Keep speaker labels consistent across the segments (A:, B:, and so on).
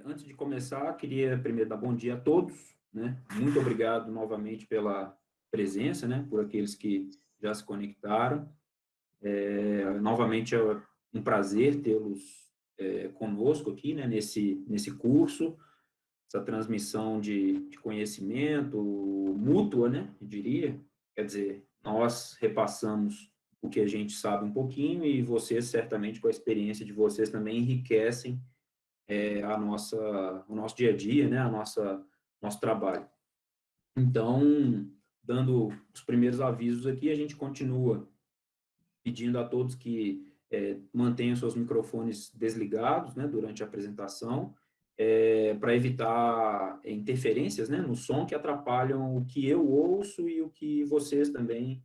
A: Antes de começar, queria primeiro dar bom dia a todos, né? Muito obrigado novamente pela presença, né? Por aqueles que já se conectaram. Novamente é um prazer tê-los conosco aqui, né? Nesse curso, essa transmissão de conhecimento mútua, né? Eu diria. Quer dizer, nós repassamos o que a gente sabe um pouquinho e vocês, certamente, com a experiência de vocês também enriquecem o nosso dia a dia, né, nosso trabalho. Então, dando os primeiros avisos aqui, a gente continua pedindo a todos que mantenham seus microfones desligados, né, durante a apresentação, para evitar interferências, né, no som que atrapalham o que eu ouço e o que vocês também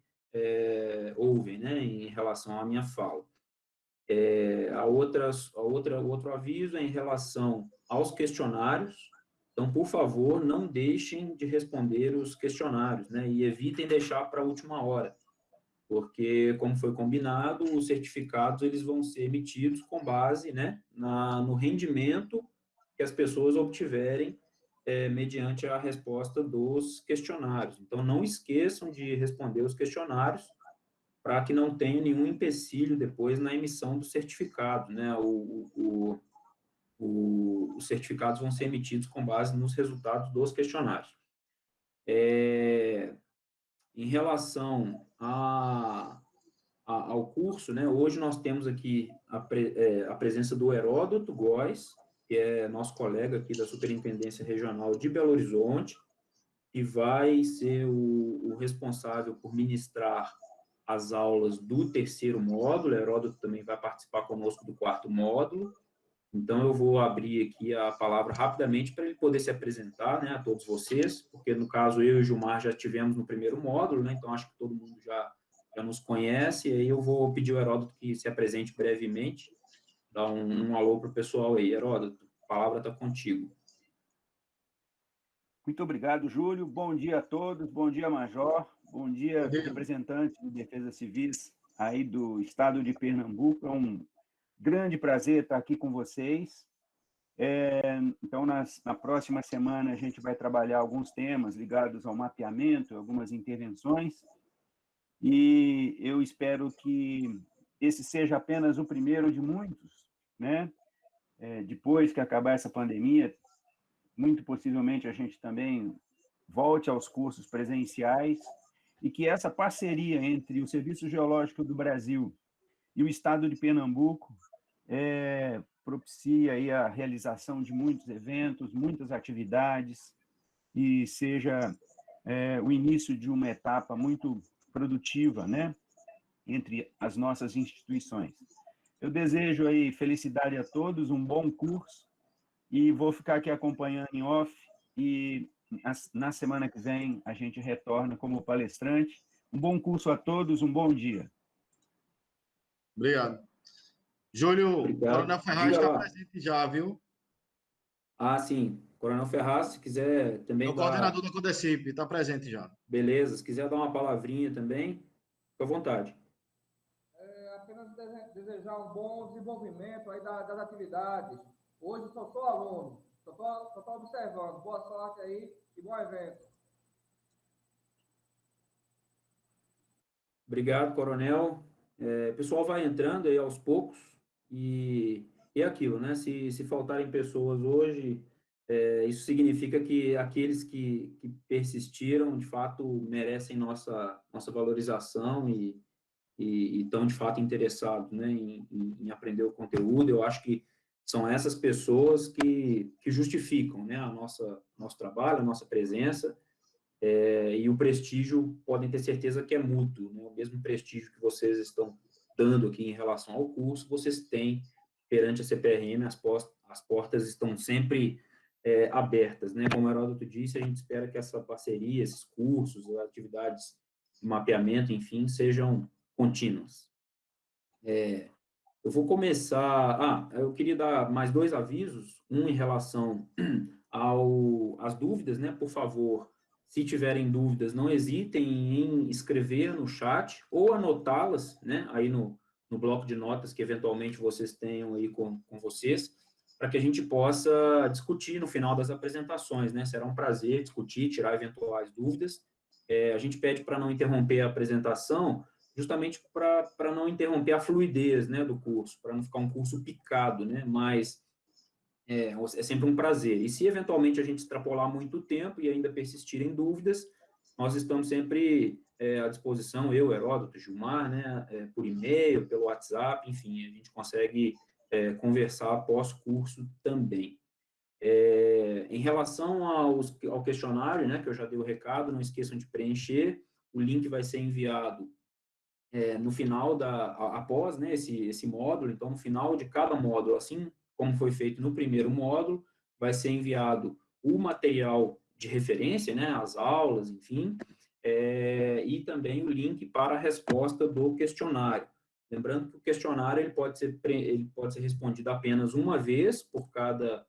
A: ouvem, né, em relação à minha fala. O outro aviso é em relação aos questionários. Então, por favor, não deixem de responder os questionários, né? E evitem deixar para a última hora, porque, como foi combinado, os certificados eles vão ser emitidos com base, né, no rendimento que as pessoas obtiverem mediante a resposta dos questionários. Então, não esqueçam de responder os questionários para que não tenha nenhum empecilho depois na emissão do certificado, né? Os certificados vão ser emitidos com base nos resultados dos questionários. Em relação ao curso, né? Hoje nós temos aqui a presença do Heródoto Góes, que é nosso colega aqui da Superintendência Regional de Belo Horizonte, que vai ser o responsável por ministrar as aulas do terceiro módulo. O Heródoto também vai participar conosco do quarto módulo. Então, eu vou abrir aqui a palavra rapidamente para ele poder se apresentar, né, a todos vocês, porque, no caso, eu e o Gilmar já tivemos no primeiro módulo, né, então acho que todo mundo já nos conhece, e aí eu vou pedir ao Heródoto que se apresente brevemente, dar um alô para o pessoal aí. Heródoto, a palavra está contigo.
B: Muito obrigado, Júlio. Bom dia a todos. Bom dia, Major. Bom dia, representantes de Defesa Civis aí do estado de Pernambuco. É um grande prazer estar aqui com vocês. Então, na próxima semana, a gente vai trabalhar alguns temas ligados ao mapeamento, algumas intervenções, e eu espero que esse seja apenas o primeiro de muitos, né? Depois que acabar essa pandemia, muito possivelmente a gente também volte aos cursos presenciais e que essa parceria entre o Serviço Geológico do Brasil e o Estado de Pernambuco propicie aí a realização de muitos eventos, muitas atividades e seja o início de uma etapa muito produtiva, né, entre as nossas instituições. Eu desejo aí felicidade a todos, um bom curso, e vou ficar aqui acompanhando em off, e na semana que vem a gente retorna como palestrante. Um bom curso a todos, um bom dia.
C: Obrigado. Júlio,
A: Obrigado.
C: Coronel Ferraz está presente já, viu?
A: Ah, sim. Coronel Ferraz, se quiser também
C: É o coordenador da CODECIP, está presente já.
A: Beleza, se quiser dar uma palavrinha também, fica à vontade.
D: Apenas desejar um bom desenvolvimento aí das atividades. Hoje só sou aluno, só estou observando. Boa sorte aí e bom evento.
A: Obrigado, Coronel. O pessoal vai entrando aí aos poucos e é aquilo, né? Se faltarem pessoas hoje, isso significa que aqueles que persistiram, de fato, merecem nossa valorização e estão, de fato, interessados, né, em aprender o conteúdo. Eu acho que são essas pessoas que justificam, né, nosso trabalho, a nossa presença, e o prestígio, podem ter certeza que é mútuo, né, o mesmo prestígio que vocês estão dando aqui em relação ao curso, vocês têm perante a CPRM, as portas estão sempre abertas, né, como o Heródoto disse, a gente espera que essa parceria, esses cursos, as atividades de mapeamento, enfim, sejam contínuas. Eu vou começar... eu queria dar mais dois avisos, um em relação às dúvidas, né, por favor, se tiverem dúvidas, não hesitem em escrever no chat ou anotá-las, né, aí no bloco de notas que eventualmente vocês tenham aí com vocês, para que a gente possa discutir no final das apresentações, né? Será um prazer discutir, tirar eventuais dúvidas. A gente pede para não interromper a apresentação, justamente para não interromper a fluidez, né, do curso, para não ficar um curso picado, né? Mas é sempre um prazer. E se eventualmente a gente extrapolar muito tempo e ainda persistirem dúvidas, nós estamos sempre à disposição, eu, Heródoto, Gilmar, né, por e-mail, pelo WhatsApp, enfim, a gente consegue conversar após curso também. Em relação ao questionário, né, que eu já dei o recado, não esqueçam de preencher, o link vai ser enviado no final após, né, esse módulo, então, no final de cada módulo, assim como foi feito no primeiro módulo, vai ser enviado o material de referência, né, as aulas, enfim, e também o link para a resposta do questionário. Lembrando que o questionário ele pode ser respondido apenas uma vez por cada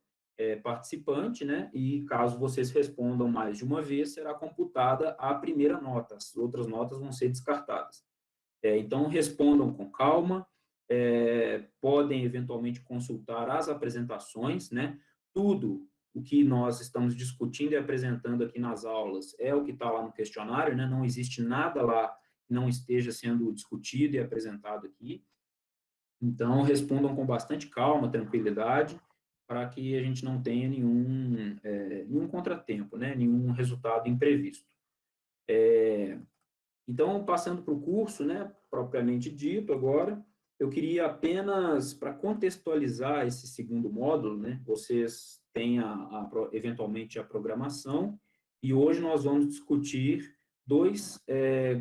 A: participante, né, e caso vocês respondam mais de uma vez, será computada a primeira nota, as outras notas vão ser descartadas. Então, respondam com calma, podem eventualmente consultar as apresentações, né? Tudo o que nós estamos discutindo e apresentando aqui nas aulas é o que está lá no questionário, né? Não existe nada lá que não esteja sendo discutido e apresentado aqui. Então, respondam com bastante calma, tranquilidade, para que a gente não tenha nenhum contratempo, né? Nenhum resultado imprevisto. Então, passando para o curso, né, propriamente dito agora, eu queria apenas, para contextualizar esse segundo módulo, né, vocês têm eventualmente a programação, e hoje nós vamos discutir dois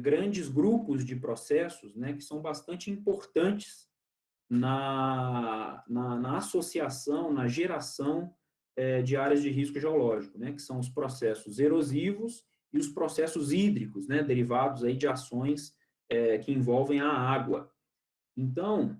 A: grandes grupos de processos, né, que são bastante importantes na associação, na geração de áreas de risco geológico, né, que são os processos erosivos e os processos hídricos, né, derivados aí de ações que envolvem a água. Então,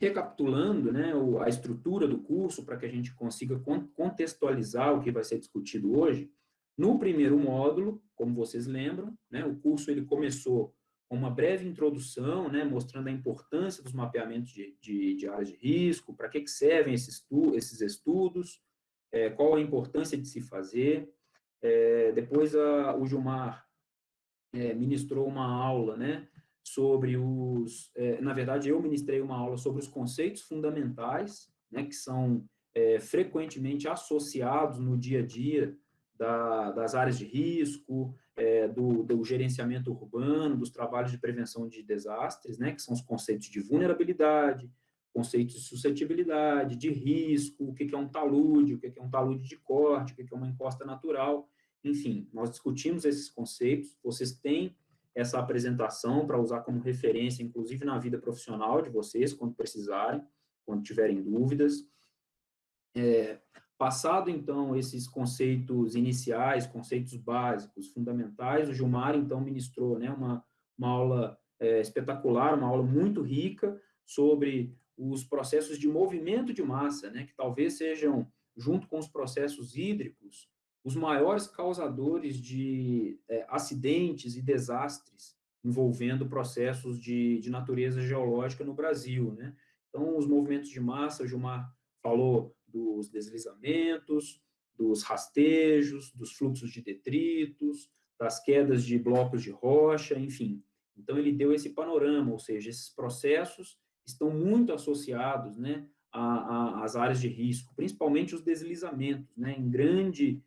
A: recapitulando, né, a estrutura do curso, para que a gente consiga contextualizar o que vai ser discutido hoje, no primeiro módulo, como vocês lembram, né, o curso ele começou com uma breve introdução, né, mostrando a importância dos mapeamentos de áreas de risco, para que servem esses estudos, qual a importância de se fazer. Depois o Gilmar ministrou uma aula, né, sobre na verdade, eu ministrei uma aula sobre os conceitos fundamentais, né, que são frequentemente associados no dia a dia das áreas de risco, do gerenciamento urbano, dos trabalhos de prevenção de desastres, né, que são os conceitos de vulnerabilidade, conceitos de suscetibilidade, de risco, o que é um talude, o que é um talude de corte, o que é uma encosta natural. Enfim, nós discutimos esses conceitos, vocês têm essa apresentação para usar como referência, inclusive na vida profissional de vocês, quando precisarem, quando tiverem dúvidas. Passado, então, esses conceitos iniciais, conceitos básicos, fundamentais, o Gilmar, então, ministrou, né, uma aula espetacular, uma aula muito rica sobre os processos de movimento de massa, né, que talvez sejam, junto com os processos hídricos, os maiores causadores de acidentes e desastres envolvendo processos de natureza geológica no Brasil, né? Então, os movimentos de massa, o Gilmar falou dos deslizamentos, dos rastejos, dos fluxos de detritos, das quedas de blocos de rocha, enfim. Então, ele deu esse panorama, ou seja, esses processos estão muito associados, né, às áreas de risco, principalmente os deslizamentos, né, em grande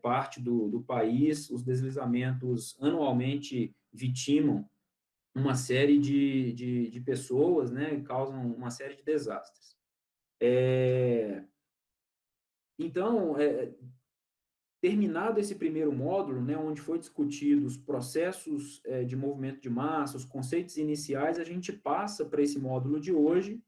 A: parte do país, os deslizamentos anualmente vitimam uma série de pessoas, né, e causam uma série de desastres. Então, terminado esse primeiro módulo, né, onde foi discutido os processos de movimento de massa, os conceitos iniciais, a gente passa para esse módulo de hoje,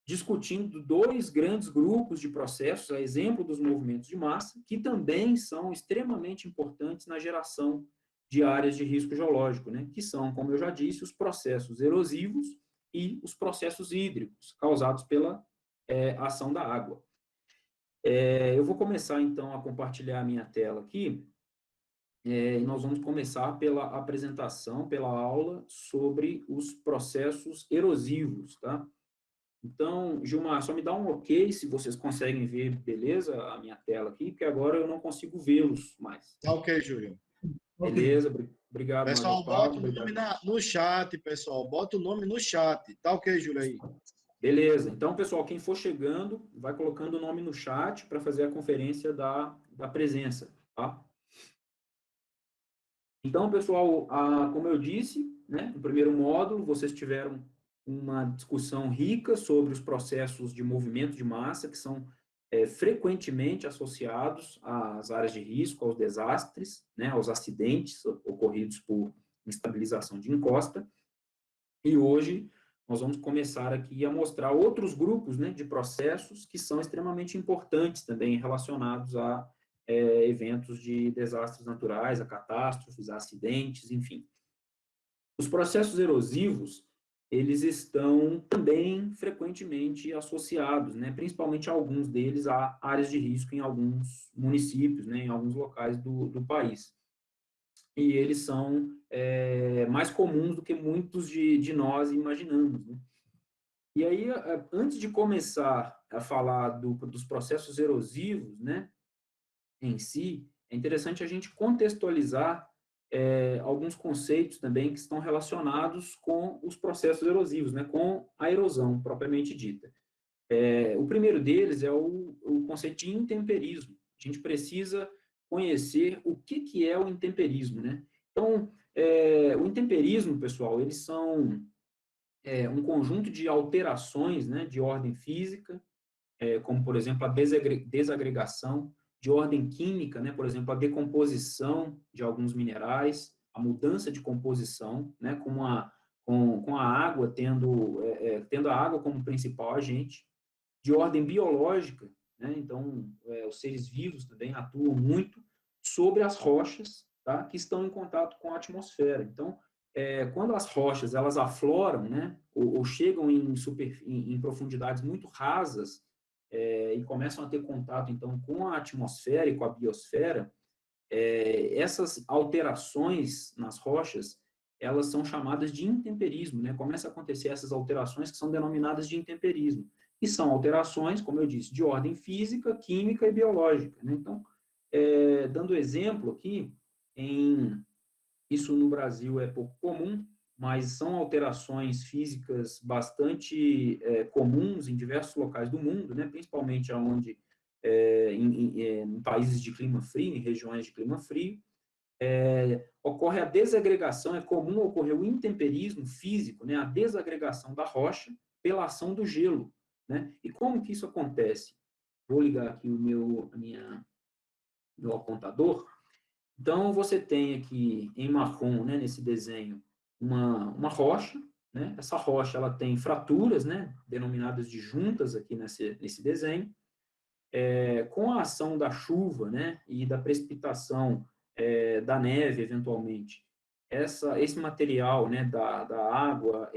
A: discutindo dois grandes grupos de processos, a exemplo dos movimentos de massa, que também são extremamente importantes na geração de áreas de risco geológico, né, que são, como eu já disse, os processos erosivos e os processos hídricos, causados pela ação da água. Eu vou começar, então, a compartilhar a minha tela aqui, e nós vamos começar pela apresentação, pela aula sobre os processos erosivos, tá? Então, Gilmar, só me dá um ok se vocês conseguem ver, beleza, a minha tela aqui, porque agora eu não consigo vê-los mais.
C: Tá ok, Júlio.
A: Beleza, obrigado, Major
C: Pessoal,
A: Paulo.
C: bota o nome
A: Obrigado.
C: no chat, pessoal. Bota o nome no chat. Tá ok, Júlio, aí.
A: Beleza, então, pessoal, quem for chegando, vai colocando o nome no chat para fazer a conferência da presença, tá? Então, pessoal, como eu disse, né, no primeiro módulo, vocês tiveram uma discussão rica sobre os processos de movimento de massa, que são frequentemente associados às áreas de risco, aos desastres, né, aos acidentes ocorridos por instabilização de encosta. E hoje nós vamos começar aqui a mostrar outros grupos, né, de processos que são extremamente importantes também relacionados a eventos de desastres naturais, a catástrofes, a acidentes, enfim. Os processos erosivos, eles estão também frequentemente associados, né, principalmente alguns deles a áreas de risco em alguns municípios, né, em alguns locais do país. E eles são mais comuns do que muitos de nós imaginamos, né? E aí, antes de começar a falar dos processos erosivos, né, em si, é interessante a gente contextualizar alguns conceitos também que estão relacionados com os processos erosivos, né, com a erosão propriamente dita. O primeiro deles é o conceito de intemperismo. A gente precisa conhecer o que é o intemperismo, né? Então, o intemperismo, pessoal, eles são um conjunto de alterações, né, de ordem física, como, por exemplo, a desagregação, de ordem química, né, por exemplo, a decomposição de alguns minerais, a mudança de composição, né, com a água tendo a água como principal agente, de ordem biológica, né, então, os seres vivos também atuam muito sobre as rochas, tá, que estão em contato com a atmosfera. Então, quando as rochas elas afloram, né, ou chegam em profundidades muito rasas, e começam a ter contato, então, com a atmosfera e com a biosfera, essas alterações nas rochas, elas são chamadas de intemperismo, né? Começa a acontecer essas alterações que são denominadas de intemperismo, e são alterações, como eu disse, de ordem física, química e biológica, né? Então, dando exemplo aqui, isso no Brasil é pouco comum, mas são alterações físicas bastante comuns em diversos locais do mundo, né, principalmente onde, em países de clima frio, em regiões de clima frio, ocorre a desagregação, é comum ocorrer o intemperismo físico, né, a desagregação da rocha pela ação do gelo, né? E como que isso acontece? Vou ligar aqui meu apontador. Então, você tem aqui em marrom, né, nesse desenho, uma rocha, né? Essa rocha ela tem fraturas, né, denominadas de juntas aqui nesse desenho. Com a ação da chuva, né, e da precipitação da neve, eventualmente, esse material, né, da água,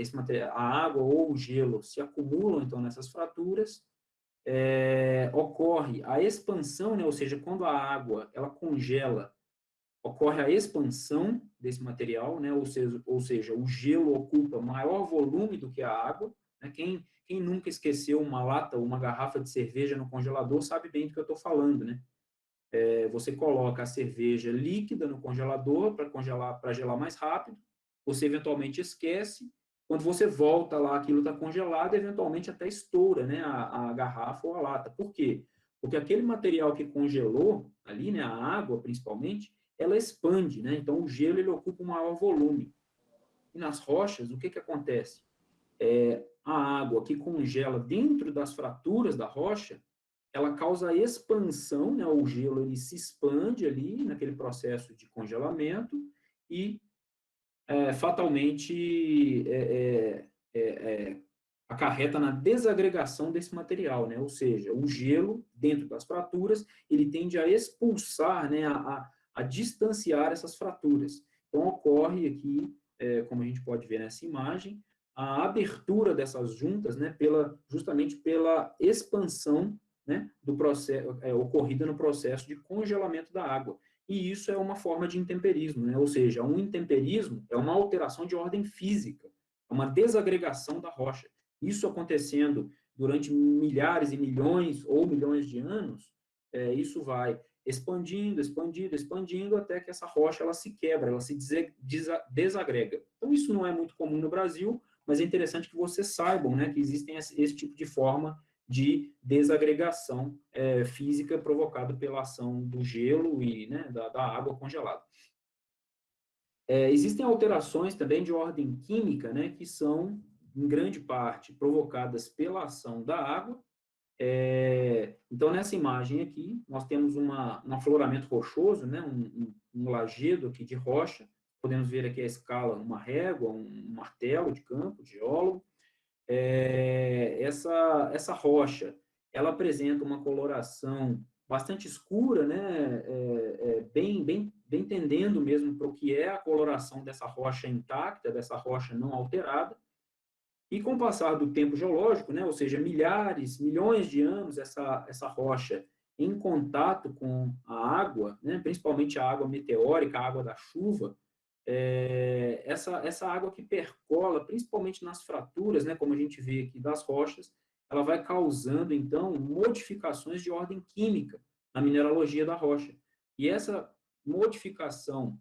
A: a água ou o gelo se acumulam, então, nessas fraturas, ocorre a expansão, né, ou seja, quando a água ela congela, ocorre a expansão desse material, né? Ou seja, o gelo ocupa maior volume do que a água, né? Quem nunca esqueceu uma lata ou uma garrafa de cerveja no congelador sabe bem do que eu estou falando, né? Você coloca a cerveja líquida no congelador para gelar mais rápido, você eventualmente esquece, quando você volta lá, aquilo está congelado, eventualmente até estoura, né, a garrafa ou a lata. Por quê? Porque aquele material que congelou ali, né, a água principalmente, ela expande, né? Então o gelo ele ocupa um maior volume. E nas rochas, o que acontece? A água que congela dentro das fraturas da rocha, ela causa a expansão, né? O gelo ele se expande ali naquele processo de congelamento e fatalmente acarreta na desagregação desse material, né? Ou seja, o gelo dentro das fraturas ele tende a expulsar, né? A distanciar essas fraturas. Então ocorre aqui, como a gente pode ver nessa imagem, a abertura dessas juntas, né? Justamente pela expansão, né, do processo ocorrida no processo de congelamento da água. E isso é uma forma de intemperismo, né? Ou seja, um intemperismo é uma alteração de ordem física, é uma desagregação da rocha. isso acontecendo durante milhares e milhões ou milhões de anos, isso vai expandindo, expandindo, expandindo, até que essa rocha ela se quebra, ela se desagrega. Então, isso não é muito comum no Brasil, mas é interessante que vocês saibam, né, que existem esse tipo de forma de desagregação física provocada pela ação do gelo e, né, da água congelada. Existem alterações também de ordem química, né, que são, em grande parte, provocadas pela ação da água. Então, nessa imagem aqui, nós temos um afloramento rochoso, né, um lajedo aqui de rocha. Podemos ver aqui a escala, uma régua, um martelo de campo, de geólogo. Essa rocha, ela apresenta uma coloração bastante escura, né, bem tendendo mesmo para o que é a coloração dessa rocha intacta, dessa rocha não alterada. E com o passar do tempo geológico, né, ou seja, milhares, milhões de anos, essa rocha em contato com a água, né, principalmente a água meteórica, a água da chuva, essa água que percola, principalmente nas fraturas, né, como a gente vê aqui das rochas, ela vai causando, então, modificações de ordem química na mineralogia da rocha. E essa modificação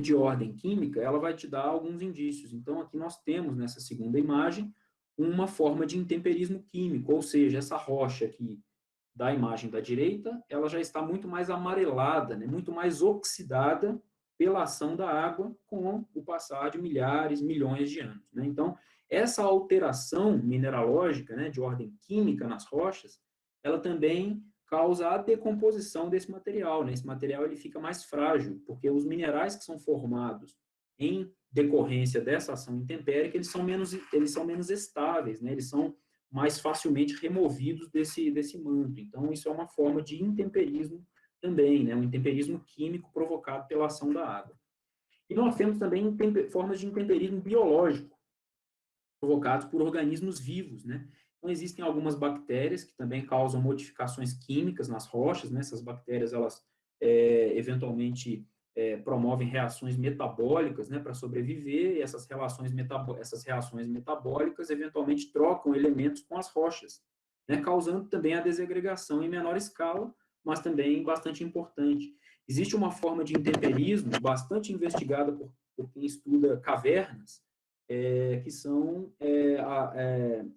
A: de ordem química, ela vai te dar alguns indícios. Então, aqui nós temos, nessa segunda imagem, uma forma de intemperismo químico, ou seja, essa rocha aqui da imagem da direita, ela já está muito mais amarelada, né, muito mais oxidada pela ação da água com o passar de milhares, milhões de anos, né? Então, essa alteração mineralógica, né, de ordem química nas rochas, ela também causa a decomposição desse material, né? Esse material ele fica mais frágil, porque os minerais que são formados em decorrência dessa ação intempérica, eles são menos estáveis, né? Eles são mais facilmente removidos desse manto. Então, isso é uma forma de intemperismo também, né? Um intemperismo químico provocado pela ação da água. E nós temos também formas de intemperismo biológico, provocados por organismos vivos, né? Então, existem algumas bactérias que também causam modificações químicas nas rochas, né? Essas bactérias, elas, eventualmente, promovem reações metabólicas, né, para sobreviver, e essas reações metabólicas, eventualmente, trocam elementos com as rochas, né, causando também a desagregação em menor escala, mas também bastante importante. Existe uma forma de intemperismo bastante investigada por quem estuda cavernas, que são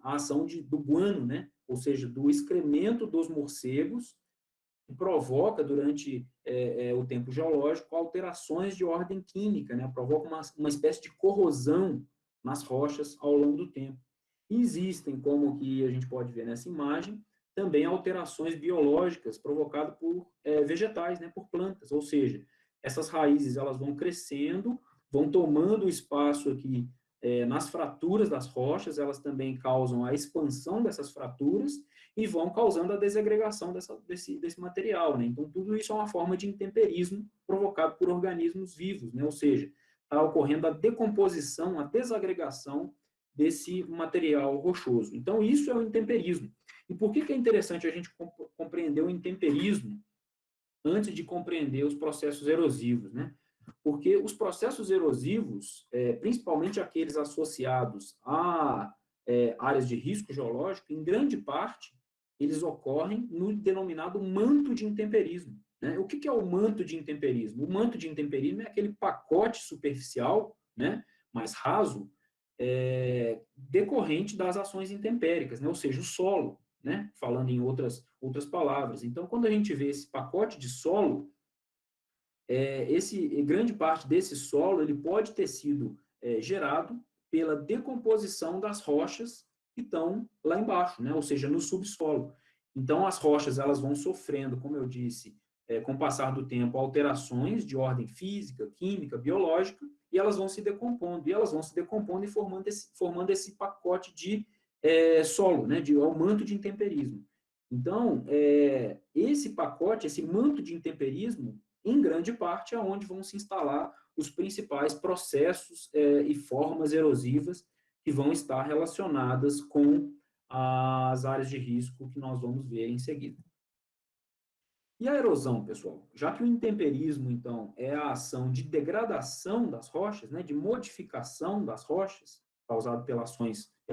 A: a ação do guano, né? Ou seja, do excremento dos morcegos, que provoca, durante o tempo geológico, alterações de ordem química, né? Provoca uma espécie de corrosão nas rochas ao longo do tempo. E existem, como que a gente pode ver nessa imagem, também alterações biológicas provocadas por vegetais, né? Por plantas, ou seja, essas raízes elas vão crescendo, vão tomando espaço aqui nas fraturas das rochas, elas também causam a expansão dessas fraturas e vão causando a desagregação desse material, né? Então, tudo isso é uma forma de intemperismo provocado por organismos vivos, né? Ou seja, está ocorrendo a decomposição, a desagregação desse material rochoso. Então, isso é o intemperismo. E por que é interessante a gente compreender o intemperismo antes de compreender os processos erosivos, né? Porque os processos erosivos, principalmente aqueles associados a áreas de risco geológico, em grande parte, eles ocorrem no denominado manto de intemperismo, né? O que é o manto de intemperismo? O manto de intemperismo é aquele pacote superficial, né, mais raso, decorrente das ações intempéricas, né? Ou seja, o solo, né? Falando em outras palavras. Então, quando a gente vê esse pacote de solo, grande parte desse solo ele pode ter sido gerado pela decomposição das rochas que estão lá embaixo, né? Ou seja, no subsolo. Então, as rochas elas vão sofrendo, como eu disse, com o passar do tempo, alterações de ordem física, química, biológica, e elas vão se decompondo, e formando esse pacote de solo, né? O manto de intemperismo. Então, esse pacote, esse manto de intemperismo, em grande parte, é onde vão se instalar os principais processos e formas erosivas que vão estar relacionadas com as áreas de risco que nós vamos ver em seguida. E a erosão, pessoal? Já que o intemperismo, então, é a ação de degradação das rochas, né, de modificação das rochas, causada pelas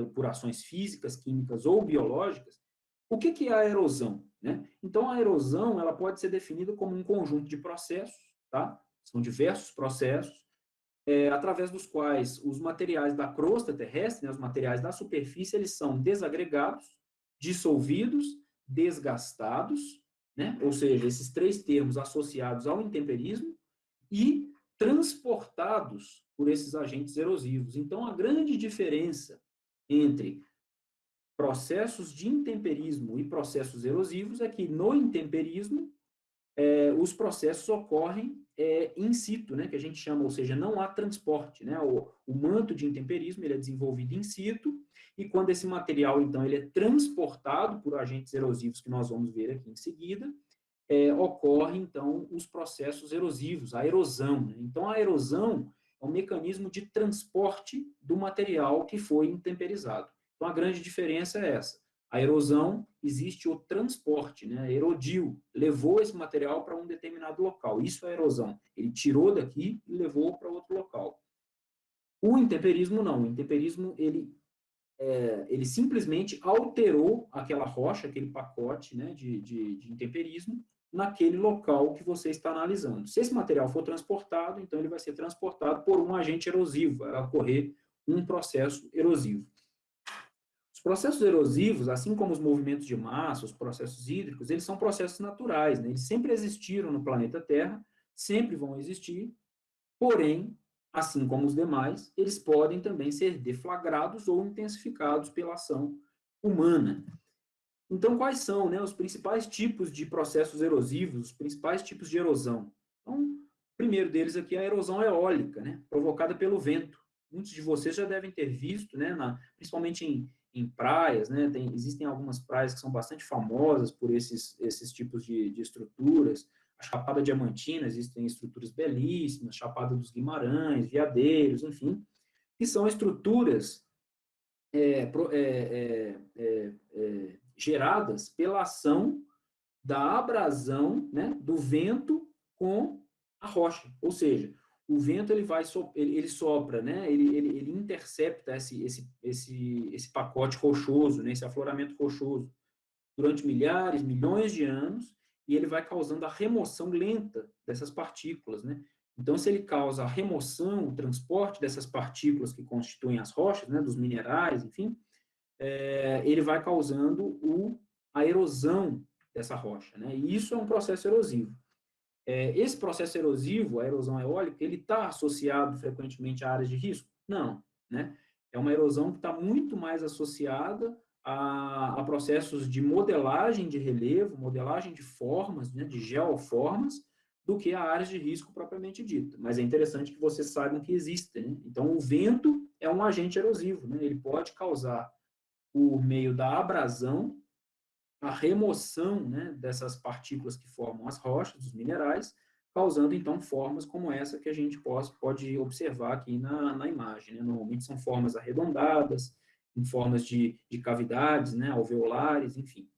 A: por ações físicas, químicas ou biológicas, o que é a erosão, né? Então, a erosão, ela pode ser definida como um conjunto de processos, tá? São diversos processos, através dos quais os materiais da crosta terrestre, né, os materiais da superfície, eles são desagregados, dissolvidos, desgastados, né? Ou seja, esses três termos associados ao intemperismo, e transportados por esses agentes erosivos. Então, a grande diferença entre processos de intemperismo e processos erosivos é que no intemperismo os processos ocorrem in situ, né, que a gente chama, ou seja, não há transporte, né, o manto de intemperismo ele é desenvolvido in situ, e quando esse material, então, ele é transportado por agentes erosivos, que nós vamos ver aqui em seguida, ocorre, então, os processos erosivos, a erosão, né? Então, a erosão é um mecanismo de transporte do material que foi intemperizado. Então, a grande diferença é essa. A erosão, existe o transporte, né? Erodiu, levou esse material para um determinado local. Isso é erosão. Ele tirou daqui e levou para outro local. O intemperismo, não. O intemperismo, ele simplesmente alterou aquela rocha, aquele pacote, né, de intemperismo, naquele local que você está analisando. Se esse material for transportado, então ele vai ser transportado por um agente erosivo, vai ocorrer um processo erosivo. Os processos erosivos, assim como os movimentos de massa, os processos hídricos, eles são processos naturais, né? Eles sempre existiram no planeta Terra, sempre vão existir, porém, assim como os demais, eles podem também ser deflagrados ou intensificados pela ação humana. Então, quais são, né, os principais tipos de processos erosivos, os principais tipos de erosão? Então, o primeiro deles aqui é a erosão eólica, né, provocada pelo vento. Muitos de vocês já devem ter visto, né, principalmente em praias, né, existem algumas praias que são bastante famosas por esses tipos de estruturas. A Chapada Diamantina, existem estruturas belíssimas, Chapada dos Guimarães, Veadeiros, enfim, que são estruturas geradas pela ação da abrasão, né, do vento com a rocha. Ou seja, o vento ele sopra, né, ele intercepta esse pacote rochoso, né, esse afloramento rochoso, durante milhares, milhões de anos, e ele vai causando a remoção lenta dessas partículas, né? Então, se ele causa a remoção, o transporte dessas partículas que constituem as rochas, né, dos minerais, enfim, ele vai causando a erosão dessa rocha, né? E isso é um processo erosivo. Esse processo erosivo, a erosão eólica, ele está associado frequentemente a áreas de risco? Não, né? É uma erosão que está muito mais associada a processos de modelagem de relevo, modelagem de formas, né, de geoformas, do que a áreas de risco propriamente dita. Mas é interessante que vocês saibam que existem, né? Então, o vento é um agente erosivo, né? Ele pode causar, por meio da abrasão, a remoção, né, dessas partículas que formam as rochas, os minerais, causando, então, formas como essa que a gente pode observar aqui na imagem, né? Normalmente são formas arredondadas, em formas de cavidades, né, alveolares, enfim.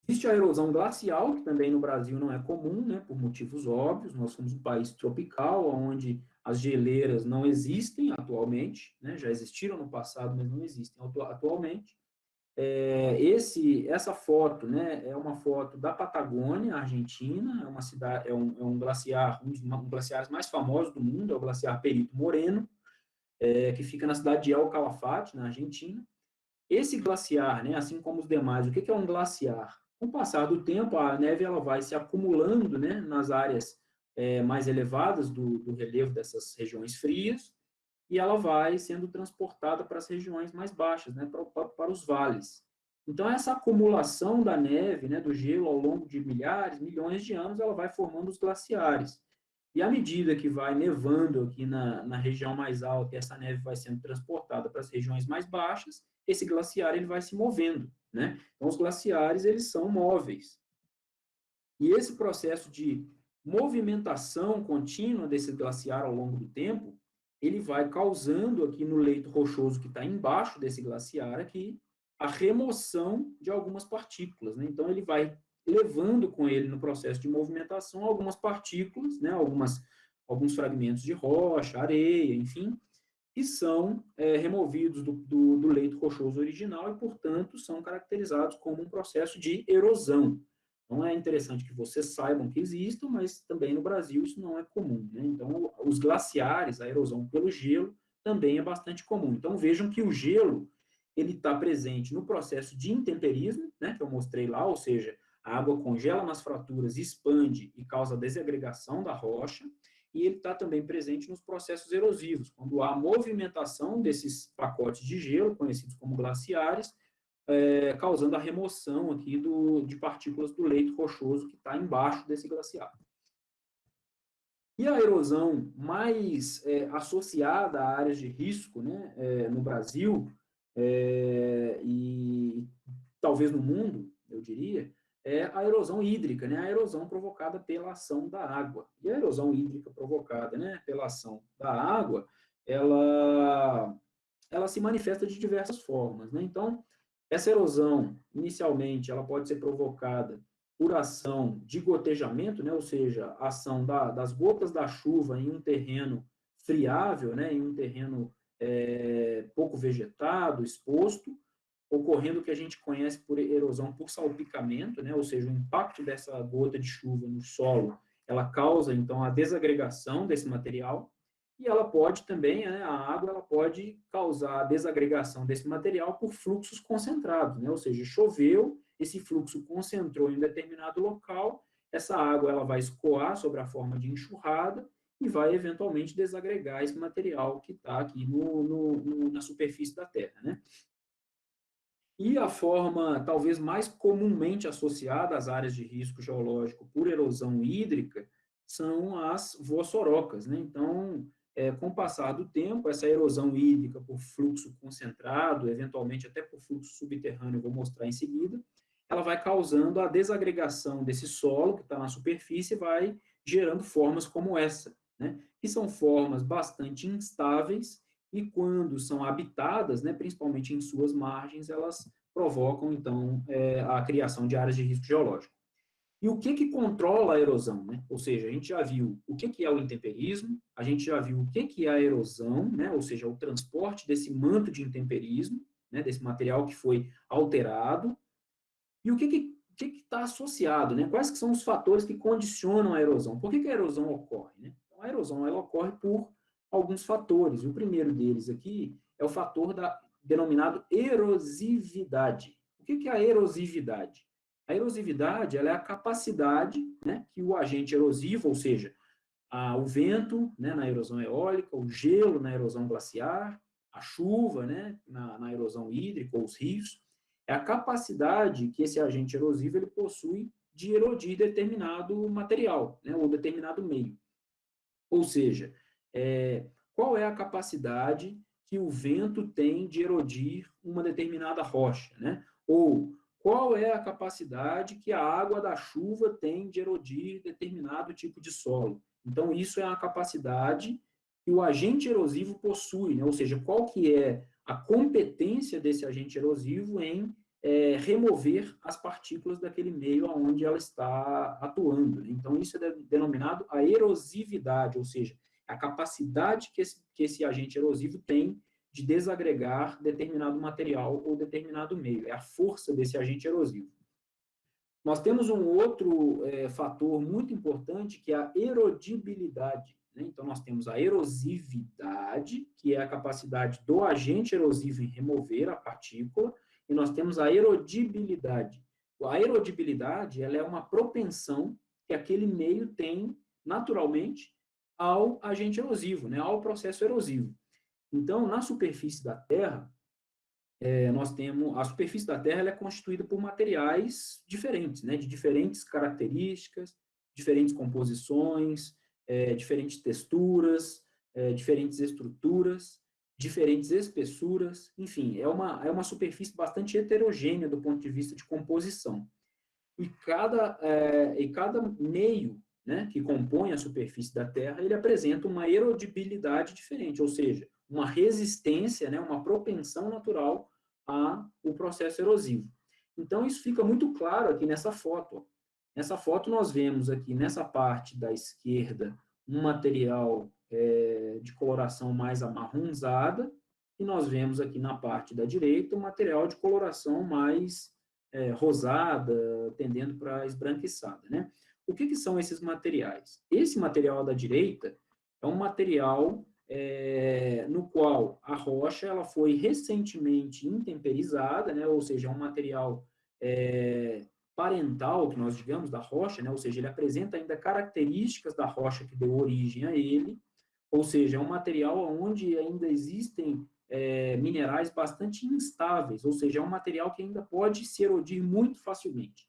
A: Existe a erosão glacial, que também no Brasil não é comum, né, por motivos óbvios. Nós somos um país tropical, onde as geleiras não existem atualmente, né, já existiram no passado, mas não existem atualmente. Essa foto, né, é uma foto da Patagônia, Argentina, é uma cidade, é um glaciar, um dos glaciares mais famosos do mundo, é o glaciar Perito Moreno, que fica na cidade de El Calafate, na Argentina. Esse glaciar, né, assim como os demais, o que é um glaciar? Com o passar do tempo, a neve ela vai se acumulando, né, nas áreas mais elevadas do relevo dessas regiões frias, e ela vai sendo transportada para as regiões mais baixas, né, para os vales. Então, essa acumulação da neve, né, do gelo, ao longo de milhares, milhões de anos, ela vai formando os glaciares. E à medida que vai nevando aqui na região mais alta, e essa neve vai sendo transportada para as regiões mais baixas, esse glaciar ele vai se movendo, né? Então, os glaciares, eles são móveis. E esse processo de movimentação contínua desse glaciar ao longo do tempo, ele vai causando aqui no leito rochoso que está embaixo desse glaciar aqui, a remoção de algumas partículas, né? Então, ele vai levando com ele no processo de movimentação algumas partículas, né? Alguns fragmentos de rocha, areia, enfim, e são removidos do leito rochoso original e, portanto, são caracterizados como um processo de erosão. Então, é interessante que vocês saibam que existam, mas também no Brasil isso não é comum, né? Então, os glaciares, a erosão pelo gelo, também é bastante comum. Então, vejam que o gelo ele está presente no processo de intemperismo, né, que eu mostrei lá, ou seja, a água congela nas fraturas, expande e causa desagregação da rocha, e ele está também presente nos processos erosivos, quando há movimentação desses pacotes de gelo, conhecidos como glaciares, causando a remoção aqui de partículas do leito rochoso que está embaixo desse glaciar. E a erosão mais associada a áreas de risco, né, no Brasil, e talvez no mundo, eu diria, é a erosão hídrica, né, a erosão provocada pela ação da água. E a erosão hídrica provocada, né, pela ação da água, ela se manifesta de diversas formas, né? Então, essa erosão, inicialmente, ela pode ser provocada por ação de gotejamento, né? Ou seja, a ação das gotas da chuva em um terreno friável, né? Em um terreno pouco vegetado, exposto, ocorrendo o que a gente conhece por erosão por salpicamento, né? Ou seja, o impacto dessa gota de chuva no solo, ela causa, então, a desagregação desse material, e ela pode também, né, a água, ela pode causar a desagregação desse material por fluxos concentrados, né? Ou seja, choveu, esse fluxo concentrou em um determinado local, essa água ela vai escoar sobre a forma de enxurrada e vai eventualmente desagregar esse material que está aqui na superfície da Terra, né? E a forma talvez mais comumente associada às áreas de risco geológico por erosão hídrica são as voassorocas, né? Então, com o passar do tempo, essa erosão hídrica por fluxo concentrado, eventualmente até por fluxo subterrâneo, eu vou mostrar em seguida, ela vai causando a desagregação desse solo que está na superfície e vai gerando formas como essa, né? Que são formas bastante instáveis e quando são habitadas, né, principalmente em suas margens, elas provocam, então, a criação de áreas de risco geológico. E o que controla a erosão, né? Ou seja, a gente já viu o que é o intemperismo, a gente já viu o que é a erosão, né? Ou seja, o transporte desse manto de intemperismo, né? Desse material que foi alterado, e o que está associado, né? Quais que são os fatores que condicionam a erosão? Por que a erosão ocorre, né? Então, a erosão ela ocorre por alguns fatores. O primeiro deles aqui é o fator denominado erosividade. O que é a erosividade? A erosividade ela é a capacidade, né, que o agente erosivo, ou seja, o vento, né, na erosão eólica, o gelo na erosão glaciar, a chuva, né, na erosão hídrica, ou os rios, é a capacidade que esse agente erosivo ele possui de erodir determinado material, né, ou determinado meio. Ou seja, qual é a capacidade que o vento tem de erodir uma determinada rocha, né? Ou qual é a capacidade que a água da chuva tem de erodir determinado tipo de solo. Então, isso é a capacidade que o agente erosivo possui, né? Ou seja, qual que é a competência desse agente erosivo em remover as partículas daquele meio onde ela está atuando. Né? Então, isso é denominado a erosividade, ou seja, a capacidade que esse agente erosivo tem de desagregar determinado material ou determinado meio. É a força desse agente erosivo. Nós temos um outro fator muito importante, que é a erodibilidade. Né? Então, nós temos a erosividade, que é a capacidade do agente erosivo em remover a partícula, e nós temos a erodibilidade. A erodibilidade ela é uma propensão que aquele meio tem naturalmente ao agente erosivo, né? Ao processo erosivo. Então, na superfície da Terra, nós temos a superfície da Terra ela é constituída por materiais diferentes, né? De diferentes características, diferentes composições, diferentes texturas, diferentes estruturas, diferentes espessuras, enfim, é uma superfície bastante heterogênea do ponto de vista de composição. E cada meio, né, que compõe a superfície da Terra, ele apresenta uma erodibilidade diferente, ou seja, uma resistência, né, uma propensão natural ao processo erosivo. Então, isso fica muito claro aqui nessa foto. Ó. Nessa foto, nós vemos aqui, nessa parte da esquerda, um material de coloração mais amarronzada, e nós vemos aqui na parte da direita um material de coloração mais rosada, tendendo para esbranquiçada, né? O que são esses materiais? Esse material da direita é um material no qual a rocha ela foi recentemente intemperizada, né? Ou seja, é um material parental, que nós digamos, da rocha, né? Ou seja, ele apresenta ainda características da rocha que deu origem a ele, ou seja, é um material onde ainda existem minerais bastante instáveis, ou seja, é um material que ainda pode se erodir muito facilmente.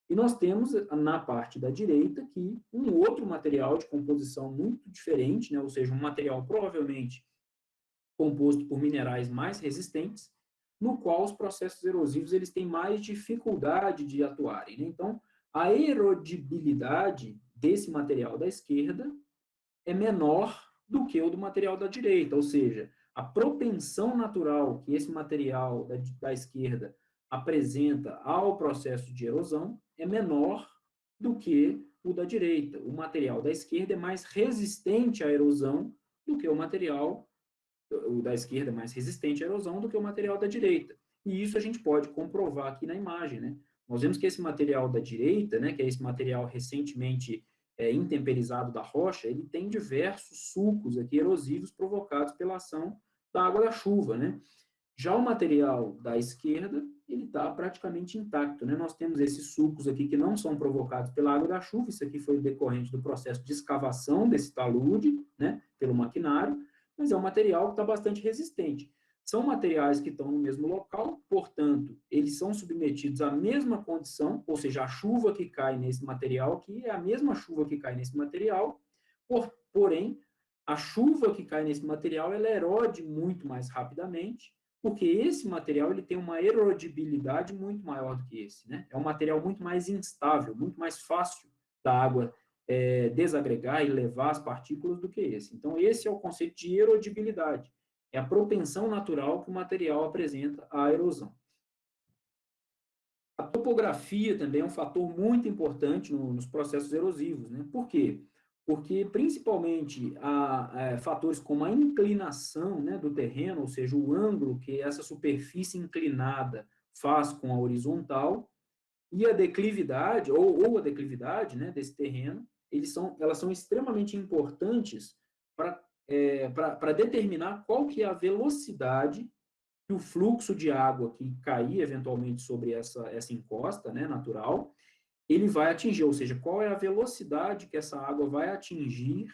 A: E nós temos, na parte da direita, aqui, um outro material de composição muito diferente, né? Ou seja, um material provavelmente composto por minerais mais resistentes, no qual os processos erosivos eles têm mais dificuldade de atuarem, né? Então, a erodibilidade desse material da esquerda é menor do que o do material da direita, ou seja, a propensão natural que esse material da esquerda apresenta ao processo de erosão é menor do que o da direita. O material da esquerda é mais resistente à erosão do que o material da esquerda é mais resistente à erosão do que o material da direita. E isso a gente pode comprovar aqui na imagem, né? Nós vemos que esse material da direita, né, que é esse material recentemente intemperizado da rocha, ele tem diversos sulcos aqui erosivos provocados pela ação da água da chuva, né? Já o material da esquerda, ele está praticamente intacto, né? Nós temos esses sulcos aqui que não são provocados pela água da chuva, isso aqui foi decorrente do processo de escavação desse talude, né, pelo maquinário, mas é um material que está bastante resistente. São materiais que estão no mesmo local, portanto, eles são submetidos à mesma condição, ou seja, a chuva que cai nesse material aqui é a mesma chuva que cai nesse material, porém, a chuva que cai nesse material, ela erode muito mais rapidamente, porque esse material ele tem uma erodibilidade muito maior do que esse, né? É um material muito mais instável, muito mais fácil da água desagregar e levar as partículas do que esse. Então, esse é o conceito de erodibilidade. É a propensão natural que o material apresenta à erosão. A topografia também é um fator muito importante nos processos erosivos, né? Por quê? Porque, principalmente, fatores como a inclinação, né, do terreno, ou seja, o ângulo que essa superfície inclinada faz com a horizontal, e a declividade, ou a declividade, né, desse terreno, elas são extremamente importantes para determinar qual que é a velocidade que o fluxo de água que cair eventualmente sobre essa encosta, né, natural, ele vai atingir, ou seja, qual é a velocidade que essa água vai atingir,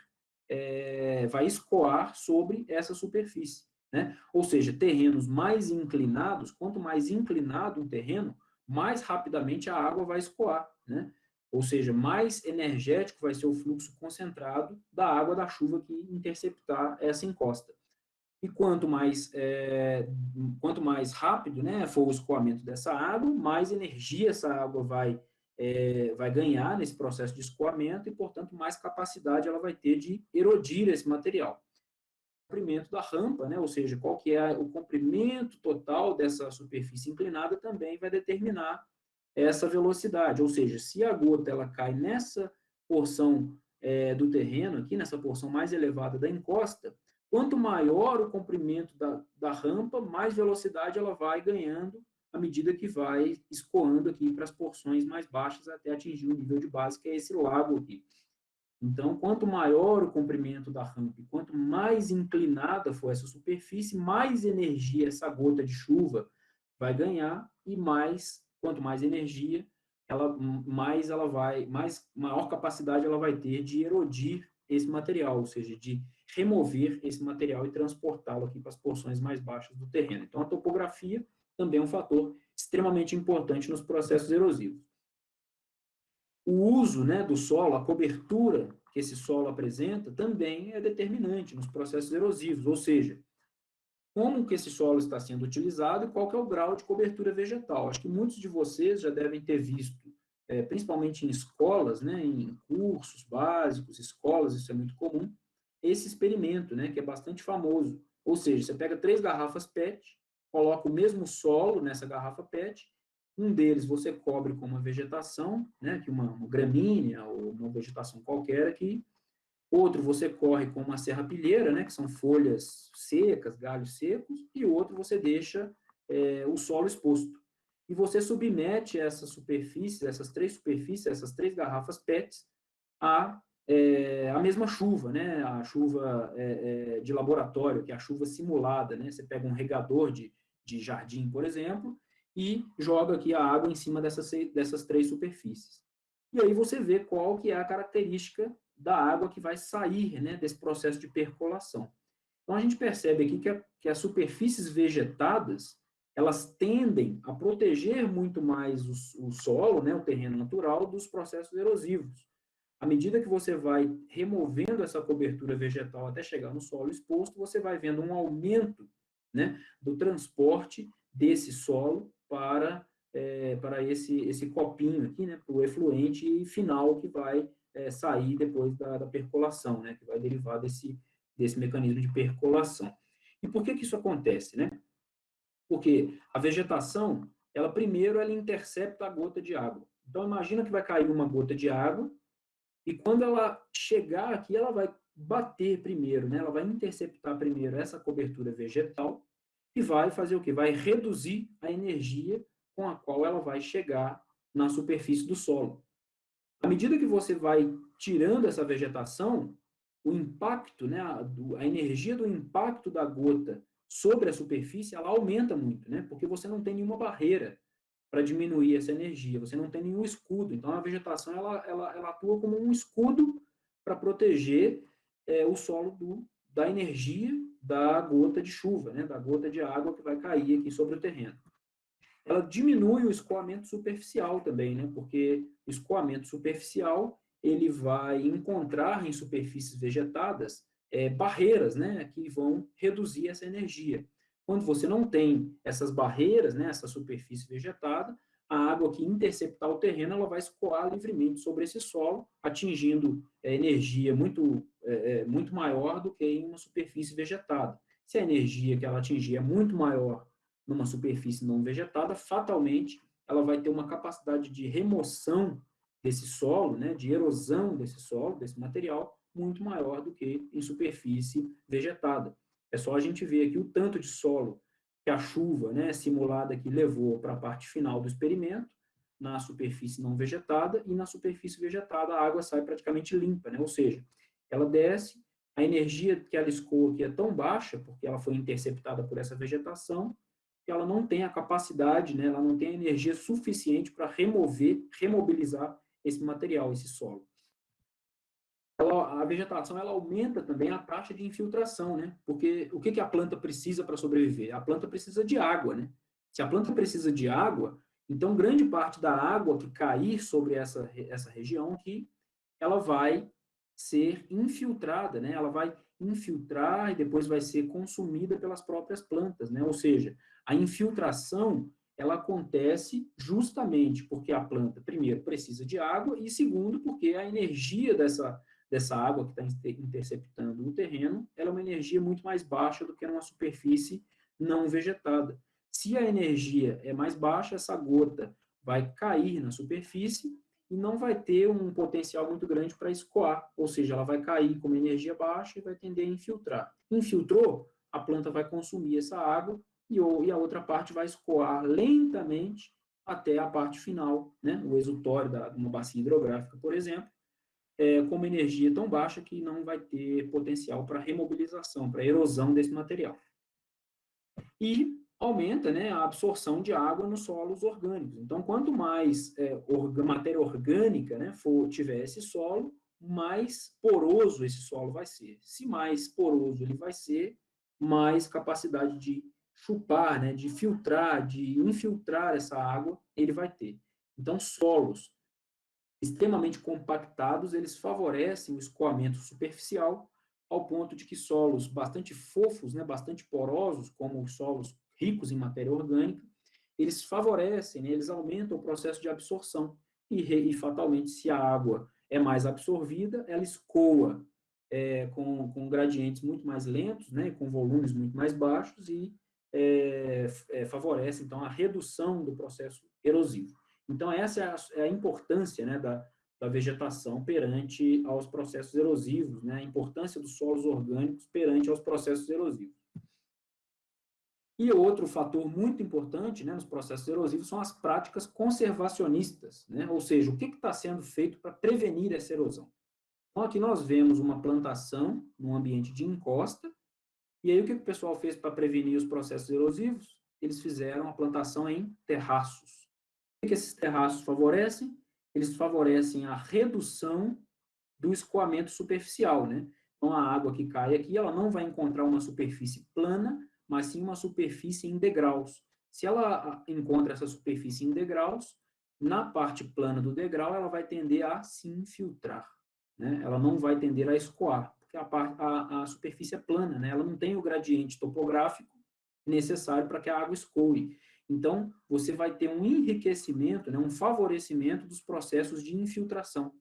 A: vai escoar sobre essa superfície, né? Ou seja, terrenos mais inclinados, quanto mais inclinado um terreno, mais rapidamente a água vai escoar, né? Ou seja, mais energético vai ser o fluxo concentrado da água da chuva que interceptar essa encosta. E quanto mais rápido, né, for o escoamento dessa água, mais energia essa água vai ganhar nesse processo de escoamento e, portanto, mais capacidade ela vai ter de erodir esse material. O comprimento da rampa, né, ou seja, qual que é o comprimento total dessa superfície inclinada também vai determinar essa velocidade, ou seja, se a gota ela cai nessa porção do terreno, aqui nessa porção mais elevada da encosta, quanto maior o comprimento da rampa, mais velocidade ela vai ganhando à medida que vai escoando aqui para as porções mais baixas até atingir o nível de base, que é esse lago aqui. Então, quanto maior o comprimento da rampa, quanto mais inclinada for essa superfície, mais energia essa gota de chuva vai ganhar e quanto mais energia, maior capacidade ela vai ter de erodir esse material, ou seja, de remover esse material e transportá-lo aqui para as porções mais baixas do terreno. Então, a topografia também é um fator extremamente importante nos processos erosivos. O uso, né, do solo, a cobertura que esse solo apresenta, também é determinante nos processos erosivos, ou seja, como que esse solo está sendo utilizado e qual que é o grau de cobertura vegetal. Acho que muitos de vocês já devem ter visto, principalmente em escolas, né, em cursos básicos, escolas, isso é muito comum, esse experimento, né, que é bastante famoso. Ou seja, você pega 3 garrafas PET, coloca o mesmo solo nessa garrafa PET, um deles você cobre com uma vegetação, né, que uma gramínea ou uma vegetação qualquer aqui, outro você corre com uma serrapilheira, né, que são folhas secas, galhos secos, e outro você deixa o solo exposto. E você submete essas superfícies, essas três garrafas PETs, a mesma chuva, né, a chuva de laboratório, que é a chuva simulada, né, você pega um regador de jardim, por exemplo, e joga aqui a água em cima dessas três superfícies. E aí você vê qual que é a característica da água que vai sair, né, desse processo de percolação. Então, a gente percebe aqui que as superfícies vegetadas, elas tendem a proteger muito mais o solo, né, o terreno natural, dos processos erosivos. À medida que você vai removendo essa cobertura vegetal até chegar no solo exposto, você vai vendo um aumento, né, do transporte desse solo para esse copinho aqui, né, para o efluente final que vai sair depois da percolação, né, que vai derivar desse mecanismo de percolação. E por que isso acontece, né? Porque a vegetação, ela primeiro ela intercepta a gota de água. Então, imagina que vai cair uma gota de água, e quando ela chegar aqui, ela vai bater primeiro, né? Ela vai interceptar primeiro essa cobertura vegetal e vai fazer o quê? Vai reduzir a energia com a qual ela vai chegar na superfície do solo. À medida que você vai tirando essa vegetação, o impacto, né, a energia do impacto da gota sobre a superfície, ela aumenta muito, né? Porque você não tem nenhuma barreira para diminuir essa energia, você não tem nenhum escudo. Então, a vegetação ela atua como um escudo para proteger o solo da energia da gota de chuva, né, da gota de água que vai cair aqui sobre o terreno. Ela diminui o escoamento superficial também, né, porque o escoamento superficial ele vai encontrar em superfícies vegetadas barreiras, né, que vão reduzir essa energia. Quando você não tem essas barreiras, né, essa superfície vegetada, a água que interceptar o terreno, ela vai escoar livremente sobre esse solo, atingindo energia muito maior do que em uma superfície vegetada. Se a energia que ela atingir é muito maior numa superfície não vegetada, fatalmente ela vai ter uma capacidade de remoção desse solo, né, de erosão desse solo, desse material, muito maior do que em superfície vegetada. É só a gente ver aqui o tanto de solo que a chuva, né, simulada aqui levou para a parte final do experimento, na superfície não vegetada, e na superfície vegetada a água sai praticamente limpa, né, ou seja, ela desce, a energia que ela escoa aqui é tão baixa, porque ela foi interceptada por essa vegetação, que ela não tem a capacidade, né, ela não tem a energia suficiente para remobilizar esse material, esse solo. A vegetação ela aumenta também a taxa de infiltração, né? Porque o que a planta precisa para sobreviver? A planta precisa de água, né? Se a planta precisa de água, então grande parte da água que cair sobre essa região aqui, ela vai ser infiltrada, né? Ela vai infiltrar e depois vai ser consumida pelas próprias plantas, né? Ou seja, a infiltração ela acontece justamente porque a planta, primeiro, precisa de água e, segundo, porque a energia dessa água que está interceptando o terreno, ela é uma energia muito mais baixa do que numa superfície não vegetada. Se a energia é mais baixa, essa gota vai cair na superfície e não vai ter um potencial muito grande para escoar, ou seja, ela vai cair com uma energia baixa e vai tender a infiltrar. Infiltrou, a planta vai consumir essa água e a outra parte vai escoar lentamente até a parte final, né, o exutório de uma bacia hidrográfica, por exemplo, com uma energia tão baixa que não vai ter potencial para remobilização, para erosão desse material. E aumenta, né, a absorção de água nos solos orgânicos. Então, quanto mais matéria orgânica, né, tiver esse solo, mais poroso esse solo vai ser. Se mais poroso ele vai ser, mais capacidade de chupar, né, de filtrar, de infiltrar essa água ele vai ter. Então, solos extremamente compactados, eles favorecem o escoamento superficial, ao ponto de que solos bastante fofos, né, bastante porosos, como os solos ricos em matéria orgânica, eles favorecem, né, eles aumentam o processo de absorção, e fatalmente, se a água é mais absorvida, ela escoa com gradientes muito mais lentos, né, com volumes muito mais baixos, e favorece, então, a redução do processo erosivo. Então, essa é a importância, né, da vegetação perante aos processos erosivos, né? A importância dos solos orgânicos perante aos processos erosivos. E outro fator muito importante, né, nos processos erosivos são as práticas conservacionistas, né? Ou seja, o que está sendo feito para prevenir essa erosão. Então, aqui nós vemos uma plantação num ambiente de encosta, e aí o que o pessoal fez para prevenir os processos erosivos? Eles fizeram a plantação em terraços. O que esses terraços favorecem? Eles favorecem a redução do escoamento superficial, né? Então, a água que cai aqui, ela não vai encontrar uma superfície plana, mas sim uma superfície em degraus. Se ela encontra essa superfície em degraus, na parte plana do degrau, ela vai tender a se infiltrar, né? Ela não vai tender a escoar, porque a superfície é plana, né? Ela não tem o gradiente topográfico necessário para que a água escoe. Então, você vai ter um enriquecimento, né, um favorecimento dos processos de infiltração.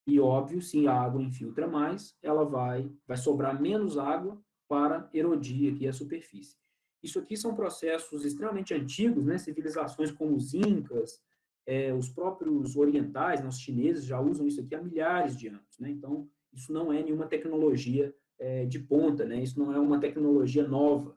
A: E, óbvio, se a água infiltra mais, ela vai sobrar menos água para erodir aqui a superfície. Isso aqui são processos extremamente antigos, né? Civilizações como os incas, os próprios orientais, né, os chineses já usam isso aqui há milhares de anos, né? Então, isso não é nenhuma tecnologia de ponta, né? Isso não é uma tecnologia nova.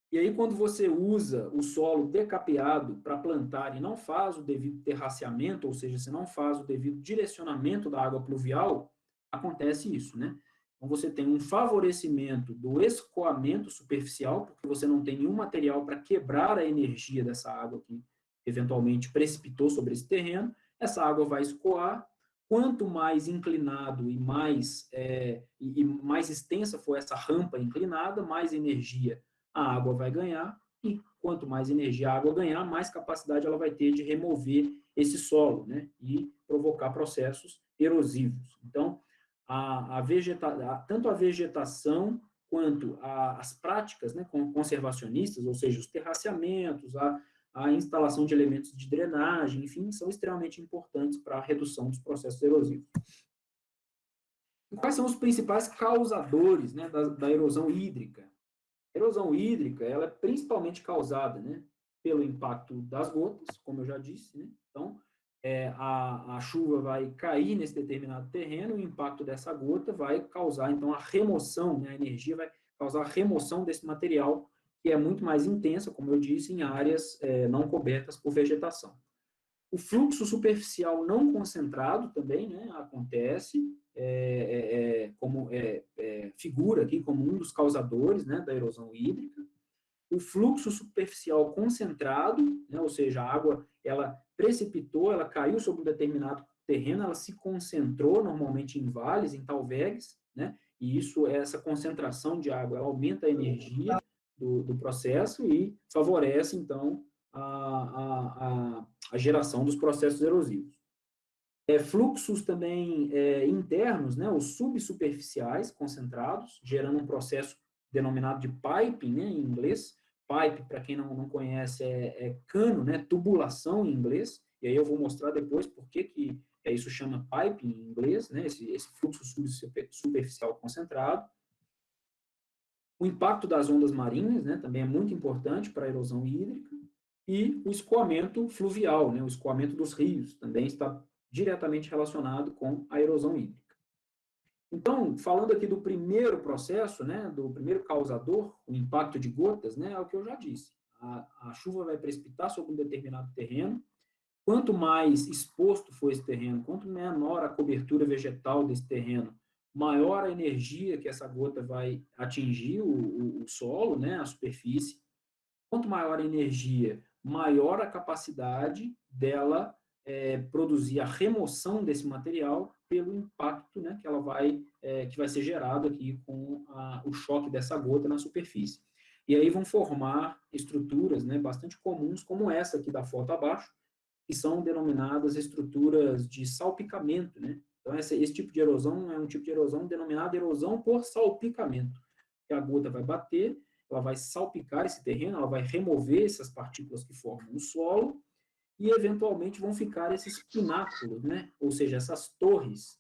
A: E aí, quando você usa o solo decapeado para plantar e não faz o devido terraceamento, ou seja, você não faz o devido direcionamento da água pluvial, acontece isso, né? Então, você tem um favorecimento do escoamento superficial, porque você não tem nenhum material para quebrar a energia dessa água que eventualmente precipitou sobre esse terreno. Essa água vai escoar. Quanto mais inclinado e mais extensa for essa rampa inclinada, mais energia a água vai ganhar, e quanto mais energia a água ganhar, mais capacidade ela vai ter de remover esse solo, né, e provocar processos erosivos. Então, tanto a vegetação quanto as práticas, né, conservacionistas, ou seja, os terraceamentos, a instalação de elementos de drenagem, enfim, são extremamente importantes para a redução dos processos erosivos. E quais são os principais causadores, né, da erosão hídrica? A erosão hídrica, ela é principalmente causada, né, pelo impacto das gotas, como eu já disse, né? Então, a chuva vai cair nesse determinado terreno, o impacto dessa gota vai causar, então, a remoção, né, a energia vai causar a remoção desse material, que é muito mais intensa, como eu disse, em áreas não cobertas por vegetação. O fluxo superficial não concentrado também, né, acontece, figura aqui como um dos causadores, né, da erosão hídrica. O fluxo superficial concentrado, né, ou seja, a água ela precipitou, ela caiu sobre um determinado terreno, ela se concentrou normalmente em vales, em talvegues, né, e essa concentração de água ela aumenta a energia do processo e favorece, então, a geração dos processos erosivos. Fluxos também internos, né, os subsuperficiais concentrados, gerando um processo denominado de piping, né, em inglês. Pipe, para quem não conhece, é cano, né, tubulação em inglês, e aí eu vou mostrar depois por que isso chama piping em inglês, né, esse fluxo subsuperficial concentrado. O impacto das ondas marinhas, né, também é muito importante para a erosão hídrica, e o escoamento fluvial, né, o escoamento dos rios, também está diretamente relacionado com a erosão hídrica. Então, falando aqui do primeiro processo, né, do primeiro causador, o impacto de gotas, né, é o que eu já disse. A chuva vai precipitar sobre um determinado terreno. Quanto mais exposto for esse terreno, quanto menor a cobertura vegetal desse terreno, maior a energia que essa gota vai atingir o solo, né, a superfície. Quanto maior a energia, maior a capacidade dela produzir a remoção desse material pelo impacto, né, que vai ser gerado aqui com o choque dessa gota na superfície. E aí vão formar estruturas, né, bastante comuns, como essa aqui da foto abaixo, que são denominadas estruturas de salpicamento, né? Então, esse tipo de erosão é um tipo de erosão denominada erosão por salpicamento, que a gota vai bater, ela vai salpicar esse terreno, ela vai remover essas partículas que formam o solo, e eventualmente vão ficar esses pináculos, né? Ou seja, essas torres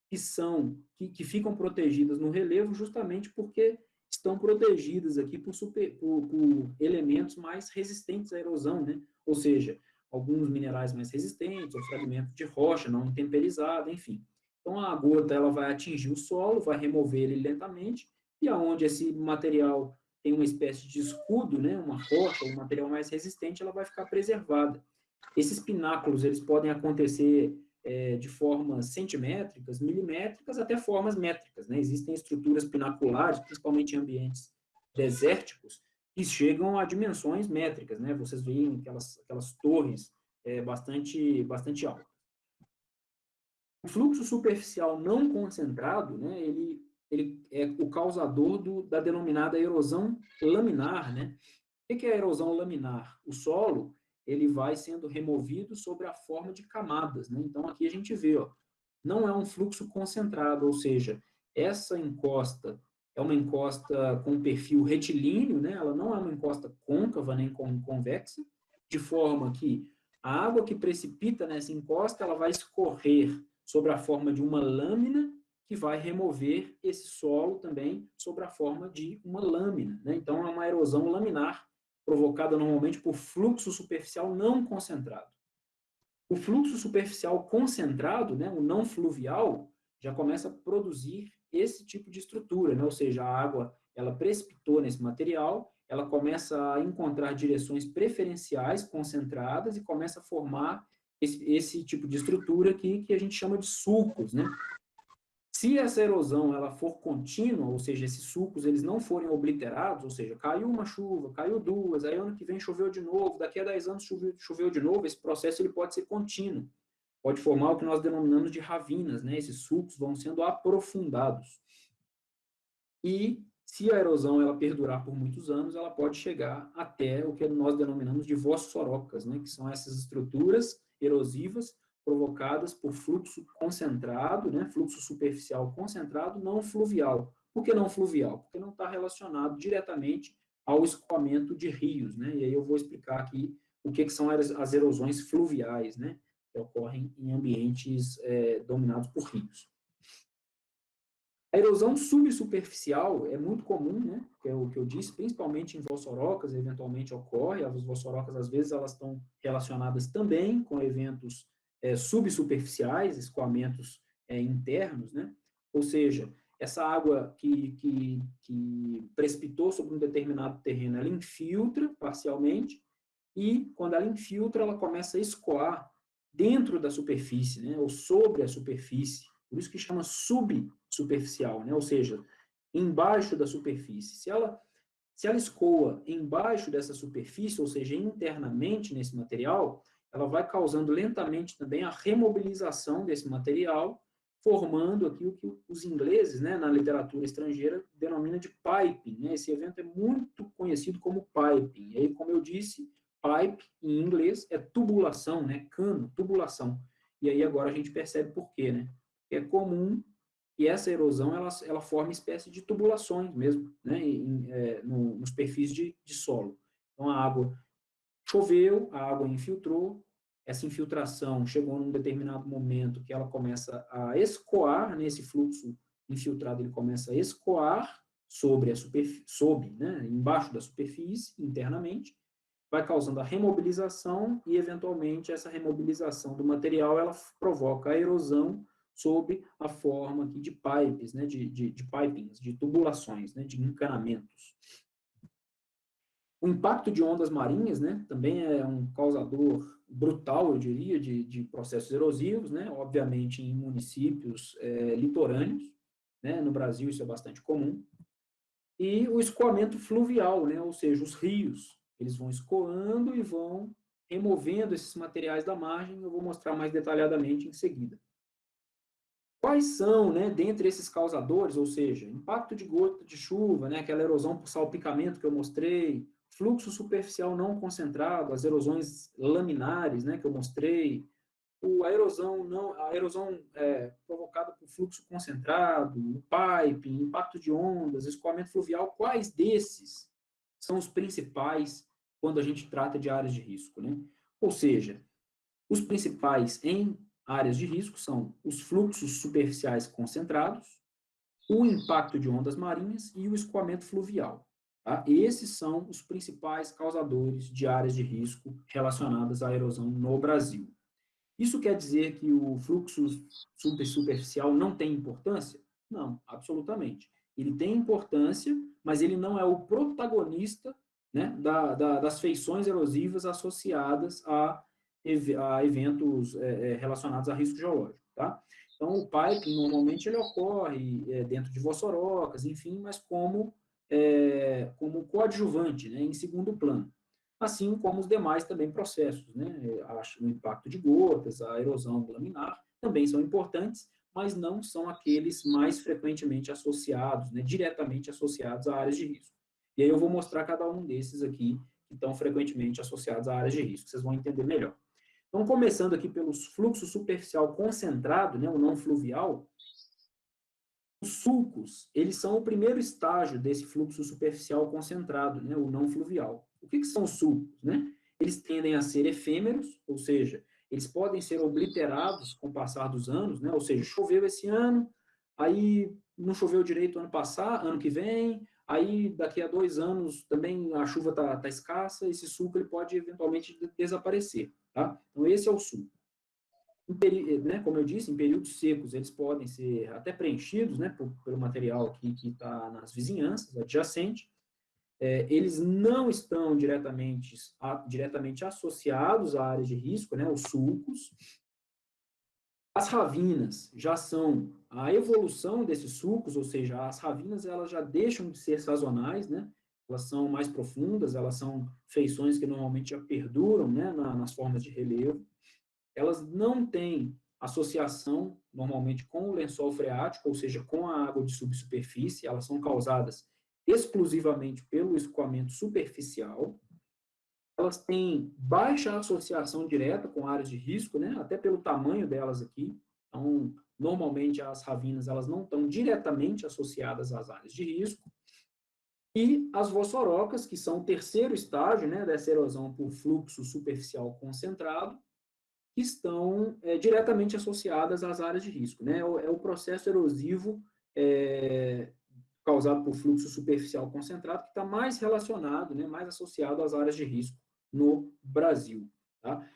A: que ficam protegidas no relevo justamente porque estão protegidas aqui por elementos mais resistentes à erosão, né? Ou seja, alguns minerais mais resistentes, ou fragmentos de rocha não intemperizada, enfim. Então, a gota ela vai atingir o solo, vai remover ele lentamente, e aonde esse material tem uma espécie de escudo, né, uma rocha, um material mais resistente, ela vai ficar preservada. Esses pináculos, eles podem acontecer de formas centimétricas, milimétricas, até formas métricas, né? Existem estruturas pinaculares, principalmente em ambientes desérticos, que chegam a dimensões métricas, né? Vocês veem aquelas torres bastante altas. O fluxo superficial não concentrado, né, ele é o causador da denominada erosão laminar, né? O que é a erosão laminar? O solo, ele vai sendo removido sobre a forma de camadas, né? Então, aqui a gente vê, ó, não é um fluxo concentrado, ou seja, essa encosta é uma encosta com perfil retilíneo, né? Ela não é uma encosta côncava nem convexa, de forma que a água que precipita nessa encosta, ela vai escorrer sobre a forma de uma lâmina, que vai remover esse solo também sobre a forma de uma lâmina, né? Então, é uma erosão laminar, provocada normalmente por fluxo superficial não concentrado. O fluxo superficial concentrado, né, o não fluvial, já começa a produzir esse tipo de estrutura, né? Ou seja, a água ela precipitou nesse material, ela começa a encontrar direções preferenciais concentradas e começa a formar esse tipo de estrutura aqui que a gente chama de sulcos, né? Se essa erosão ela for contínua, ou seja, esses sulcos eles não forem obliterados, ou seja, caiu uma chuva, caiu duas, aí ano que vem choveu de novo, daqui a 10 anos choveu de novo, esse processo ele pode ser contínuo, pode formar o que nós denominamos de ravinas, né? Esses sulcos vão sendo aprofundados. E se a erosão ela perdurar por muitos anos, ela pode chegar até o que nós denominamos de vossorocas, né? Que são essas estruturas erosivas provocadas por fluxo concentrado, né, fluxo superficial concentrado, não fluvial. Por que não fluvial? Porque não está relacionado diretamente ao escoamento de rios, né? E aí eu vou explicar aqui o que são as erosões fluviais, né, que ocorrem em ambientes dominados por rios. A erosão subsuperficial é muito comum, né, que é o que eu disse, principalmente em vossorocas, eventualmente ocorre. As vossorocas, às vezes, elas estão relacionadas também com eventos subsuperficiais, escoamentos internos, né? Ou seja, essa água que precipitou sobre um determinado terreno, ela infiltra parcialmente, e quando ela infiltra, ela começa a escoar dentro da superfície, né? Ou sobre a superfície. Por isso que chama subsuperficial, né? Ou seja, embaixo da superfície. Se ela escoa embaixo dessa superfície, ou seja, internamente nesse material, ela vai causando lentamente também a remobilização desse material, formando aqui o que os ingleses, né, na literatura estrangeira, denominam de piping, né? Esse evento é muito conhecido como piping. E aí, como eu disse, pipe, em inglês, é tubulação, né? Cano, tubulação. E aí agora a gente percebe por quê, né? É comum e essa erosão, ela forma espécie de tubulações mesmo, né? Nos perfis de solo. Então, a água choveu, a água infiltrou, essa infiltração chegou num determinado momento que ela começa a escoar, nesse fluxo infiltrado, ele começa a escoar sobre a superfície, né, embaixo da superfície, internamente, vai causando a remobilização e, eventualmente, essa remobilização do material, ela provoca a erosão sob a forma aqui de pipes, né, de pipings, de tubulações, né, de encanamentos. O impacto de ondas marinhas, né, também é um causador brutal, eu diria, de processos erosivos, né, obviamente em municípios litorâneos, né, no Brasil isso é bastante comum, e o escoamento fluvial, né, ou seja, os rios, eles vão escoando e vão removendo esses materiais da margem, eu vou mostrar mais detalhadamente em seguida. Quais são, né, dentre esses causadores, ou seja, impacto de gota de chuva, né, aquela erosão por salpicamento que eu mostrei, fluxo superficial não concentrado, as erosões laminares, né, que eu mostrei, a erosão provocada por fluxo concentrado, o piping, impacto de ondas, escoamento fluvial, quais desses são os principais quando a gente trata de áreas de risco, né? Ou seja, os principais em áreas de risco são os fluxos superficiais concentrados, o impacto de ondas marinhas e o escoamento fluvial. Tá? Esses são os principais causadores de áreas de risco relacionadas à erosão no Brasil. Isso quer dizer que o fluxo superficial não tem importância? Não, absolutamente. Ele tem importância, mas ele não é o protagonista, né, das feições erosivas associadas a eventos relacionados a risco geológico. Tá? Então, o piping, normalmente, ele ocorre dentro de vossorocas, enfim, mas como coadjuvante, né, em segundo plano. Assim como os demais também processos, né? O impacto de gotas, a erosão laminar, também são importantes, mas não são aqueles mais frequentemente associados, né, diretamente associados a áreas de risco. E aí eu vou mostrar cada um desses aqui, que estão frequentemente associados a áreas de risco, vocês vão entender melhor. Então, começando aqui pelos fluxo superficial concentrado, né, o não fluvial, os sulcos, eles são o primeiro estágio desse fluxo superficial concentrado, né, o não fluvial. O que são os sulcos, né? Eles tendem a ser efêmeros, ou seja, eles podem ser obliterados com o passar dos anos, né? Ou seja, choveu esse ano, aí não choveu direito ano que vem, aí daqui a 2 anos também a chuva tá escassa, esse sulco ele pode eventualmente desaparecer, tá? Então esse é o sulco. Né, como eu disse, em períodos secos, eles podem ser até preenchidos, né, pelo material que está nas vizinhanças, adjacente. Eles não estão diretamente associados a áreas de risco, né, os sulcos. As ravinas já são a evolução desses sulcos, ou seja, as ravinas elas já deixam de ser sazonais, né, elas são mais profundas, elas são feições que normalmente já perduram, né, nas formas de relevo. Elas não têm associação, normalmente, com o lençol freático, ou seja, com a água de subsuperfície, elas são causadas exclusivamente pelo escoamento superficial. Elas têm baixa associação direta com áreas de risco, né, até pelo tamanho delas aqui. Então, normalmente, as ravinas elas não estão diretamente associadas às áreas de risco. E as vossorocas, que são o terceiro estágio, né, dessa erosão por fluxo superficial concentrado, que estão diretamente associadas às áreas de risco. Né? É o processo erosivo causado por fluxo superficial concentrado que está mais relacionado, né, mais associado às áreas de risco no Brasil. Tá?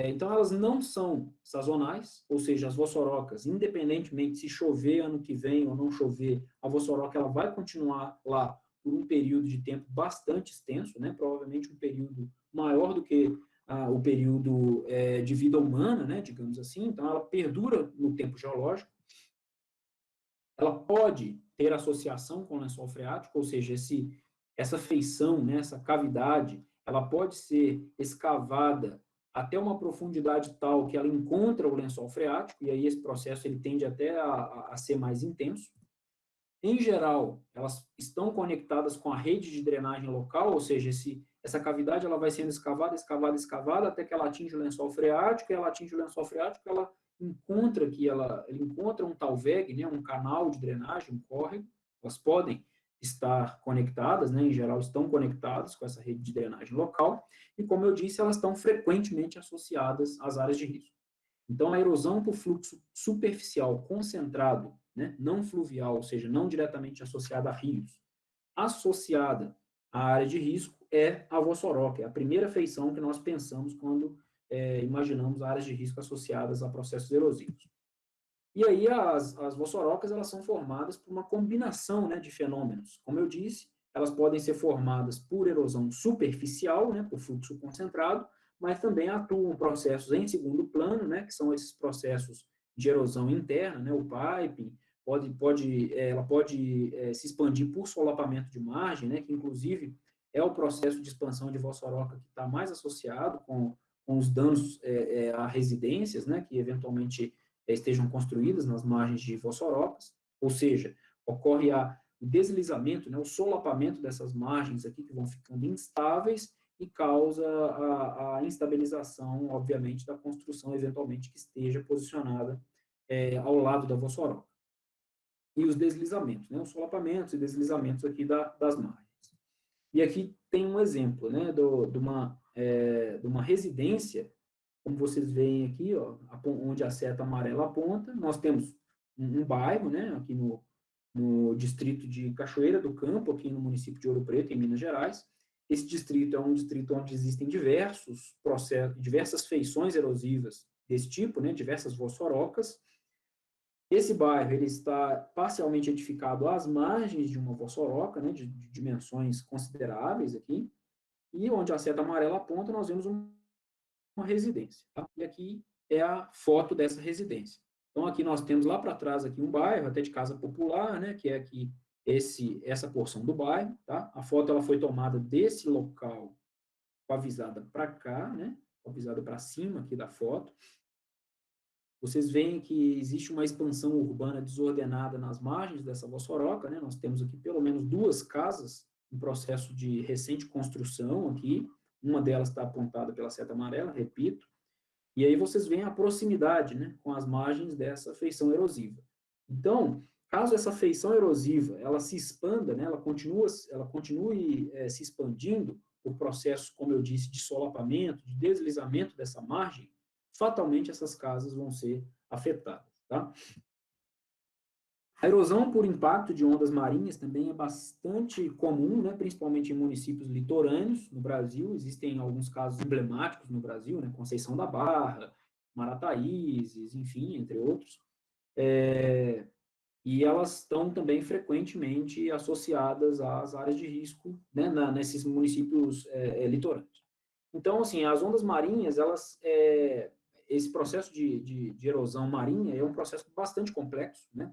A: Então, elas não são sazonais, ou seja, as vossorocas, independentemente se chover ano que vem ou não chover, a vossoroca ela vai continuar lá por um período de tempo bastante extenso, né, provavelmente um período maior do que o período de vida humana, né, digamos assim, então ela perdura no tempo geológico. Ela pode ter associação com o lençol freático, ou seja, essa feição, né, essa cavidade, ela pode ser escavada até uma profundidade tal que ela encontra o lençol freático, e aí esse processo ele tende até a ser mais intenso. Em geral, elas estão conectadas com a rede de drenagem local, ou seja, essa cavidade ela vai sendo escavada, escavada, escavada, até que ela atinge o lençol freático, e ela atinge o lençol freático, ela encontra um talveg, né, um canal de drenagem, um córrego. Elas podem estar conectadas, né, em geral estão conectadas com essa rede de drenagem local, e como eu disse, elas estão frequentemente associadas às áreas de risco. Então, a erosão por fluxo superficial concentrado, né, não fluvial, ou seja, não diretamente associada a rios, associada à área de risco, é a vossoroca, é a primeira feição que nós pensamos quando imaginamos áreas de risco associadas a processos erosivos. E aí, as vossorocas, elas são formadas por uma combinação, né, de fenômenos. Como eu disse, elas podem ser formadas por erosão superficial, né, por fluxo concentrado, mas também atuam processos em segundo plano, né, que são esses processos de erosão interna, né, o piping, ela pode se expandir por solapamento de margem, né, que inclusive é o processo de expansão de vossoroca que está mais associado com os danos a residências, né, que eventualmente estejam construídas nas margens de vossorocas, ou seja, ocorre o deslizamento, né, o solapamento dessas margens aqui que vão ficando instáveis e causa a instabilização, obviamente, da construção eventualmente que esteja posicionada ao lado da vossoroca. E os deslizamentos, né, os solapamentos e deslizamentos aqui das margens. E aqui tem um exemplo, né, de uma residência, como vocês veem aqui, ó, onde a seta amarela aponta, nós temos um bairro, né, aqui no no distrito de Cachoeira do Campo, aqui no município de Ouro Preto, em Minas Gerais. Esse distrito é um distrito onde existem diversos processos, diversas feições erosivas desse tipo, né, diversas vossorocas. Esse bairro ele está parcialmente edificado às margens de uma vossoroca, né, de dimensões consideráveis aqui, e onde a seta amarela aponta, nós vemos uma residência. Tá? E aqui é a foto dessa residência. Então, aqui nós temos lá para trás aqui um bairro, até de casa popular, né, que é aqui essa porção do bairro. Tá? A foto ela foi tomada desse local com a visada para cá, né, com a visada para cima aqui da foto. Vocês veem que existe uma expansão urbana desordenada nas margens dessa vossoroca, né? Nós temos aqui pelo menos 2 casas em processo de recente construção aqui, uma delas está apontada pela seta amarela, repito, e aí vocês veem a proximidade, né, com as margens dessa feição erosiva. Então, caso essa feição erosiva, ela se expanda, né, ela continue se expandindo por processos, como eu disse, de solapamento, de deslizamento dessa margem, fatalmente essas casas vão ser afetadas. Tá? A erosão por impacto de ondas marinhas também é bastante comum, né, principalmente em municípios litorâneos no Brasil. Existem alguns casos emblemáticos no Brasil, né, Conceição da Barra, Marataízes, enfim, entre outros. E elas estão também frequentemente associadas às áreas de risco, né, nesses municípios litorâneos. Então, assim, as ondas marinhas, esse processo de erosão marinha é um processo bastante complexo, né,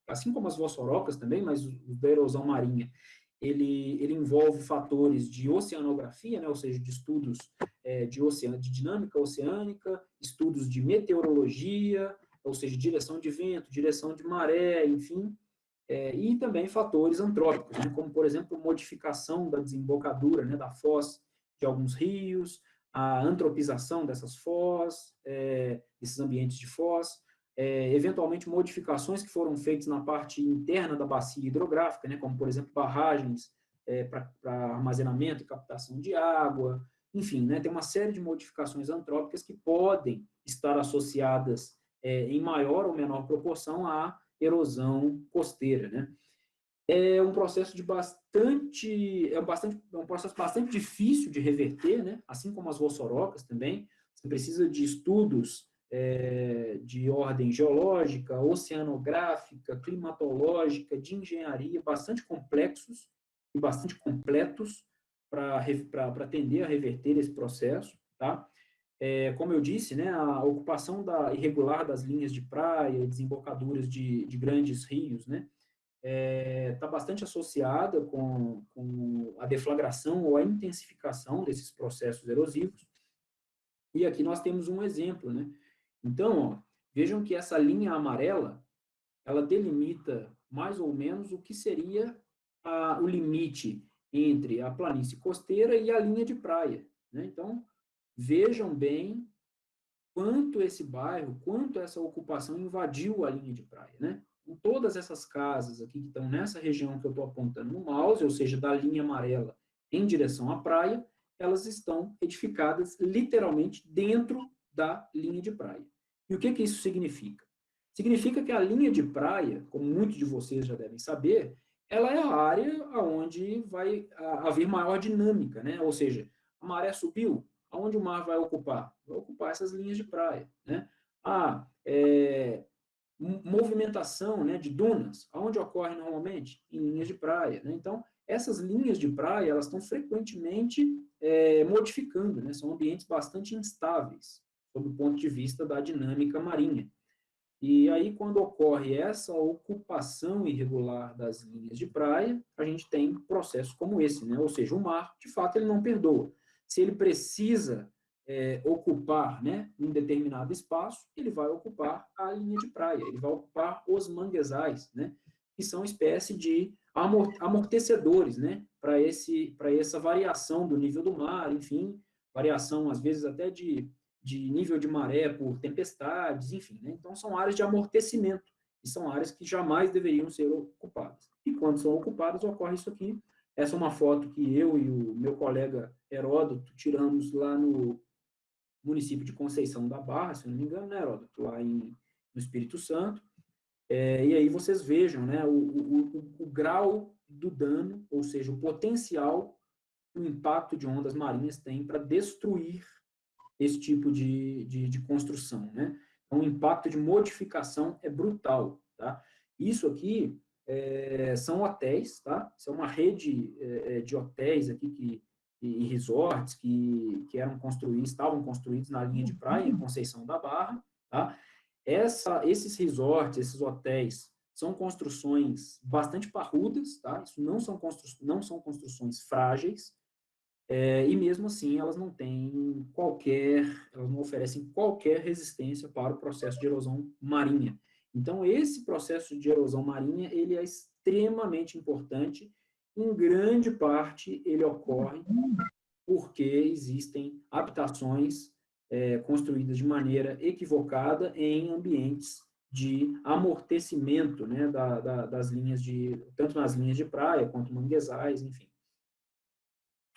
A: assim como as vossorocas também, mas o da erosão marinha, ele envolve fatores de oceanografia, né, ou seja, de estudos de dinâmica oceânica, estudos de meteorologia, ou seja, direção de vento, direção de maré, enfim, e também fatores antrópicos, né, como, por exemplo, modificação da desembocadura, né, da foz de alguns rios, a antropização dessas foz, desses ambientes de foz, eventualmente modificações que foram feitas na parte interna da bacia hidrográfica, né, como, por exemplo, barragens para armazenamento e captação de água, enfim, né, tem uma série de modificações antrópicas que podem estar associadas em maior ou menor proporção à erosão costeira, né? É um processo um processo bastante difícil de reverter, né? Assim como as vossorocas também. Você precisa de estudos de ordem geológica, oceanográfica, climatológica, de engenharia, bastante complexos e bastante completos para atender a reverter esse processo, tá? Como eu disse, né, a ocupação irregular das linhas de praia e desembocaduras de grandes rios, né, está bastante associada com a deflagração ou a intensificação desses processos erosivos. E aqui nós temos um exemplo, né? Então, ó, vejam que essa linha amarela, ela delimita mais ou menos o que seria o limite entre a planície costeira e a linha de praia, né? Então, vejam bem quanto esse bairro, quanto essa ocupação invadiu a linha de praia, né? Então, todas essas casas aqui que estão nessa região que eu estou apontando no mouse, ou seja, da linha amarela em direção à praia, elas estão edificadas literalmente dentro da linha de praia. E o que isso significa? Significa que a linha de praia, como muitos de vocês já devem saber, ela é a área onde vai haver maior dinâmica, né? Ou seja, a maré subiu, aonde o mar vai ocupar? Vai ocupar essas linhas de praia, né? Movimentação, né, de dunas, aonde ocorre normalmente? Em linhas de praia, né? Então, essas linhas de praia, elas estão frequentemente modificando, né? São ambientes bastante instáveis, sob o ponto de vista da dinâmica marinha. E aí, quando ocorre essa ocupação irregular das linhas de praia, a gente tem processos como esse, né? Ou seja, o mar, de fato, ele não perdoa. Se ele precisa ocupar, né, um determinado espaço, ele vai ocupar a linha de praia, ele vai ocupar os manguezais, né, que são espécie de amortecedores, né, para essa variação do nível do mar, enfim, variação, às vezes, até de nível de maré por tempestades, enfim, né? Então, são áreas de amortecimento, e são áreas que jamais deveriam ser ocupadas. E quando são ocupadas, ocorre isso aqui. Essa é uma foto que eu e o meu colega Heródoto tiramos lá no município de Conceição da Barra, se não me engano, né, Heródoto? Lá no Espírito Santo. E aí vocês vejam, né, o grau do dano, ou seja, o potencial que o impacto de ondas marinhas tem para destruir esse tipo de construção, né? Então, o impacto de modificação é brutal, tá? Isso aqui são hotéis, tá? Isso é uma rede de hotéis aqui e resorts que eram construídos, estavam construídos na linha de praia, em Conceição da Barra, tá? Esses resorts, esses hotéis, são construções bastante parrudas, tá? Isso não são construções frágeis, e mesmo assim elas não têm elas não oferecem qualquer resistência para o processo de erosão marinha. Então, esse processo de erosão marinha, ele é extremamente importante, em grande parte ele ocorre porque existem habitações construídas de maneira equivocada em ambientes de amortecimento, né, das linhas tanto nas linhas de praia quanto manguezais, enfim.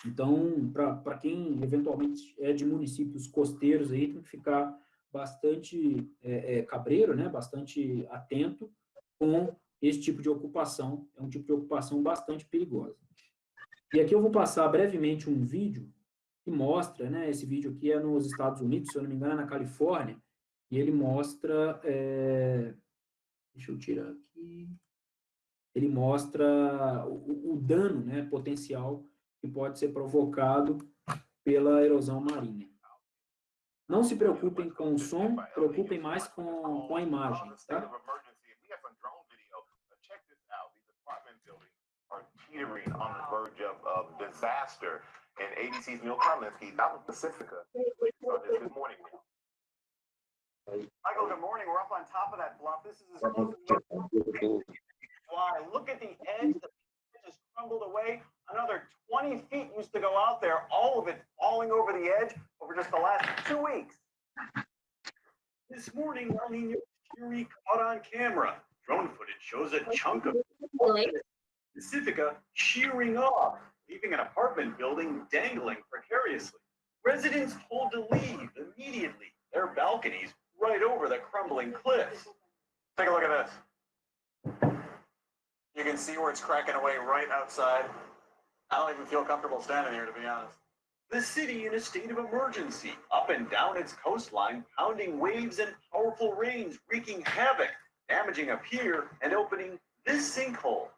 A: Então, para quem eventualmente é de municípios costeiros aí, tem que ficar bastante cabreiro, né, bastante atento com esse tipo de ocupação. É um tipo de ocupação bastante perigosa. E aqui eu vou passar brevemente um vídeo que mostra, né, esse vídeo aqui é nos Estados Unidos, se eu não me engano, é na Califórnia, e ele mostra, deixa eu tirar aqui, ele mostra o dano, né, potencial que pode ser provocado pela erosão marinha. Não se preocupem com o som, preocupem mais com a imagem, tá?
E: Teetering on the verge of disaster. And ABC's Neil Karlinski, not with Pacifica. Good morning, Neil. Michael, good morning. We're up on top of that bluff. This is as close as fly. Look at the edge. The edge has crumbled away. Another 20 feet used to go out there, all of it falling over the edge over just the last 2 weeks. This morning, El Nino Fury caught on camera. Drone footage shows a chunk of Pacifica shearing off, leaving an apartment building dangling precariously. Residents told to leave immediately, their balconies right over the crumbling cliffs. Take a look at this. You can see where it's cracking away right outside. I don't even feel comfortable standing here, to be honest. The city in a state of emergency, up and down its coastline, pounding waves and powerful rains, wreaking havoc, damaging a pier and opening this sinkhole.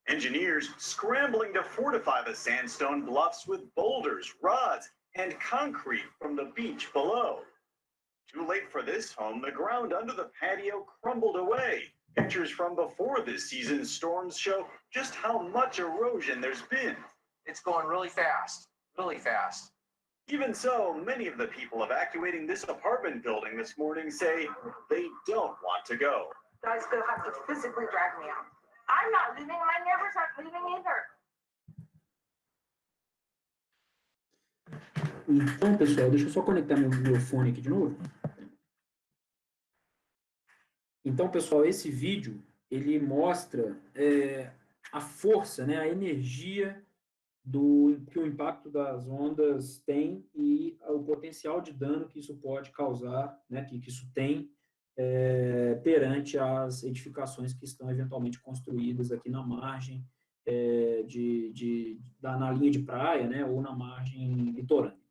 E: Engineers scrambling to fortify the sandstone bluffs with boulders, rods, and concrete from the beach below. Too late for this home, the ground under the patio crumbled away. Pictures from before this season's storms show just how much erosion there's been.
F: It's going really fast, really fast.
E: Even so, many of the people evacuating this apartment building this morning say they don't want to go.
G: Guys gonna have to physically drag me out. I'm not leaving, my neighbors aren't leaving either.
A: Então, pessoal, deixa eu só conectar meu fone aqui de novo. Então, pessoal, esse vídeo, ele mostra a força, né, a energia que o impacto das ondas tem e o potencial de dano que isso pode causar, né, que isso tem perante as edificações que estão eventualmente construídas aqui na margem na linha de praia, né, ou na margem litorânea.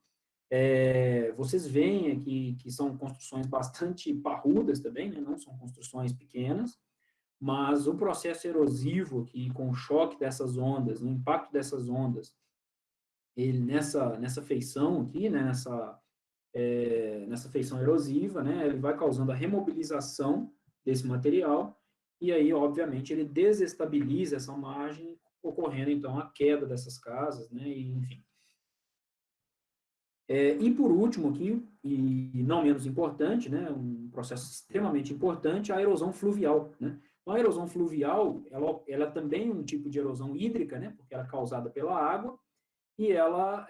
A: Vocês veem aqui que são construções bastante parrudas também, né, não são construções pequenas, mas o processo erosivo aqui, com o choque dessas ondas, o impacto dessas ondas, ele nessa feição aqui, né, nessa feição erosiva, né, ele vai causando a remobilização desse material, e aí, obviamente, ele desestabiliza essa margem, ocorrendo, então, a queda dessas casas, né, e, enfim. E, por último aqui, e não menos importante, né, um processo extremamente importante, a erosão fluvial, né. Então, a erosão fluvial, ela também é um tipo de erosão hídrica, né, porque ela é causada pela água, e ela,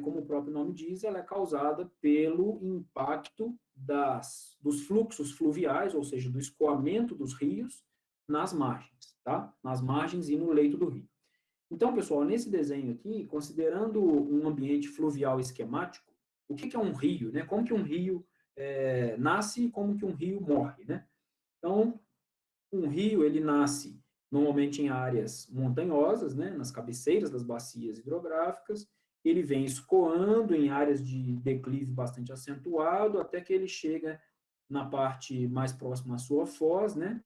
A: como o próprio nome diz, ela é causada pelo impacto dos fluxos fluviais, ou seja, do escoamento dos rios nas margens, tá? Nas margens e no leito do rio. Então, pessoal, nesse desenho aqui, considerando um ambiente fluvial esquemático, o que é um rio, né? Como que um rio nasce e como que um rio morre, né? Então, Um rio, ele nasce normalmente em áreas montanhosas, né, nas cabeceiras das bacias hidrográficas, ele vem escoando em áreas de declive bastante acentuado, até que ele chega na parte mais próxima à sua foz, né,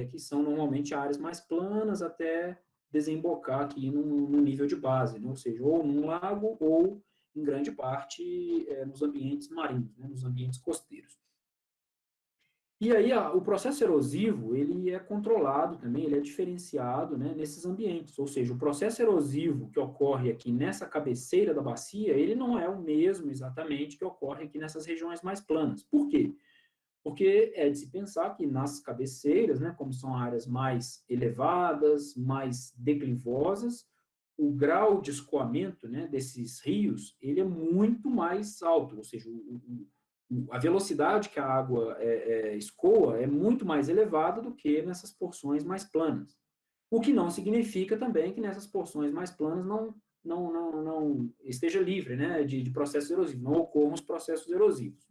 A: que são normalmente áreas mais planas, até desembocar aqui no nível de base, né, ou seja, ou num lago, ou, em grande parte, nos ambientes marinhos, né, nos ambientes costeiros. E aí, o processo erosivo, ele é controlado também, ele é diferenciado, né, nesses ambientes, ou seja, o processo erosivo que ocorre aqui nessa cabeceira da bacia, ele não é o mesmo exatamente que ocorre aqui nessas regiões mais planas. Por quê? Porque é de se pensar que nas cabeceiras, né, como são áreas mais elevadas, mais declivosas, o grau de escoamento, né, desses rios, ele é muito mais alto, ou seja, a velocidade que a água escoa é muito mais elevada do que nessas porções mais planas. O que não significa também que nessas porções mais planas não esteja livre, né, de processos erosivos, não ocorram os processos erosivos.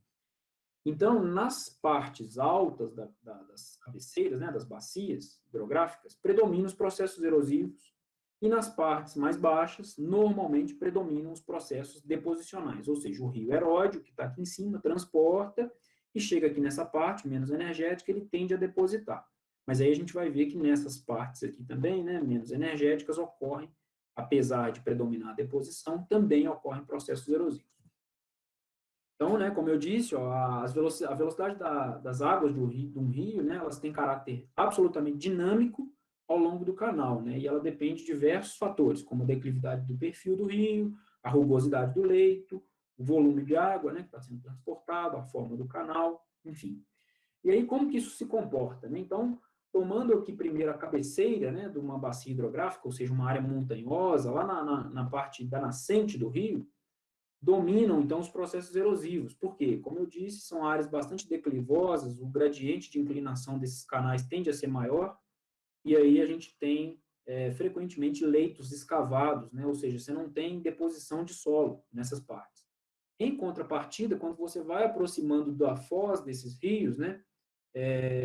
A: Então, nas partes altas das cabeceiras, né, das bacias hidrográficas, predominam os processos erosivos, e nas partes mais baixas, normalmente predominam os processos deposicionais, ou seja, o rio erode, que está aqui em cima, transporta, e chega aqui nessa parte, menos energética, ele tende a depositar. Mas aí a gente vai ver que nessas partes aqui também, né, menos energéticas, ocorrem, apesar de predominar a deposição, também ocorrem processos erosivos. Então, né, como eu disse, ó, a velocidade das águas de um rio, né, elas têm caráter absolutamente dinâmico ao longo do canal, né, e ela depende de diversos fatores, como a declividade do perfil do rio, a rugosidade do leito, o volume de água, né, que está sendo transportado, a forma do canal, enfim. E aí, como que isso se comporta, né? Então, tomando aqui primeiro a cabeceira, né, de uma bacia hidrográfica, ou seja, uma área montanhosa, lá na parte da nascente do rio, dominam, então, os processos erosivos. Por quê? Como eu disse, são áreas bastante declivosas, o gradiente de inclinação desses canais tende a ser maior, e aí a gente tem, frequentemente, leitos escavados, né? Ou seja, você não tem deposição de solo nessas partes. Em contrapartida, quando você vai aproximando da foz desses rios, né?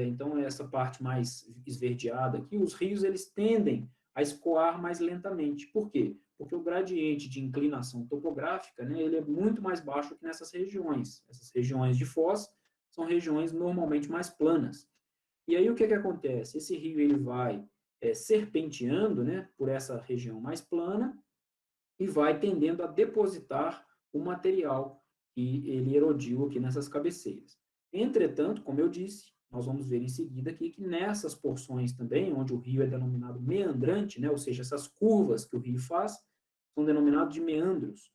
A: Então, essa parte mais esverdeada aqui, os rios, eles tendem a escoar mais lentamente. Por quê? Porque o gradiente de inclinação topográfica, né, ele é muito mais baixo que nessas regiões. Essas regiões de foz são regiões normalmente mais planas. E aí, o que acontece? Esse rio, ele vai serpenteando, né, por essa região mais plana e vai tendendo a depositar o material que ele erodiu aqui nessas cabeceiras. Entretanto, como eu disse, nós vamos ver em seguida aqui que nessas porções também, onde o rio é denominado meandrante, né, ou seja, essas curvas que o rio faz, são denominados de meandros.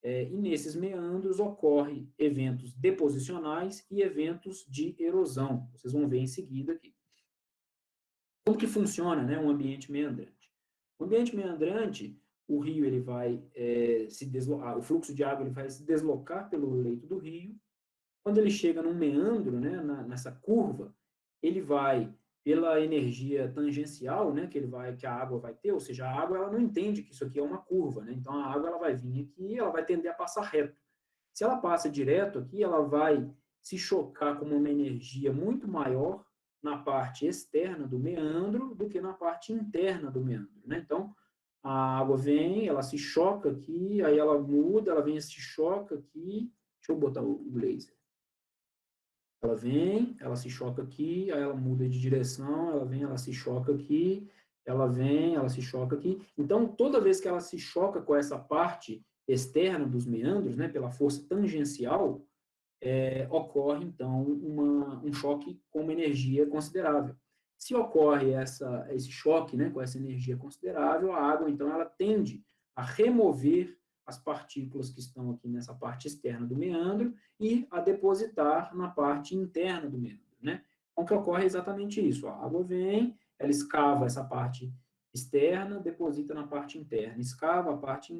A: E nesses meandros ocorrem eventos deposicionais e eventos de erosão. Vocês vão ver em seguida aqui. Como que funciona, né, um ambiente meandrante? O ambiente meandrante, o rio ele vai se deslocar, o fluxo de água ele vai se deslocar pelo leito do rio. Quando ele chega num meandro, né, nessa curva, ele vai pela energia tangencial, né, que a água vai ter, ou seja, a água ela não entende que isso aqui é uma curva, né? Então a água ela vai vir aqui, ela vai tender a passar reto. Se ela passa direto aqui, ela vai se chocar com uma energia muito maior na parte externa do meandro do que na parte interna do meandro, né? Então a água vem, ela se choca aqui, aí ela muda, ela vem e se choca aqui. Deixa eu botar o laser. Ela vem, ela se choca aqui, aí ela muda de direção, ela vem, ela se choca aqui, ela vem, ela se choca aqui. Então, toda vez que ela se choca com essa parte externa dos meandros, né, pela força tangencial, ocorre, então, um choque com uma energia considerável. Se ocorre esse choque, né, com essa energia considerável, a água, então, ela tende a remover as partículas que estão aqui nessa parte externa do meandro e a depositar na parte interna do meandro, né? Então, o que ocorre é exatamente isso. A água vem, ela escava essa parte externa, deposita na parte interna. Escava a parte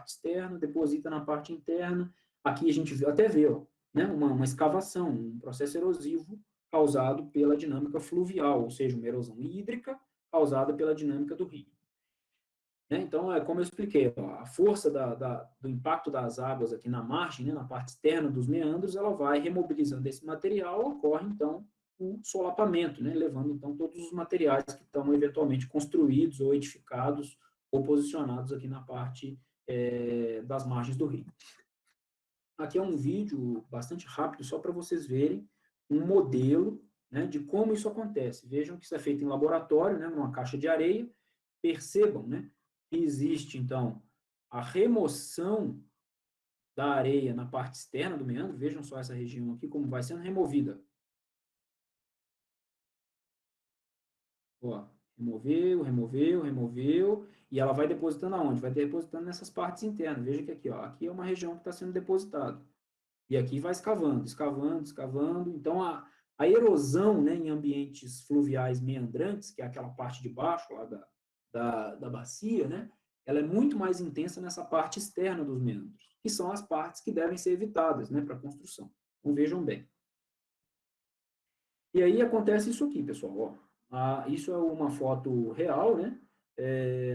A: externa, deposita na parte interna. Aqui a gente até vê, ó, né, uma escavação, um processo erosivo causado pela dinâmica fluvial, ou seja, uma erosão hídrica causada pela dinâmica do rio. Então, como eu expliquei, a força do impacto das águas aqui na margem, né, na parte externa dos meandros, ela vai remobilizando esse material, ocorre, então, o solapamento, né? Levando, então, todos os materiais que estão eventualmente construídos ou edificados ou posicionados aqui na parte das margens do rio. Aqui é um vídeo bastante rápido, só para vocês verem um modelo, né, de como isso acontece. Vejam que isso é feito em laboratório, né, numa caixa de areia. Percebam, né, que existe, então, a remoção da areia na parte externa do meandro. Vejam só essa região aqui, como vai sendo removida. Ó, removeu, e ela vai depositando aonde? Vai depositando nessas partes internas. Veja que aqui, ó, aqui é uma região que está sendo depositada. E aqui vai escavando. Então, a erosão, né, em ambientes fluviais meandrantes, que é aquela parte de baixo lá da bacia, né, ela é muito mais intensa nessa parte externa dos meandros, que são as partes que devem ser evitadas, né, para a construção. Então, vejam bem. E aí acontece isso aqui, pessoal. Ó. Isso é uma foto real, né,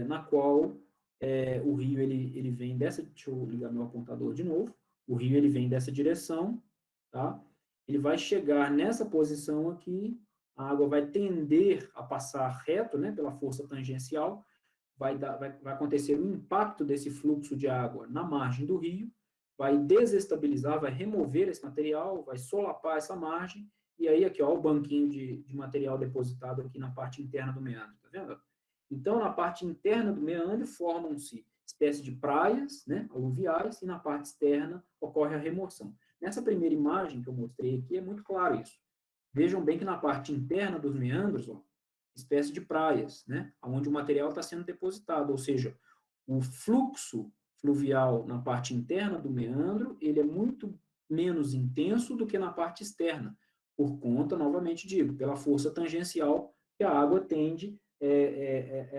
A: na qual o rio ele vem dessa... Deixa eu ligar meu apontador de novo. O rio ele vem dessa direção, tá? Ele vai chegar nessa posição aqui, a água vai tender a passar reto, né, pela força tangencial, vai acontecer um impacto desse fluxo de água na margem do rio, vai desestabilizar, vai remover esse material, vai solapar essa margem, e aí aqui, ó, o banquinho de material depositado aqui na parte interna do meandro, tá vendo? Então, na parte interna do meandro formam-se espécie de praias, né, aluviais, e na parte externa ocorre a remoção. Nessa primeira imagem que eu mostrei aqui, é muito claro isso. Vejam bem que na parte interna dos meandros, ó, espécie de praias, né, onde o material está sendo depositado, ou seja, o fluxo fluvial na parte interna do meandro, ele é muito menos intenso do que na parte externa, por conta, novamente digo, pela força tangencial que a água tende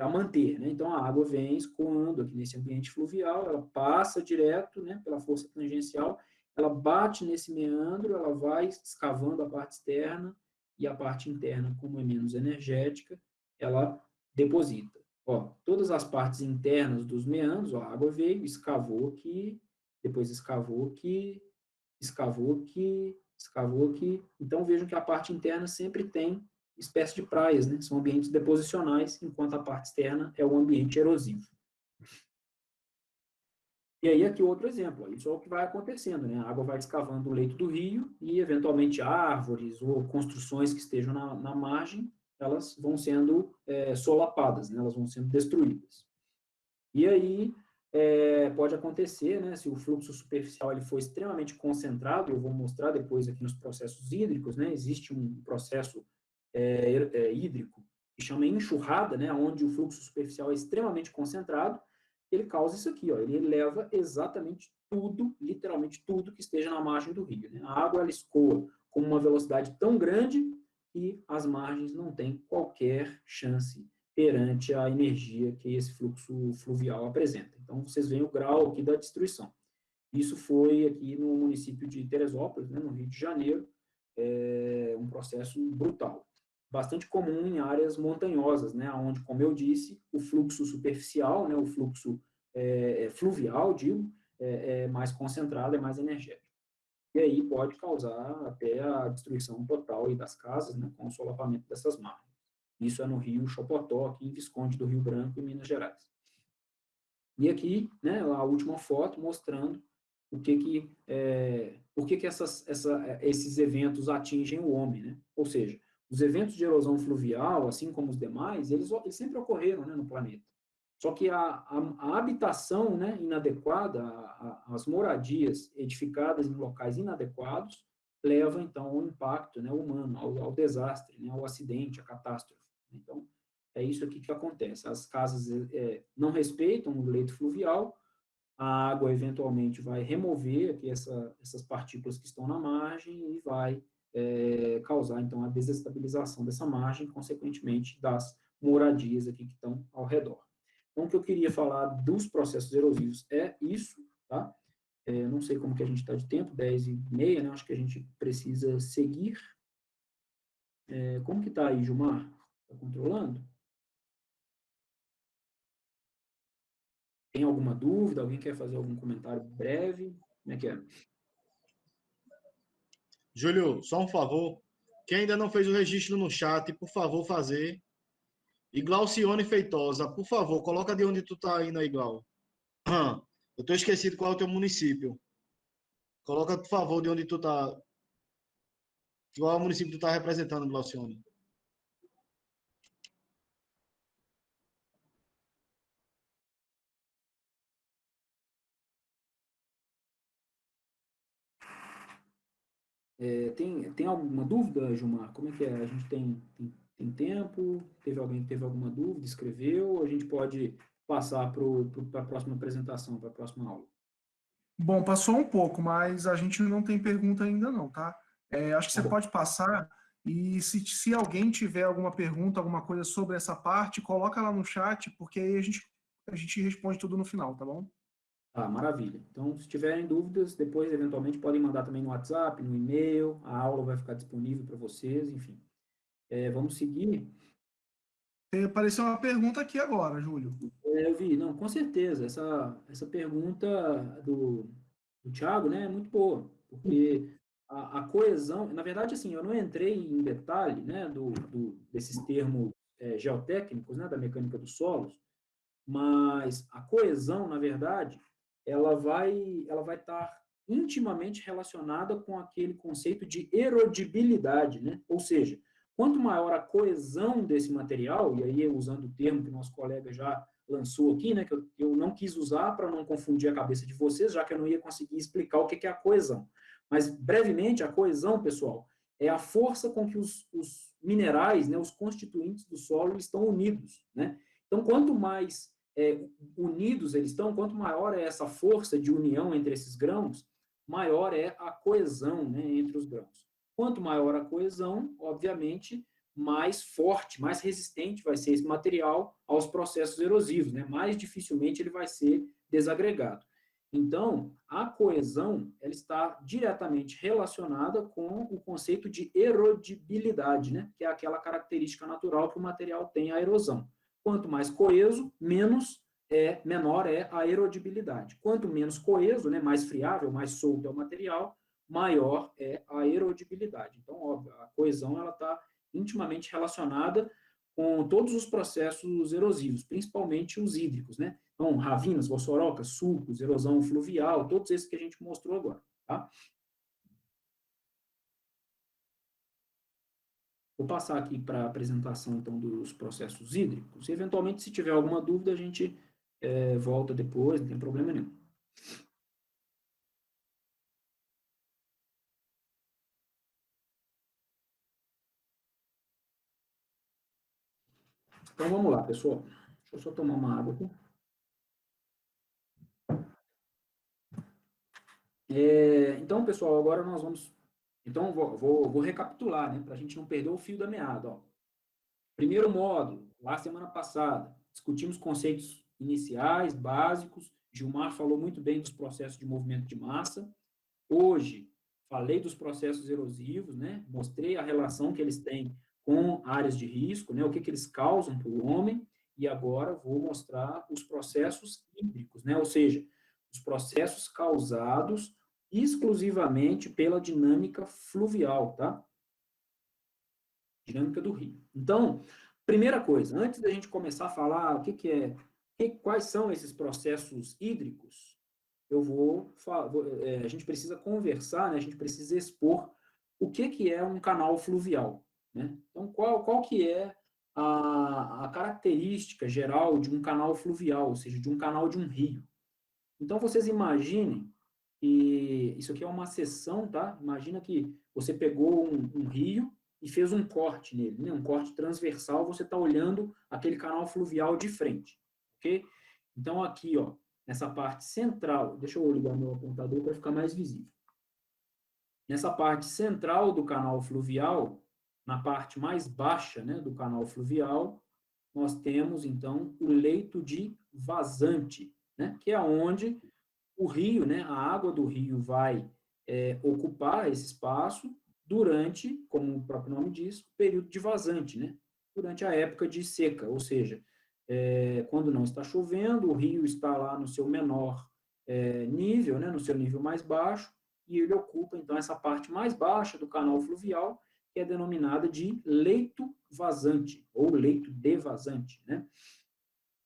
A: a manter, né? Então, a água vem escoando aqui nesse ambiente fluvial, ela passa direto, né, pela força tangencial, ela bate nesse meandro, ela vai escavando a parte externa, e a parte interna, como é menos energética, ela deposita. Ó, todas as partes internas dos meandros, ó, a água veio, escavou aqui, depois escavou aqui, escavou aqui, escavou aqui. Então, vejam que a parte interna sempre tem espécie de praias, né? São ambientes deposicionais, enquanto a parte externa é o ambiente erosivo. E aí, aqui outro exemplo, ó, isso é o que vai acontecendo, né? A água vai escavando o leito do rio e, eventualmente, árvores ou construções que estejam na margem, elas vão sendo solapadas, né? Elas vão sendo destruídas. E aí, pode acontecer, né? Se o fluxo superficial ele for extremamente concentrado, eu vou mostrar depois aqui nos processos hídricos, né? Existe um processo hídrico que chama enxurrada, né? Onde o fluxo superficial é extremamente concentrado, ele causa isso aqui, ó, ele leva exatamente tudo, literalmente tudo que esteja na margem do rio, né? A água ela escoa com uma velocidade tão grande que as margens não têm qualquer chance perante a energia que esse fluxo fluvial apresenta. Então, vocês veem o grau aqui da destruição. Isso foi aqui no município de Teresópolis, né, no Rio de Janeiro, um processo brutal. Bastante comum em áreas montanhosas, né, onde, como eu disse, o fluxo superficial, né, o fluxo fluvial, digo, é mais concentrado, é mais energético. E aí pode causar até a destruição total aí das casas, né, com o solapamento dessas margens. Isso é no Rio Chopotó, aqui em Visconde do Rio Branco, em Minas Gerais. E aqui, né, a última foto mostrando por que esses eventos atingem o homem, né? Ou seja, os eventos de erosão fluvial, assim como os demais, eles sempre ocorreram, né, no planeta. Só que a habitação, né, inadequada, as moradias edificadas em locais inadequados, leva, então, ao impacto, né, humano, ao desastre, né, ao acidente, à catástrofe. Então, é isso aqui que acontece. As casas não respeitam o leito fluvial, a água eventualmente vai remover aqui essas partículas que estão na margem e vai causar, então, a desestabilização dessa margem, consequentemente, das moradias aqui que estão ao redor. Então, o que eu queria falar dos processos erosivos é isso, tá? Não sei como que a gente está de tempo, 10h30, né? Acho que a gente precisa seguir. Como que está aí, Gilmar? Está controlando? Tem alguma dúvida? Alguém quer fazer algum comentário breve? Como é que é?
C: Júlio, só um favor. Quem ainda não fez o registro no chat, por favor, fazer. E Glaucione Feitosa, por favor, coloca de onde tu tá indo aí, Glau. Eu tô esquecido qual é o teu município. Coloca, por favor, de onde tu tá. Qual é o município que tu tá representando, Glaucione?
A: Tem alguma dúvida, Gilmar? Como é que é? A gente tem tempo? Teve alguém que teve alguma dúvida, escreveu? Ou a gente pode passar para a próxima apresentação, para a próxima aula?
H: Bom, passou um pouco, mas a gente não tem pergunta ainda não, tá? Acho que
A: Tá
H: você
A: bom.
H: pode passar e se alguém tiver alguma pergunta, alguma coisa sobre essa parte, coloca lá no chat, porque aí a gente responde tudo no final, tá bom?
A: Ah, maravilha. Então, se tiverem dúvidas, depois, eventualmente, podem mandar também no WhatsApp, no e-mail, a aula vai ficar disponível para vocês, enfim. Vamos seguir.
H: Apareceu uma pergunta aqui agora, Júlio.
A: Eu vi, não, com certeza, essa pergunta do Thiago, né, é muito boa, porque a coesão, na verdade, assim, eu não entrei em detalhe, né, desses termos geotécnicos, né, da mecânica dos solos, mas a coesão, na verdade, ela vai estar intimamente relacionada com aquele conceito de erodibilidade, né? Ou seja, quanto maior a coesão desse material, e aí usando o termo que nosso colega já lançou aqui, né, que eu não quis usar para não confundir a cabeça de vocês, já que eu não ia conseguir explicar o que é a coesão. Mas, brevemente, a coesão, pessoal, é a força com que os minerais, né, os constituintes do solo estão unidos, né? Então, quanto mais unidos eles estão, quanto maior é essa força de união entre esses grãos, maior é a coesão, né, entre os grãos. Quanto maior a coesão, obviamente, mais forte, mais resistente vai ser esse material aos processos erosivos, né? Mais dificilmente ele vai ser desagregado. Então, a coesão ela está diretamente relacionada com o conceito de erodibilidade, né? Que é aquela característica natural que o material tem a erosão. Quanto mais coeso, menor é a erodibilidade. Quanto menos coeso, né, mais friável, mais solto é o material, maior é a erodibilidade. Então, óbvio, a coesão ela está intimamente relacionada com todos os processos erosivos, principalmente os hídricos, né? Então, ravinas, vossorocas, sulcos, erosão fluvial, todos esses que a gente mostrou agora, tá? Vou passar aqui para a apresentação, então, dos processos hídricos. E, eventualmente, se tiver alguma dúvida, a gente volta depois, não tem problema nenhum. Então, vamos lá, pessoal. Deixa eu só tomar uma água aqui. Então, pessoal, agora nós vamos... Então, vou recapitular, né, para a gente não perder o fio da meada. Ó. Primeiro módulo, lá semana passada, discutimos conceitos iniciais, básicos. Gilmar falou muito bem dos processos de movimento de massa. Hoje, falei dos processos erosivos, né? Mostrei a relação que eles têm com áreas de risco, né? O que eles causam para o homem. E agora vou mostrar os processos hídricos, né? Ou seja, os processos causados exclusivamente pela dinâmica fluvial, tá? Dinâmica do rio. Então, primeira coisa, antes da gente começar a falar o quais são esses processos hídricos, a gente precisa conversar, né? A gente precisa expor o que é um canal fluvial, né? Então, qual que é a característica geral de um canal fluvial, ou seja, de um canal de um rio? Então, vocês imaginem que isso aqui é uma seção, tá? Imagina que você pegou um rio e fez um corte nele, né? Um corte transversal, você está olhando aquele canal fluvial de frente, ok? Então, aqui, ó, nessa parte central, deixa eu ligar meu apontador para ficar mais visível. Nessa parte central do canal fluvial, na parte mais baixa, né, do canal fluvial, nós temos, então, o leito de vazante, né, que é onde o rio, né, a água do rio vai ocupar esse espaço durante, como o próprio nome diz, o período de vazante, né, durante a época de seca, ou seja, quando não está chovendo, o rio está lá no seu menor nível, né, no seu nível mais baixo, e ele ocupa, então, essa parte mais baixa do canal fluvial, que que é denominada de leito vazante, ou leito devasante, né?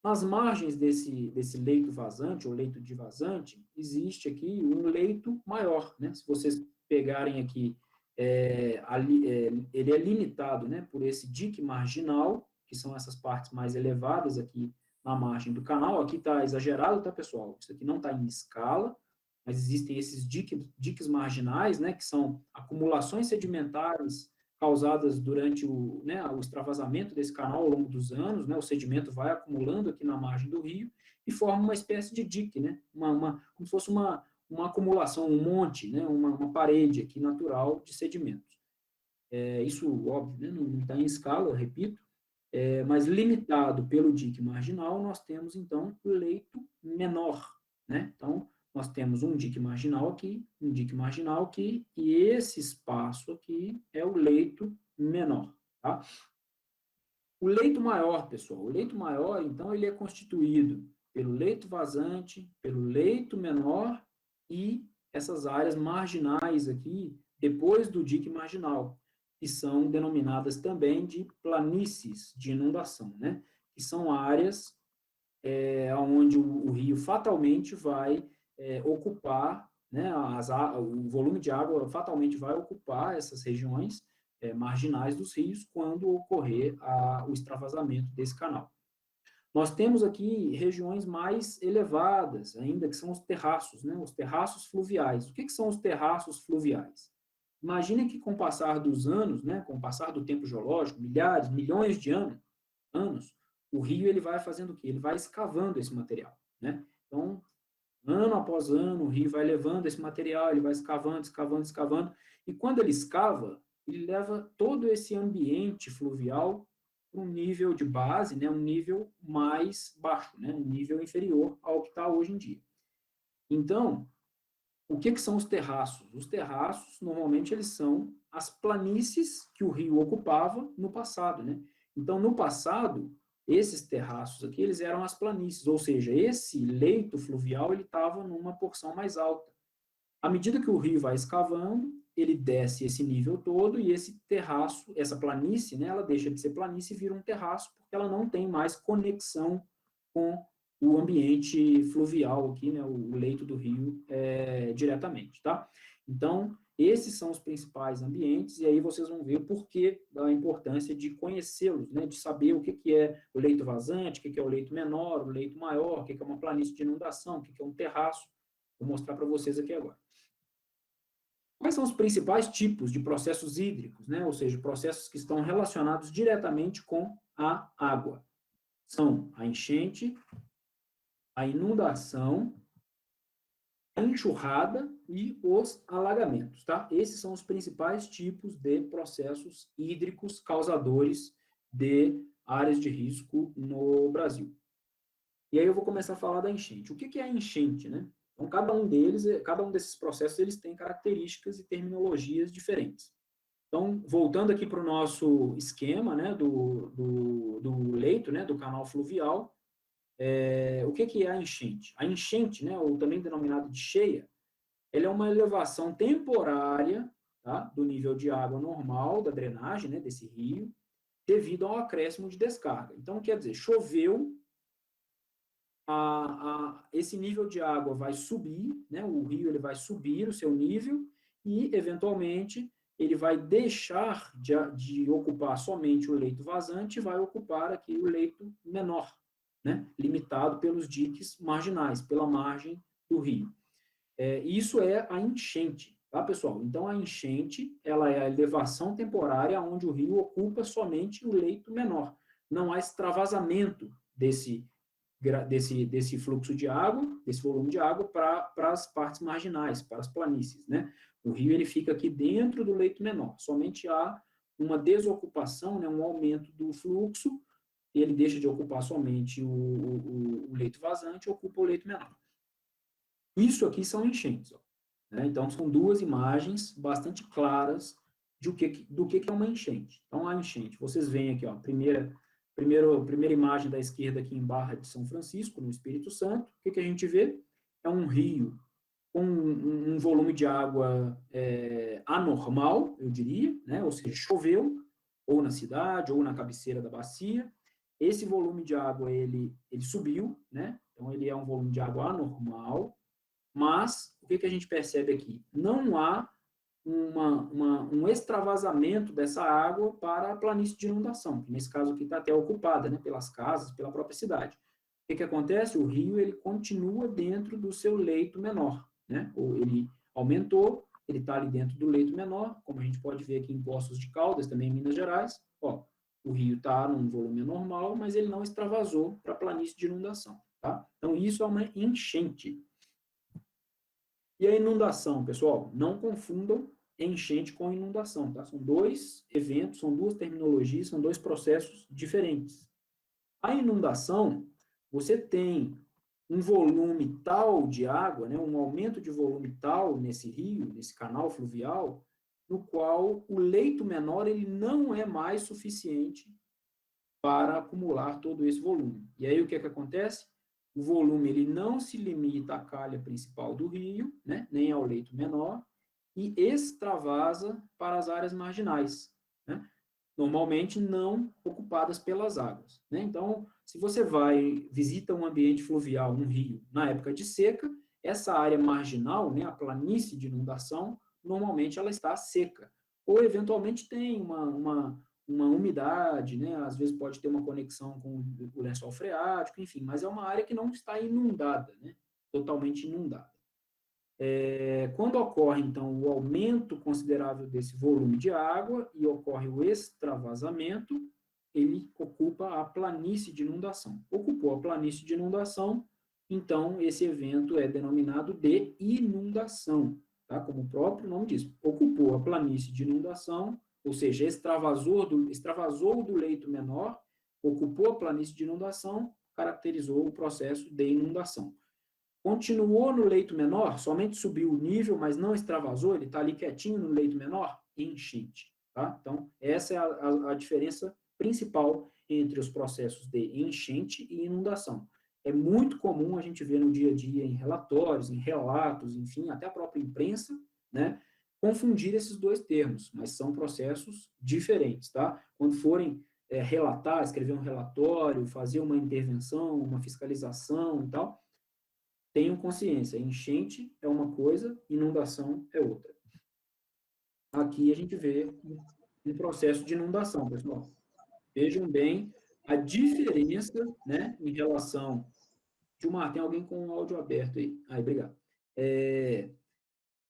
A: Nas margens desse leito vazante, ou leito devasante, existe aqui um leito maior, né? Se vocês pegarem aqui, ele é limitado, né, por esse dique marginal, que são essas partes mais elevadas aqui na margem do canal. Aqui está exagerado, tá, pessoal? Isso aqui não está em escala, mas existem esses diques marginais, né, que são acumulações sedimentares causadas durante o extravasamento desse canal ao longo dos anos, né, o sedimento vai acumulando aqui na margem do rio e forma uma espécie de dique, né, como se fosse uma acumulação, um monte, né, uma parede aqui natural de sedimentos. Isso, óbvio, né, não está em escala, eu repito, mas limitado pelo dique marginal, nós temos, então, o leito menor, né? Então, nós temos um dique marginal aqui, um dique marginal aqui, e esse espaço aqui é o leito menor, tá? O leito maior, pessoal, o leito maior, então, ele é constituído pelo leito vazante, pelo leito menor e essas áreas marginais aqui, depois do dique marginal, que são denominadas também de planícies de inundação, né? Que são áreas onde o rio fatalmente vai ocupar, né? O volume de água fatalmente vai ocupar essas regiões marginais dos rios quando ocorrer o extravasamento desse canal. Nós temos aqui regiões mais elevadas ainda, que são os terraços, né? Os terraços fluviais. O que são os terraços fluviais? Imagine que com o passar dos anos, né, com o passar do tempo geológico, milhares, milhões de anos, o rio ele vai fazendo o quê? Ele vai escavando esse material, né? Então, ano após ano, o rio vai levando esse material, ele vai escavando, escavando, escavando, e quando ele escava, ele leva todo esse ambiente fluvial para um nível de base, né, um nível mais baixo, né, um nível inferior ao que está hoje em dia. Então, o que são os terraços? Os terraços, normalmente, eles são as planícies que o rio ocupava no passado, né? Então, no passado, esses terraços aqui, eles eram as planícies, ou seja, esse leito fluvial, ele estava numa porção mais alta. À medida que o rio vai escavando, ele desce esse nível todo e esse terraço, essa planície, né, ela deixa de ser planície e vira um terraço, porque ela não tem mais conexão com o ambiente fluvial aqui, né, o leito do rio diretamente, tá? Então, esses são os principais ambientes, e aí vocês vão ver o porquê da importância de conhecê-los, né, de saber o que é o leito vazante, o que é o leito menor, o leito maior, o que é uma planície de inundação, o que é um terraço. Vou mostrar para vocês aqui agora. Quais são os principais tipos de processos hídricos, né, ou seja, processos que estão relacionados diretamente com a água? São a enchente, a inundação, a enxurrada e os alagamentos, tá? Esses são os principais tipos de processos hídricos causadores de áreas de risco no Brasil. E aí eu vou começar a falar da enchente. O que é a enchente, né? Então, cada um desses processos, eles têm características e terminologias diferentes. Então, voltando aqui para o nosso esquema, né, do leito, né, do canal fluvial, o que é a enchente? A enchente, né, ou também denominada de cheia, ela é uma elevação temporária, tá, do nível de água normal, da drenagem, né, desse rio, devido ao acréscimo de descarga. Então, quer dizer, choveu, esse nível de água vai subir, né, o rio ele vai subir o seu nível e, eventualmente, ele vai deixar de ocupar somente o leito vazante e vai ocupar aqui o leito menor, né, limitado pelos diques marginais, pela margem do rio. Isso é a enchente, tá, pessoal? Então, a enchente, ela é a elevação temporária onde o rio ocupa somente o leito menor. Não há extravasamento desse fluxo de água, desse volume de água para as partes marginais, para as planícies, né? O rio ele fica aqui dentro do leito menor, somente há uma desocupação, né, um aumento do fluxo, ele deixa de ocupar somente o leito vazante e ocupa o leito menor. Isso aqui são enchentes, ó, né? Então, são duas imagens bastante claras do que é uma enchente. Então, a enchente, vocês veem aqui, ó, primeira imagem da esquerda aqui em Barra de São Francisco, no Espírito Santo. O que a gente vê? É um rio com um volume de água anormal, eu diria, né? Ou seja, choveu, ou na cidade, ou na cabeceira da bacia. Esse volume de água, ele subiu, né? Então, ele é um volume de água anormal, mas o que a gente percebe aqui? Não há um extravasamento dessa água para a planície de inundação, que nesse caso aqui está até ocupada, né, pelas casas, pela própria cidade. O que acontece? O rio ele continua dentro do seu leito menor, né? Ou ele aumentou, ele está ali dentro do leito menor, como a gente pode ver aqui em Poços de Caldas, também em Minas Gerais. Ó, o rio está num volume normal, mas ele não extravasou para a planície de inundação. Tá? Então, isso é uma enchente. E a inundação, pessoal, não confundam enchente com inundação. Tá? São dois eventos, são duas terminologias, são dois processos diferentes. A inundação, você tem um volume tal de água, né, um aumento de volume tal nesse rio, nesse canal fluvial, no qual o leito menor ele não é mais suficiente para acumular todo esse volume. E aí o que acontece? O volume ele não se limita à calha principal do rio, né, nem ao leito menor, e extravasa para as áreas marginais, né, normalmente não ocupadas pelas águas. Né? Então, se você visita um ambiente fluvial, um rio, na época de seca, essa área marginal, né, a planície de inundação, normalmente ela está seca. Ou, eventualmente, tem uma umidade, né, às vezes pode ter uma conexão com o lençol freático, enfim, mas é uma área que não está inundada, né, totalmente inundada. Quando ocorre, então, o aumento considerável desse volume de água e ocorre o extravasamento, ele ocupa a planície de inundação. Ocupou a planície de inundação, então esse evento é denominado de inundação, tá? Como o próprio nome diz, ocupou a planície de inundação, ou seja, extravasou do leito menor, ocupou a planície de inundação, caracterizou o processo de inundação. Continuou no leito menor, somente subiu o nível, mas não extravasou, ele está ali quietinho no leito menor, enchente. Tá? Então, essa é a diferença principal entre os processos de enchente e inundação. É muito comum a gente ver no dia a dia, em relatórios, em relatos, enfim, até a própria imprensa, né, confundir esses dois termos, mas são processos diferentes. Tá? Quando forem relatar, escrever um relatório, fazer uma intervenção, uma fiscalização e tal, tenham consciência, enchente é uma coisa, inundação é outra. Aqui a gente vê um processo de inundação, pessoal. Vejam bem a diferença, né, em relação... Gilmar, tem alguém com o áudio aberto aí? Aí, obrigado.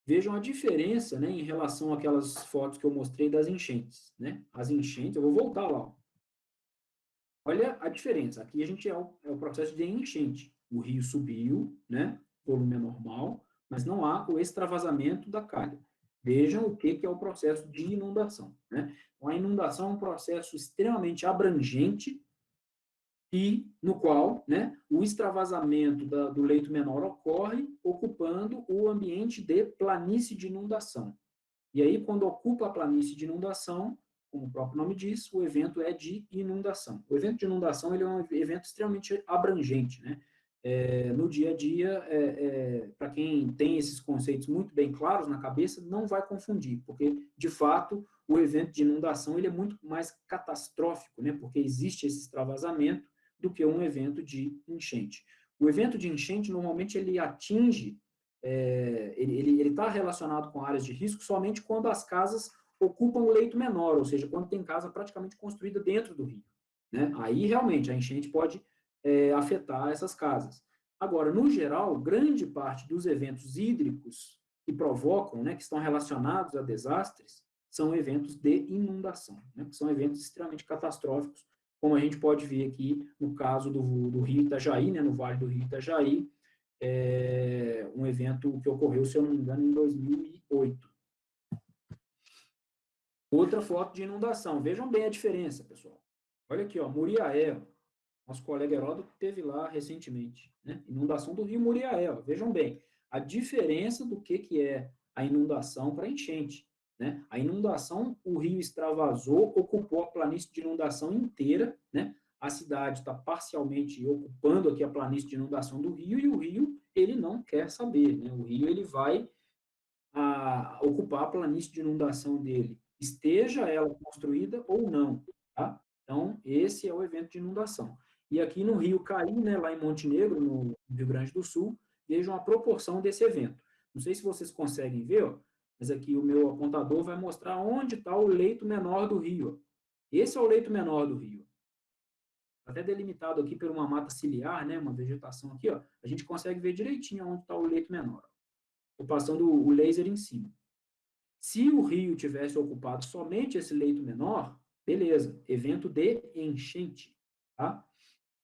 A: Vejam a diferença, né, em relação àquelas fotos que eu mostrei das enchentes, né? As enchentes, eu vou voltar lá. Ó. Olha a diferença. Aqui a gente é o processo de enchente. O rio subiu, né? Volume é normal, mas não há o extravasamento da calha. Vejam o que é o processo de inundação, né? Então, a inundação é um processo extremamente abrangente e no qual, né, o extravasamento do leito menor ocorre ocupando o ambiente de planície de inundação. E aí, quando ocupa a planície de inundação, como o próprio nome diz, o evento é de inundação. O evento de inundação ele é um evento extremamente abrangente, né? No dia a dia, para quem tem esses conceitos muito bem claros na cabeça, não vai confundir, porque, de fato, o evento de inundação ele é muito mais catastrófico, né? Porque existe esse extravasamento do que um evento de enchente. O evento de enchente, normalmente, ele atinge, ele está relacionado com áreas de risco somente quando as casas ocupam o leito menor, ou seja, quando tem casa praticamente construída dentro do rio. Né? Aí, realmente, a enchente pode afetar essas casas. Agora, no geral, grande parte dos eventos hídricos que provocam, né, que estão relacionados a desastres, são eventos de inundação, né, que são eventos extremamente catastróficos, como a gente pode ver aqui no caso do Rio Itajaí, né, no Vale do Rio Itajaí, um evento que ocorreu, se eu não me engano, em 2008. Outra foto de inundação. Vejam bem a diferença, pessoal. Olha aqui, ó, Muriaé. Nosso colega Heródoto esteve lá recentemente. Né? Inundação do rio Muriaé. Ó. Vejam bem a diferença do que é a inundação para a enchente. Né? A inundação, o rio extravasou, ocupou a planície de inundação inteira, né? a cidade está parcialmente ocupando aqui a planície de inundação do rio, e o rio, ele não quer saber, né? O rio, ele vai ocupar a planície de inundação dele, esteja ela construída ou não, tá? Então, esse é o evento de inundação. E aqui no Rio Caí, né, lá em Montenegro, no Rio Grande do Sul, vejam a proporção desse evento. Não sei se vocês conseguem ver, ó, mas aqui o meu apontador vai mostrar onde está o leito menor do rio. Ó. Esse é o leito menor do rio. Até delimitado aqui por uma mata ciliar, né, uma vegetação aqui, ó, a gente consegue ver direitinho onde está o leito menor. Estou passando o laser em cima. Se o rio tivesse ocupado somente esse leito menor, beleza, evento de enchente, tá?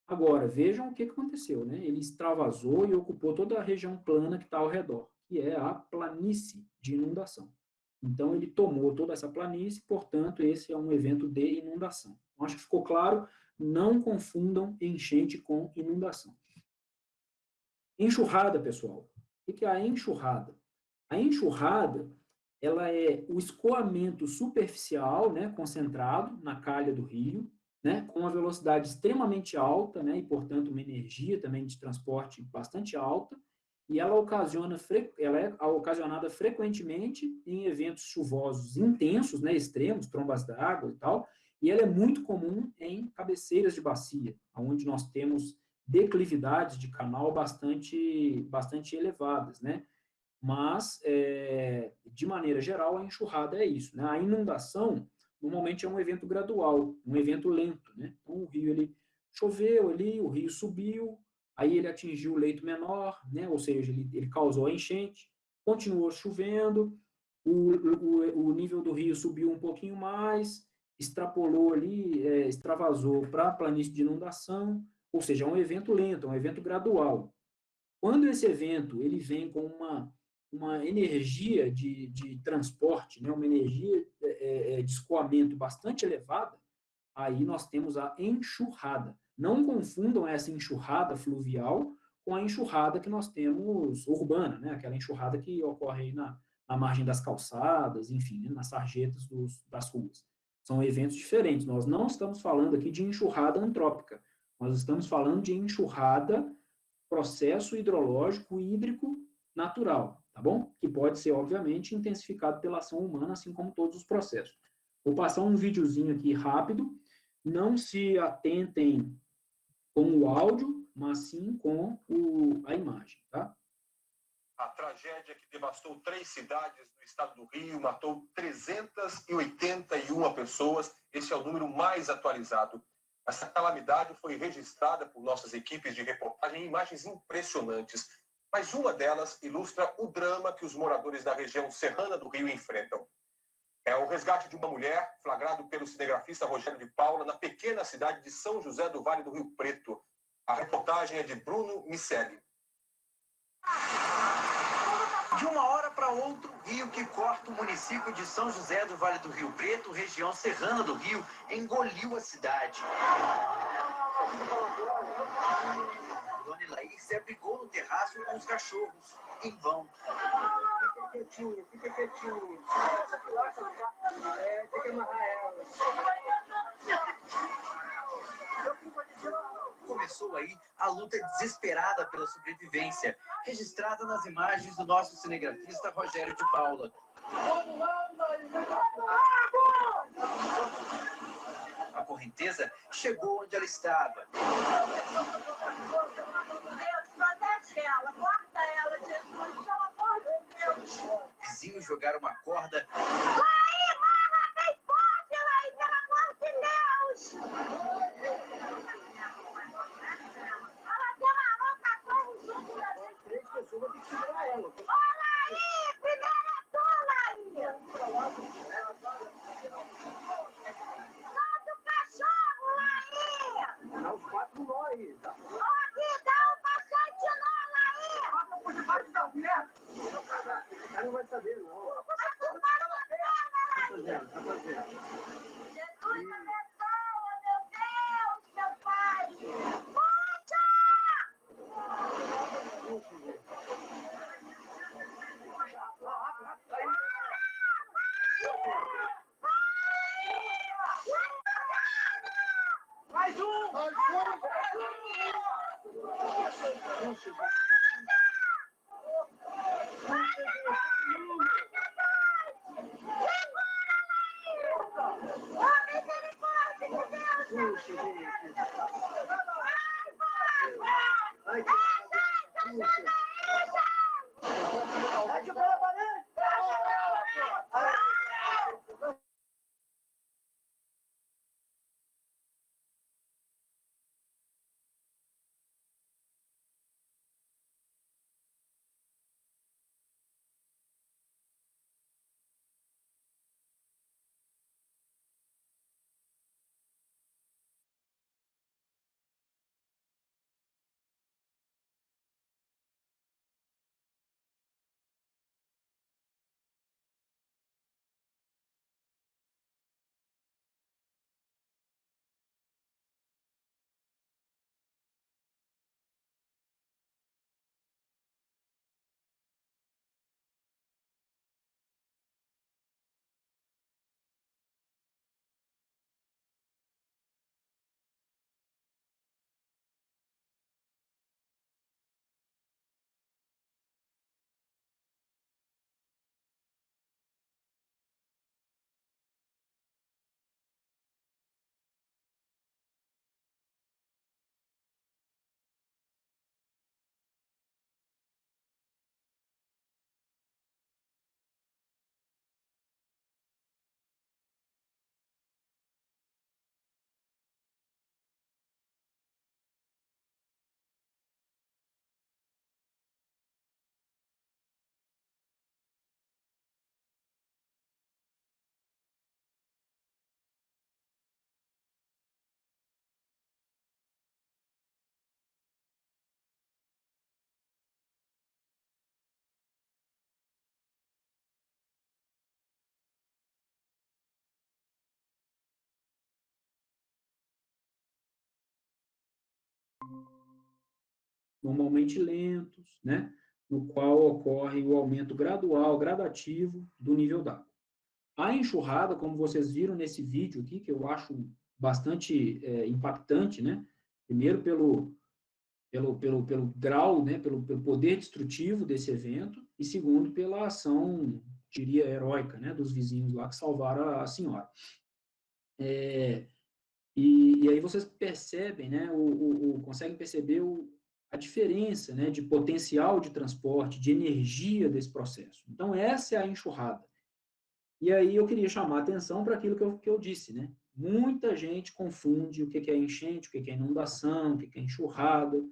A: Agora, vejam o que aconteceu, né? Ele extravasou e ocupou toda a região plana que está ao redor, que é a planície de inundação. Então, ele tomou toda essa planície, portanto, esse é um evento de inundação. Então, acho que ficou claro, não confundam enchente com inundação. Enxurrada, pessoal. O que é a enxurrada? A enxurrada, ela é o escoamento superficial, né, concentrado na calha do rio, né, com uma velocidade extremamente alta, né, e, portanto, uma energia também de transporte bastante alta, e ela é ocasionada frequentemente em eventos chuvosos intensos, né, extremos, trombas d'água e tal, e ela é muito comum em cabeceiras de bacia, onde nós temos declividades de canal bastante elevadas, né, mas, de maneira geral, a enxurrada é isso, né? A inundação, normalmente, é um evento gradual, um evento lento, né? Então, o rio, ele choveu ali, o rio subiu, aí ele atingiu o leito menor, né? Ou seja, ele causou a enchente, continuou chovendo, o nível do rio subiu um pouquinho mais, extrapolou ali, extravasou para a planície de inundação, ou seja, é um evento lento, é um evento gradual. Quando esse evento ele vem com uma energia de transporte, né, uma energia de escoamento bastante elevada, aí nós temos a enxurrada. Não confundam essa enxurrada fluvial com a enxurrada que nós temos urbana, né, aquela enxurrada que ocorre aí na margem das calçadas, enfim, né, nas sarjetas das ruas. São eventos diferentes. Nós não estamos falando aqui de enxurrada antrópica. Nós estamos falando de enxurrada, processo hidrológico hídrico natural, tá bom? Que pode ser, obviamente, intensificado pela ação humana, assim como todos os processos. Vou passar um videozinho aqui rápido, não se atentem com o áudio, mas sim com a imagem, tá?
I: A tragédia que devastou 3 cidades do estado do Rio, matou 381 pessoas, esse é o número mais atualizado. Essa calamidade foi registrada por nossas equipes de reportagem em imagens impressionantes, mas uma delas ilustra o drama que os moradores da região serrana do Rio enfrentam. É o resgate de uma mulher, flagrado pelo cinegrafista Rogério de Paula, na pequena cidade de São José do Vale do Rio Preto. A reportagem é de Bruno Miceli.
J: De uma hora para outra, o rio que corta o município de São José do Vale do Rio Preto, região serrana do Rio, engoliu a cidade. Dona Elaí se abrigou no terraço com os cachorros, em vão. Fica quietinho. Tem que amarrar ela. Começou aí a luta desesperada pela sobrevivência, registrada nas imagens do nosso cinegrafista Rogério de Paula. A correnteza chegou onde ela estava. Vizinhos jogaram uma corda.
D: Não vai saber, não. Mais um!
A: Normalmente lentos, né? No qual ocorre o aumento gradual, gradativo do nível d'água. A enxurrada, como vocês viram nesse vídeo aqui, que eu acho bastante impactante, né? Primeiro pelo grau, né? Pelo poder destrutivo desse evento, e segundo pela ação, diria, heróica, né? Dos vizinhos lá que salvaram a senhora. E aí vocês percebem, né? Conseguem perceber a diferença, né? De potencial de transporte, de energia desse processo. Então, essa é a enxurrada. E aí eu queria chamar a atenção para aquilo que eu disse, né? Muita gente confunde o que é enchente, o que é inundação, o que é enxurrada,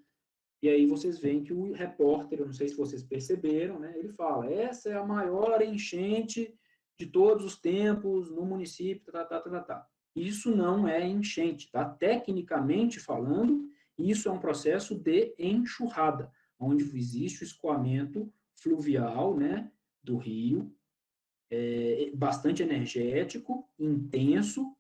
A: e aí vocês veem que o repórter, eu não sei se vocês perceberam, né? Ele fala, essa é a maior enchente de todos os tempos no município, tá. Isso não é enchente, tá? Tecnicamente falando, isso é um processo de enxurrada, onde existe o escoamento fluvial, né, do rio, bastante energético, intenso,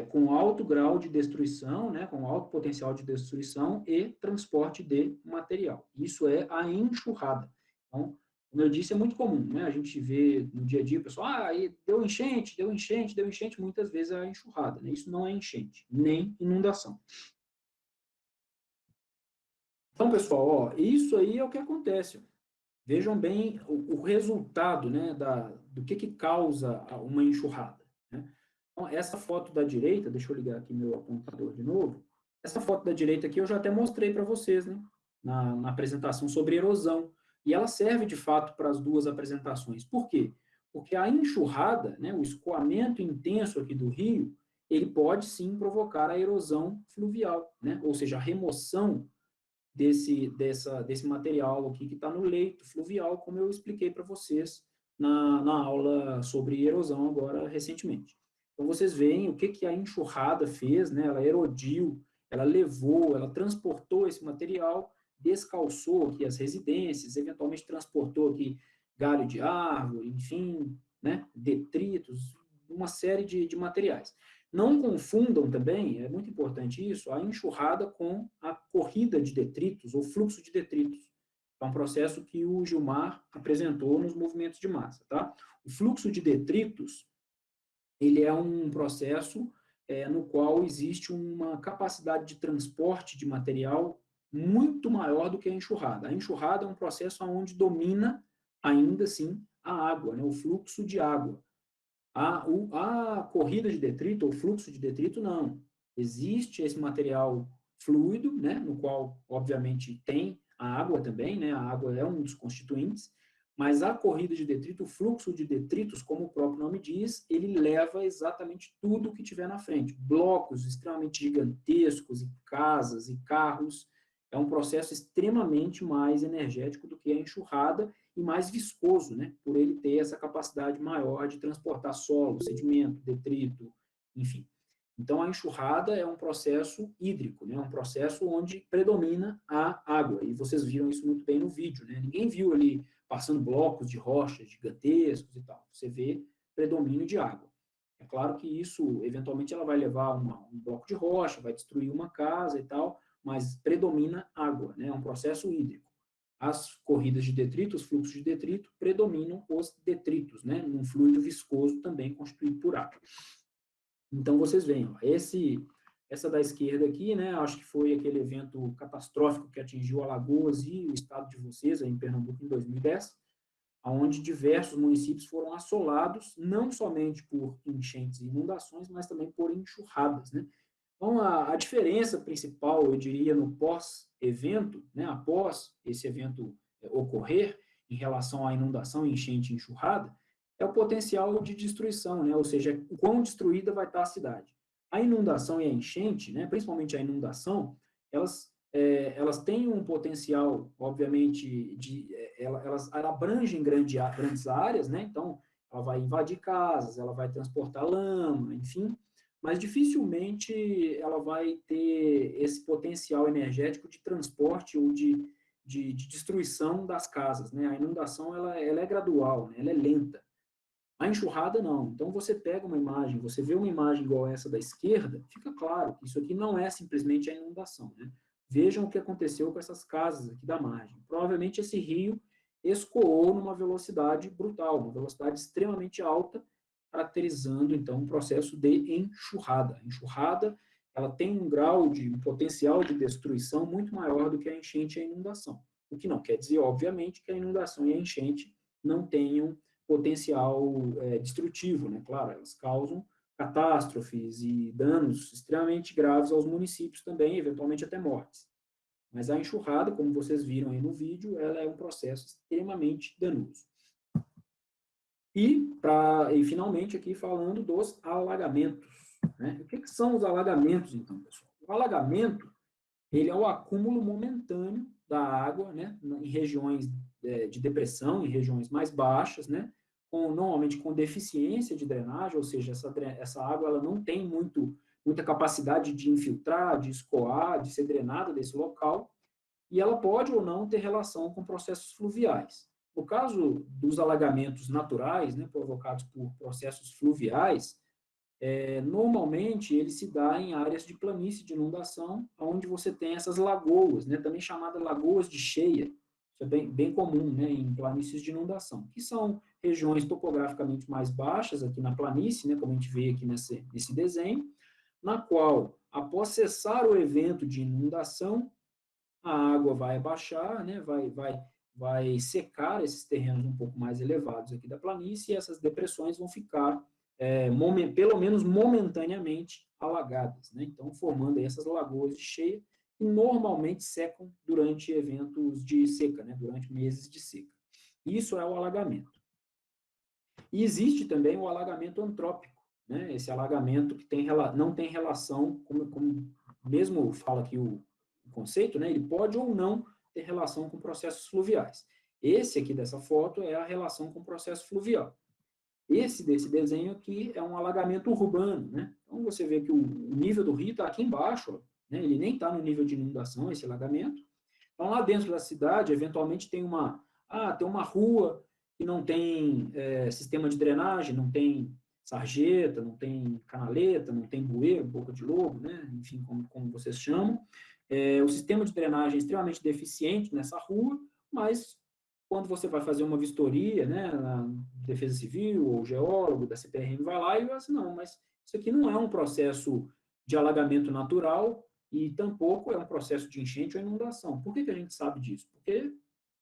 A: com alto grau de destruição, né, com alto potencial de destruição e transporte de material. Isso é a enxurrada. Então, como eu disse, é muito comum, né? A gente vê no dia a dia o pessoal, deu enchente, muitas vezes é a enxurrada, né? Isso não é enchente, nem inundação. Então, pessoal, ó, isso aí é o que acontece. Vejam bem o resultado, né, do que causa uma enxurrada, né? Então, essa foto da direita, deixa eu ligar aqui meu apontador de novo, essa foto da direita aqui eu já até mostrei para vocês, né, na apresentação sobre erosão, e ela serve, de fato, para as duas apresentações. Por quê? Porque a enxurrada, né, o escoamento intenso aqui do rio, ele pode, sim, provocar a erosão fluvial, né, ou seja, a remoção desse material aqui que está no leito fluvial, como eu expliquei para vocês na aula sobre erosão agora recentemente. Então, vocês veem o que a enxurrada fez, né? Ela erodiu, ela levou, ela transportou esse material, descalçou aqui as residências, eventualmente transportou aqui galho de árvore, enfim, né? Detritos, uma série de materiais. Não confundam também, é muito importante isso, a enxurrada com a corrida de detritos ou fluxo de detritos. É um processo que o Gilmar apresentou nos movimentos de massa, tá? O fluxo de detritos, ele é um processo no qual existe uma capacidade de transporte de material muito maior do que a enxurrada. A enxurrada é um processo onde domina, ainda assim, a água, né, o fluxo de água. A corrida de detrito, ou fluxo de detrito, não. Existe esse material fluido, né, no qual, obviamente, tem a água também, né, a água é um dos constituintes, mas a corrida de detrito, o fluxo de detritos, como o próprio nome diz, ele leva exatamente tudo que tiver na frente. Blocos extremamente gigantescos, e casas, e carros. É um processo extremamente mais energético do que a enxurrada e mais viscoso, né, por ele ter essa capacidade maior de transportar solo, sedimento, detrito, enfim. Então, a enxurrada é um processo hídrico, né, um processo onde predomina a água, e vocês viram isso muito bem no vídeo, né, ninguém viu ali passando blocos de rochas gigantescos e tal, você vê predomínio de água. É claro que isso, eventualmente, ela vai levar um bloco de rocha, vai destruir uma casa e tal, mas predomina água, né, é um processo hídrico. As corridas de detrito, os fluxos de detrito, predominam os detritos, né, num fluido viscoso também constituído por água. Então, vocês veem, ó, essa da esquerda aqui, né, acho que foi aquele evento catastrófico que atingiu Alagoas e o estado de vocês, aí em Pernambuco, em 2010, onde diversos municípios foram assolados, não somente por enchentes e inundações, mas também por enxurradas, né. Então, a diferença principal, eu diria, no pós-evento, né, após esse evento ocorrer, em relação à inundação, enchente e enxurrada, é o potencial de destruição, né, ou seja, o quão destruída vai estar a cidade. A inundação e a enchente, né, principalmente a inundação, elas têm um potencial, obviamente, elas abrangem grandes áreas, né, então, ela vai invadir casas, ela vai transportar lama, enfim, mas dificilmente ela vai ter esse potencial energético de transporte ou de destruição das casas, né? A inundação, ela é gradual, né? Ela é lenta. A enxurrada, não. Então, você pega uma imagem, você vê uma imagem igual essa da esquerda, fica claro que isso aqui não é simplesmente a inundação, né? Vejam o que aconteceu com essas casas aqui da margem. Provavelmente esse rio escoou numa velocidade brutal, uma velocidade extremamente alta, caracterizando, então, um processo de enxurrada. A enxurrada, ela tem um potencial de destruição muito maior do que a enchente e a inundação. O que não quer dizer, obviamente, que a inundação e a enchente não tenham potencial destrutivo, né? Claro, elas causam catástrofes e danos extremamente graves aos municípios também, eventualmente até mortes. Mas a enxurrada, como vocês viram aí no vídeo, ela é um processo extremamente danoso. E finalmente, aqui falando dos alagamentos, né? O que são os alagamentos, então, pessoal? O alagamento, ele é o acúmulo momentâneo da água, né, em regiões de depressão, em regiões mais baixas, né, normalmente com deficiência de drenagem, ou seja, essa água ela não tem muita capacidade de infiltrar, de escoar, de ser drenada desse local, e ela pode ou não ter relação com processos fluviais. No caso dos alagamentos naturais, né, provocados por processos fluviais, normalmente ele se dá em áreas de planície de inundação, onde você tem essas lagoas, né, também chamadas lagoas de cheia, isso é bem comum, né, em planícies de inundação, que são regiões topograficamente mais baixas aqui na planície, né, como a gente vê aqui nesse desenho, na qual, após cessar o evento de inundação, a água vai abaixar, né, vai secar esses terrenos um pouco mais elevados aqui da planície, e essas depressões vão ficar, pelo menos momentaneamente, alagadas, né? Então, formando aí essas lagoas de cheia, que normalmente secam durante eventos de seca, né? Durante meses de seca. Isso é o alagamento. E existe também o alagamento antrópico, né? Esse alagamento que não tem relação, como mesmo fala aqui o conceito, né? Ele pode ou não ter relação com processos fluviais. Esse aqui dessa foto é a relação com o processo fluvial. Esse desse desenho aqui é um alagamento urbano, né? Então, você vê que o nível do rio está aqui embaixo, ó, né? Ele nem está no nível de inundação, esse alagamento. Então, lá dentro da cidade, eventualmente, tem uma rua que não tem sistema de drenagem, não tem sarjeta, não tem canaleta, não tem bueiro, boca de lobo, né? Enfim, como vocês chamam. O sistema de drenagem é extremamente deficiente nessa rua, mas quando você vai fazer uma vistoria, né, na Defesa Civil, ou o geólogo da CPRM vai lá e vai assim, não, mas Isso aqui não é um processo de alagamento natural e tampouco é um processo de enchente ou inundação. Por que que a gente sabe disso? Porque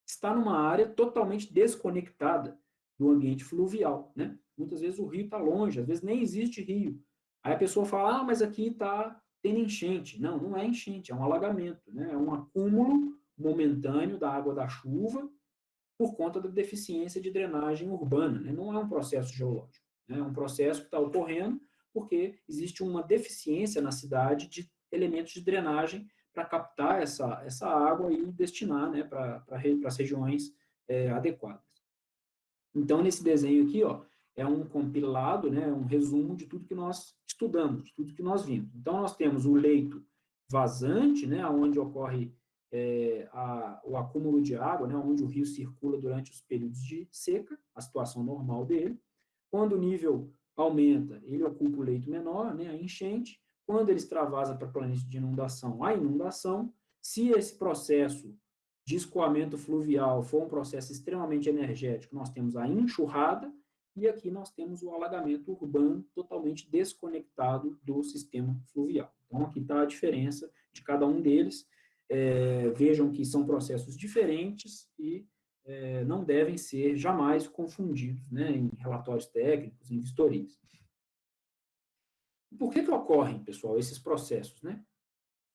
A: está numa área totalmente desconectada do ambiente fluvial, né? Muitas vezes o rio está longe, às vezes nem existe rio. Aí a pessoa fala, mas aqui está tendo enchente. Não, não é enchente, é um alagamento, né? É um acúmulo momentâneo da água da chuva por conta da deficiência de drenagem urbana, né? Não é um processo geológico, né? É um processo que está ocorrendo porque existe uma deficiência na cidade de elementos de drenagem para captar essa água e destinar, né, para as regiões adequadas. Então, nesse desenho aqui, ó, é um compilado, né, um resumo de tudo que nós estudamos, de tudo que nós vimos. Então, nós temos o leito vazante, né, onde ocorre o acúmulo de água, né, onde o rio circula durante os períodos de seca, a situação normal dele. Quando o nível aumenta, ele ocupa o leito menor, né, a enchente. Quando ele extravasa para a planície de inundação, a inundação. Se esse processo de escoamento fluvial for um processo extremamente energético, nós temos a enxurrada, e aqui nós temos o alagamento urbano totalmente desconectado do sistema fluvial. Então, aqui está a diferença de cada um deles. Vejam que são processos diferentes e não devem ser jamais confundidos, né, em relatórios técnicos, em vistorias. Por que ocorrem, pessoal, esses processos, né?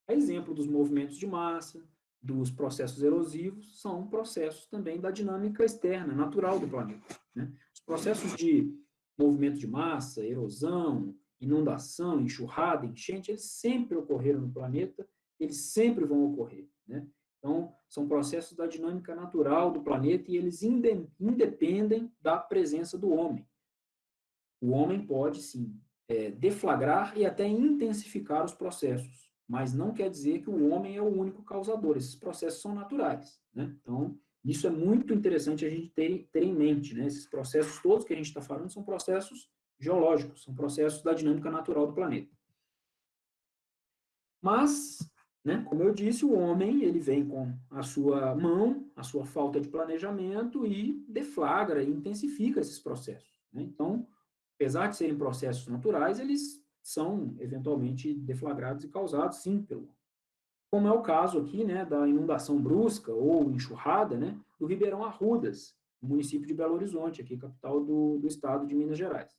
A: A exemplo dos movimentos de massa, dos processos erosivos, são processos também da dinâmica externa, natural do planeta, né? Os processos de movimento de massa, erosão, inundação, enxurrada, enchente, eles sempre ocorreram no planeta, eles sempre vão ocorrer, né? Então, são processos da dinâmica natural do planeta e eles independem da presença do homem. O homem pode, sim, deflagrar e até intensificar os processos, mas não quer dizer que o homem é o único causador, esses processos são naturais, né? Então, isso é muito interessante a gente ter em mente, né? Esses processos todos que a gente está falando são processos geológicos, são processos da dinâmica natural do planeta. Mas, né, como eu disse, o homem, ele vem com a sua mão, a sua falta de planejamento e deflagra e intensifica esses processos, né? Então, apesar de serem processos naturais, eles são eventualmente deflagrados e causados, sim, pelo homem. Como é o caso aqui, né, da inundação brusca ou enxurrada, né, do Ribeirão Arrudas, no município de Belo Horizonte, aqui capital do estado de Minas Gerais.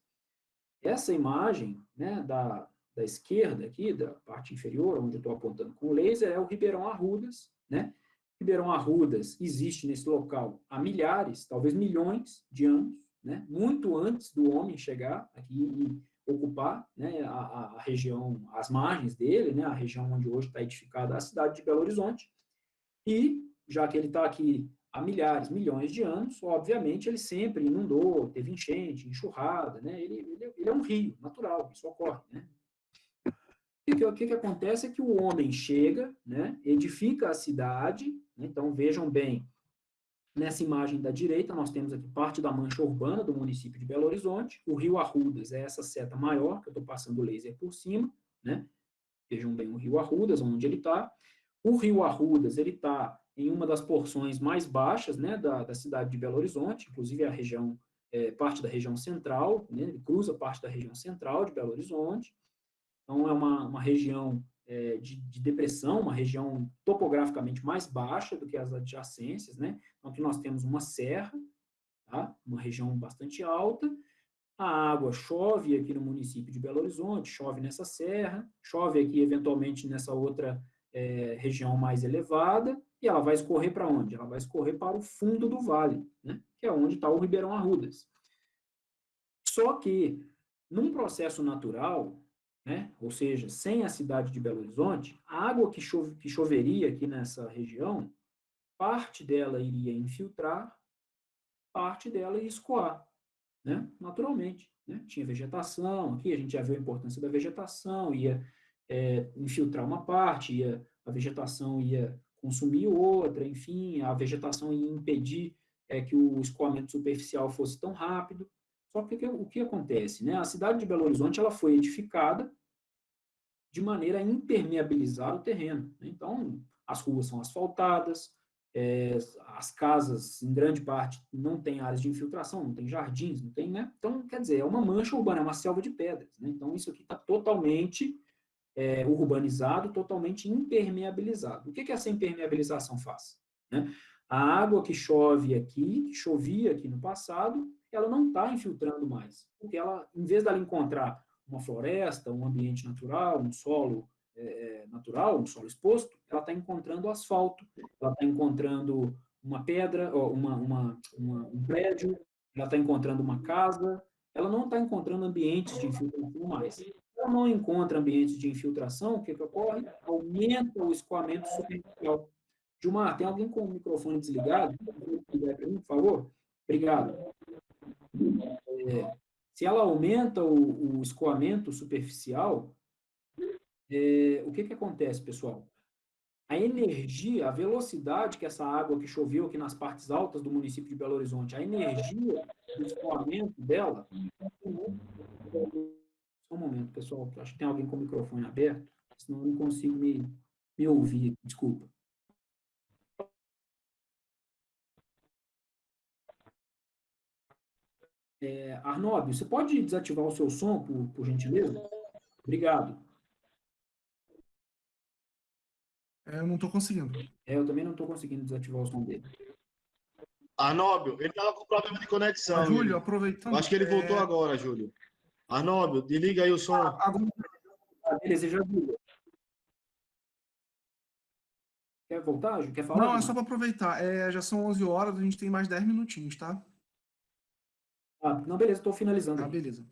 A: Essa imagem, né, da esquerda aqui, da parte inferior, onde eu estou apontando com o laser, é o Ribeirão Arrudas, né? Ribeirão Arrudas existe nesse local há milhares, talvez milhões de anos, né? Muito antes do homem chegar aqui e ocupar, né, a região, as margens dele, né, a região onde hoje está edificada a cidade de Belo Horizonte. E, já que ele está aqui há milhares, milhões de anos, obviamente ele sempre inundou, teve enchente, enxurrada, né? Ele é um rio natural, isso ocorre, né? O que acontece é que o homem chega, né, edifica a cidade, né? Então vejam bem, nessa imagem da direita nós temos aqui parte da mancha urbana do município de Belo Horizonte, o rio Arrudas é essa seta maior, que eu estou passando o laser por cima, né? Vejam bem o rio Arrudas, onde ele está. O rio Arrudas, ele está em uma das porções mais baixas, né, da cidade de Belo Horizonte, inclusive a região, parte da região central, né, ele cruza parte da região central de Belo Horizonte. Então, é uma região de depressão, uma região topograficamente mais baixa do que as adjacências, né? Então, aqui nós temos uma serra, tá? Uma região bastante alta. A água chove aqui no município de Belo Horizonte, chove nessa serra, chove aqui, eventualmente, nessa outra região mais elevada, e ela vai escorrer para onde? Ela vai escorrer para o fundo do vale, né? Que é onde está o Ribeirão Arrudas. Só que, num processo natural, né, ou seja, sem a cidade de Belo Horizonte, a água que choveria aqui nessa região, parte dela iria infiltrar, parte dela ia escoar, né, naturalmente, né? Tinha vegetação, aqui a gente já viu a importância da vegetação, ia infiltrar uma parte, a vegetação ia consumir outra, enfim, a vegetação ia impedir que o escoamento superficial fosse tão rápido. Só que o que acontece, né? A cidade de Belo Horizonte ela foi edificada de maneira a impermeabilizar o terreno. Então, as ruas são asfaltadas, as casas, em grande parte, não têm áreas de infiltração, não tem jardins, não tem, né? Então, quer dizer, é uma mancha urbana, é uma selva de pedras, né? Então, isso aqui está totalmente urbanizado, totalmente impermeabilizado. O que essa impermeabilização faz? Né? A água que chove aqui, que chovia aqui no passado, ela não está infiltrando mais, porque ela, em vez dela encontrar uma floresta, um ambiente natural, um solo natural, um solo exposto, ela está encontrando asfalto, ela está encontrando uma pedra, um prédio, ela está encontrando uma casa, ela não está encontrando ambientes de infiltração mais. Se ela não encontra ambientes de infiltração, o que ocorre? Aumenta o escoamento superficial. Gilmar, tem alguém com o microfone desligado? Por favor? Obrigado. Se ela aumenta o escoamento superficial, o que acontece, pessoal? A energia, a velocidade que essa água que choveu aqui nas partes altas do município de Belo Horizonte, a energia do escoamento dela... Só um momento, pessoal, acho que tem alguém com o microfone aberto, senão eu não consigo me ouvir, desculpa. Arnóbio, você pode desativar o seu som, por gentileza? Obrigado.
H: Eu não estou conseguindo.
A: Eu também não estou conseguindo desativar o som dele.
C: Arnóbio, ele estava com problema de conexão.
H: Júlio, aproveitando...
C: Acho que ele voltou agora, Júlio. Arnóbio, desliga aí o som.
A: Beleza, já viu. Quer voltar, Júlio? Quer falar?
H: Não, é só para aproveitar. Já são 11 horas, a gente tem mais 10 minutinhos, tá?
A: Não, beleza, estou finalizando.
H: Beleza.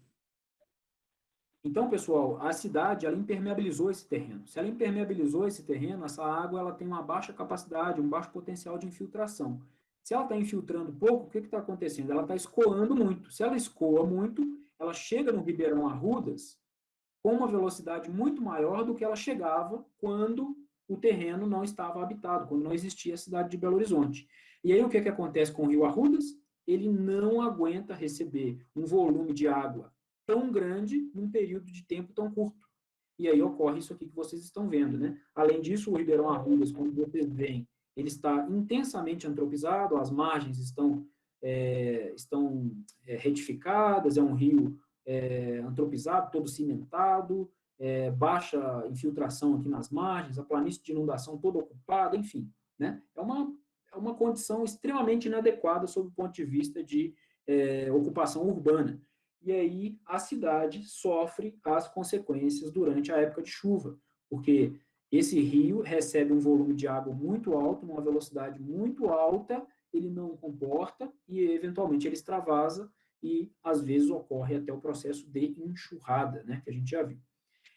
A: Então, pessoal, a cidade, ela impermeabilizou esse terreno. Se ela impermeabilizou esse terreno, essa água ela tem uma baixa capacidade, um baixo potencial de infiltração. Se ela está infiltrando pouco, o que está acontecendo? Ela está escoando muito. Se ela escoa muito, ela chega no Ribeirão Arrudas com uma velocidade muito maior do que ela chegava quando o terreno não estava habitado, quando não existia a cidade de Belo Horizonte. E aí o que acontece com o Rio Arrudas? Ele não aguenta receber um volume de água tão grande num período de tempo tão curto. E aí ocorre isso aqui que vocês estão vendo, né? Além disso, o Ribeirão Arrudas, quando vocês veem, ele está intensamente antropizado, as margens estão retificadas, é um rio antropizado, todo cimentado, baixa infiltração aqui nas margens, a planície de inundação toda ocupada, enfim, né? É uma condição extremamente inadequada sob o ponto de vista de ocupação urbana. E aí a cidade sofre as consequências durante a época de chuva, porque esse rio recebe um volume de água muito alto, numa velocidade muito alta, ele não comporta e, eventualmente, ele extravasa e, às vezes, ocorre até o processo de enxurrada, né, que a gente já viu.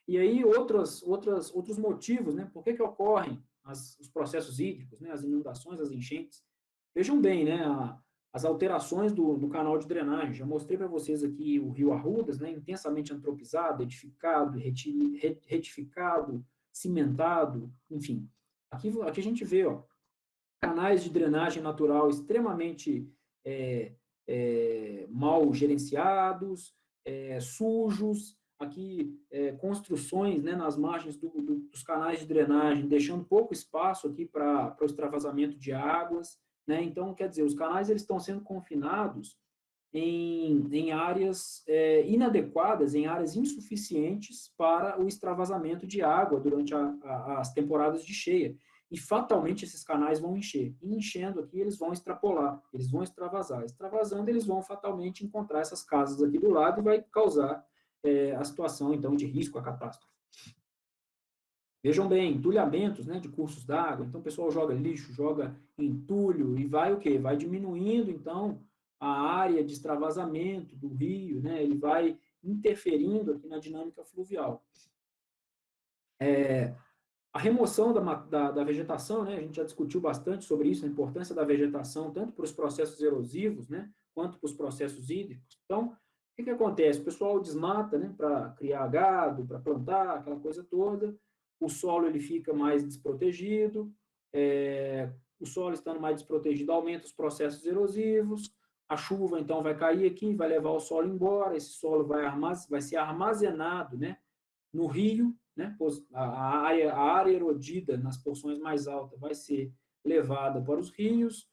A: E aí, outros motivos, né, por que ocorrem os processos hídricos, né, as inundações, as enchentes? Vejam bem, né, as alterações do canal de drenagem. Já mostrei para vocês aqui o Rio Arrudas, né, intensamente antropizado, edificado, retificado, cimentado, enfim. Aqui a gente vê, ó, canais de drenagem natural extremamente mal gerenciados, sujos, aqui construções, né, nas margens dos canais de drenagem, deixando pouco espaço aqui para o extravasamento de águas, né? Então, quer dizer, os canais eles estão sendo confinados em áreas inadequadas, em áreas insuficientes para o extravasamento de água durante as temporadas de cheia. E, fatalmente, esses canais vão encher. E, enchendo aqui, eles vão extrapolar, eles vão extravasar. Extravasando, eles vão, fatalmente, encontrar essas casas aqui do lado e vai causar a situação, então, de risco, a catástrofe. Vejam bem, entulhamentos, né, de cursos d'água. Então, o pessoal joga lixo, joga entulho e vai o quê? Vai diminuindo, então, a área de extravasamento do rio, né, ele vai interferindo aqui na dinâmica fluvial. A remoção da vegetação, né, a gente já discutiu bastante sobre isso, a importância da vegetação, tanto para os processos erosivos, né, quanto para os processos hídricos. Então, o que acontece? O pessoal desmata, né, para criar gado, para plantar, aquela coisa toda, o solo ele fica mais desprotegido, o solo estando mais desprotegido aumenta os processos erosivos, a chuva, então, vai cair aqui, vai levar o solo embora, esse solo vai ser armazenado, né, no rio, né, a área erodida nas porções mais altas vai ser levada para os rios,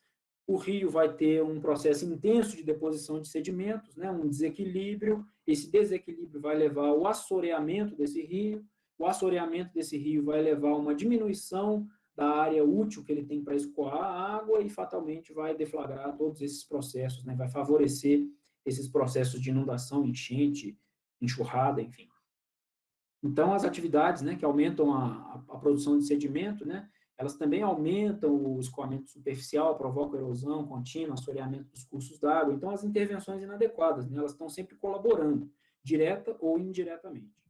A: o rio vai ter um processo intenso de deposição de sedimentos, né, um desequilíbrio, esse desequilíbrio vai levar ao assoreamento desse rio, o assoreamento desse rio vai levar a uma diminuição da área útil que ele tem para escoar a água e fatalmente vai deflagrar todos esses processos, né, vai favorecer esses processos de inundação, enchente, enxurrada, enfim. Então, as atividades, né, que aumentam a produção de sedimento, né, elas também aumentam o escoamento superficial, provocam erosão contínua, assoreamento dos cursos d'água. Então, as intervenções inadequadas, né, elas estão sempre colaborando, direta ou indiretamente.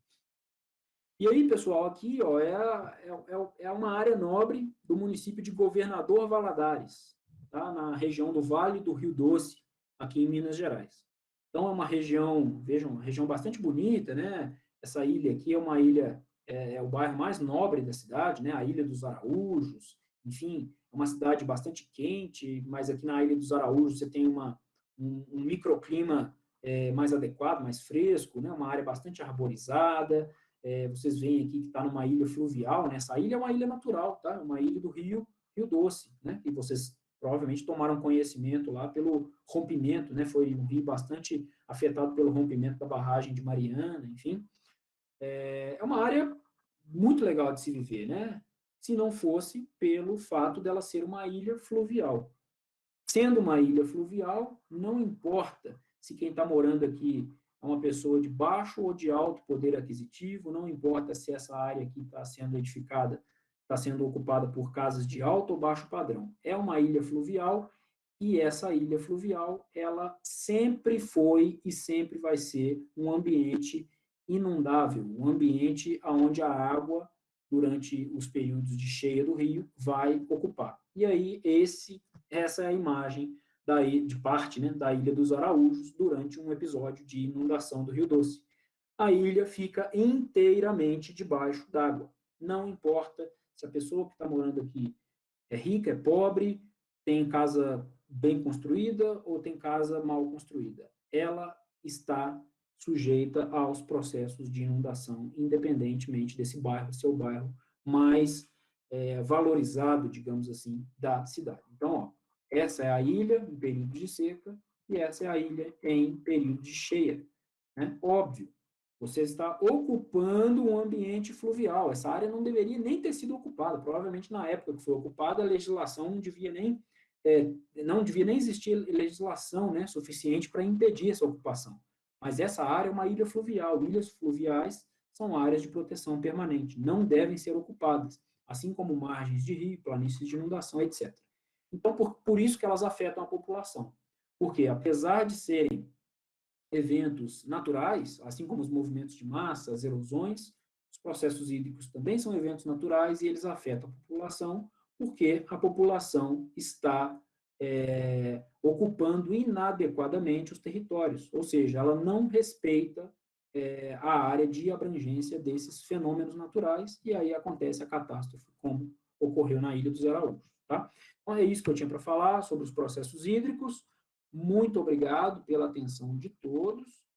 A: E aí, pessoal, aqui ó, é uma área nobre do município de Governador Valadares, tá, na região do Vale do Rio Doce, aqui em Minas Gerais. Então, é uma região, vejam, uma região bastante bonita, né? Essa ilha aqui é uma ilha, é o bairro mais nobre da cidade, né? A Ilha dos Araújos, enfim, é uma cidade bastante quente, mas aqui na Ilha dos Araújos você tem um microclima mais adequado, mais fresco, né? Uma área bastante arborizada. Vocês veem aqui que está numa ilha fluvial, né? Essa ilha é uma ilha natural, tá? Uma ilha do Rio Doce, né? E vocês provavelmente tomaram conhecimento lá pelo rompimento, né? Foi um rio bastante afetado pelo rompimento da barragem de Mariana, enfim. É uma área muito legal de se viver, né? Se não fosse pelo fato dela ser uma ilha fluvial. Sendo uma ilha fluvial, não importa se quem está morando aqui é uma pessoa de baixo ou de alto poder aquisitivo, não importa se essa área aqui está sendo edificada, está sendo ocupada por casas de alto ou baixo padrão. É uma ilha fluvial e essa ilha fluvial, ela sempre foi e sempre vai ser um ambiente inundável, um ambiente onde a água, durante os períodos de cheia do rio, vai ocupar. E aí, essa é a imagem de parte, né, da Ilha dos Araújos durante um episódio de inundação do Rio Doce. A ilha fica inteiramente debaixo d'água. Não importa se a pessoa que está morando aqui é rica, é pobre, tem casa bem construída ou tem casa mal construída. Ela está sujeita aos processos de inundação, independentemente desse bairro, seu bairro mais valorizado, digamos assim, da cidade. Então, ó, essa é a ilha em período de seca e essa é a ilha em período de cheia. Né? Óbvio, você está ocupando um ambiente fluvial. Essa área não deveria nem ter sido ocupada. Provavelmente, na época que foi ocupada, a legislação não devia nem existir legislação, né, suficiente para impedir essa ocupação. Mas essa área é uma ilha fluvial. Ilhas fluviais são áreas de proteção permanente. Não devem ser ocupadas, assim como margens de rio, planícies de inundação, etc. Então, por isso que elas afetam a população. Porque, apesar de serem eventos naturais, assim como os movimentos de massa, as erosões, os processos hídricos também são eventos naturais e eles afetam a população, porque a população está ocupando inadequadamente os territórios, ou seja, ela não respeita a área de abrangência desses fenômenos naturais, e aí acontece a catástrofe, como ocorreu na Ilha dos Araújos. Tá? Então, é isso que eu tinha para falar sobre os processos hídricos. Muito obrigado pela atenção de todos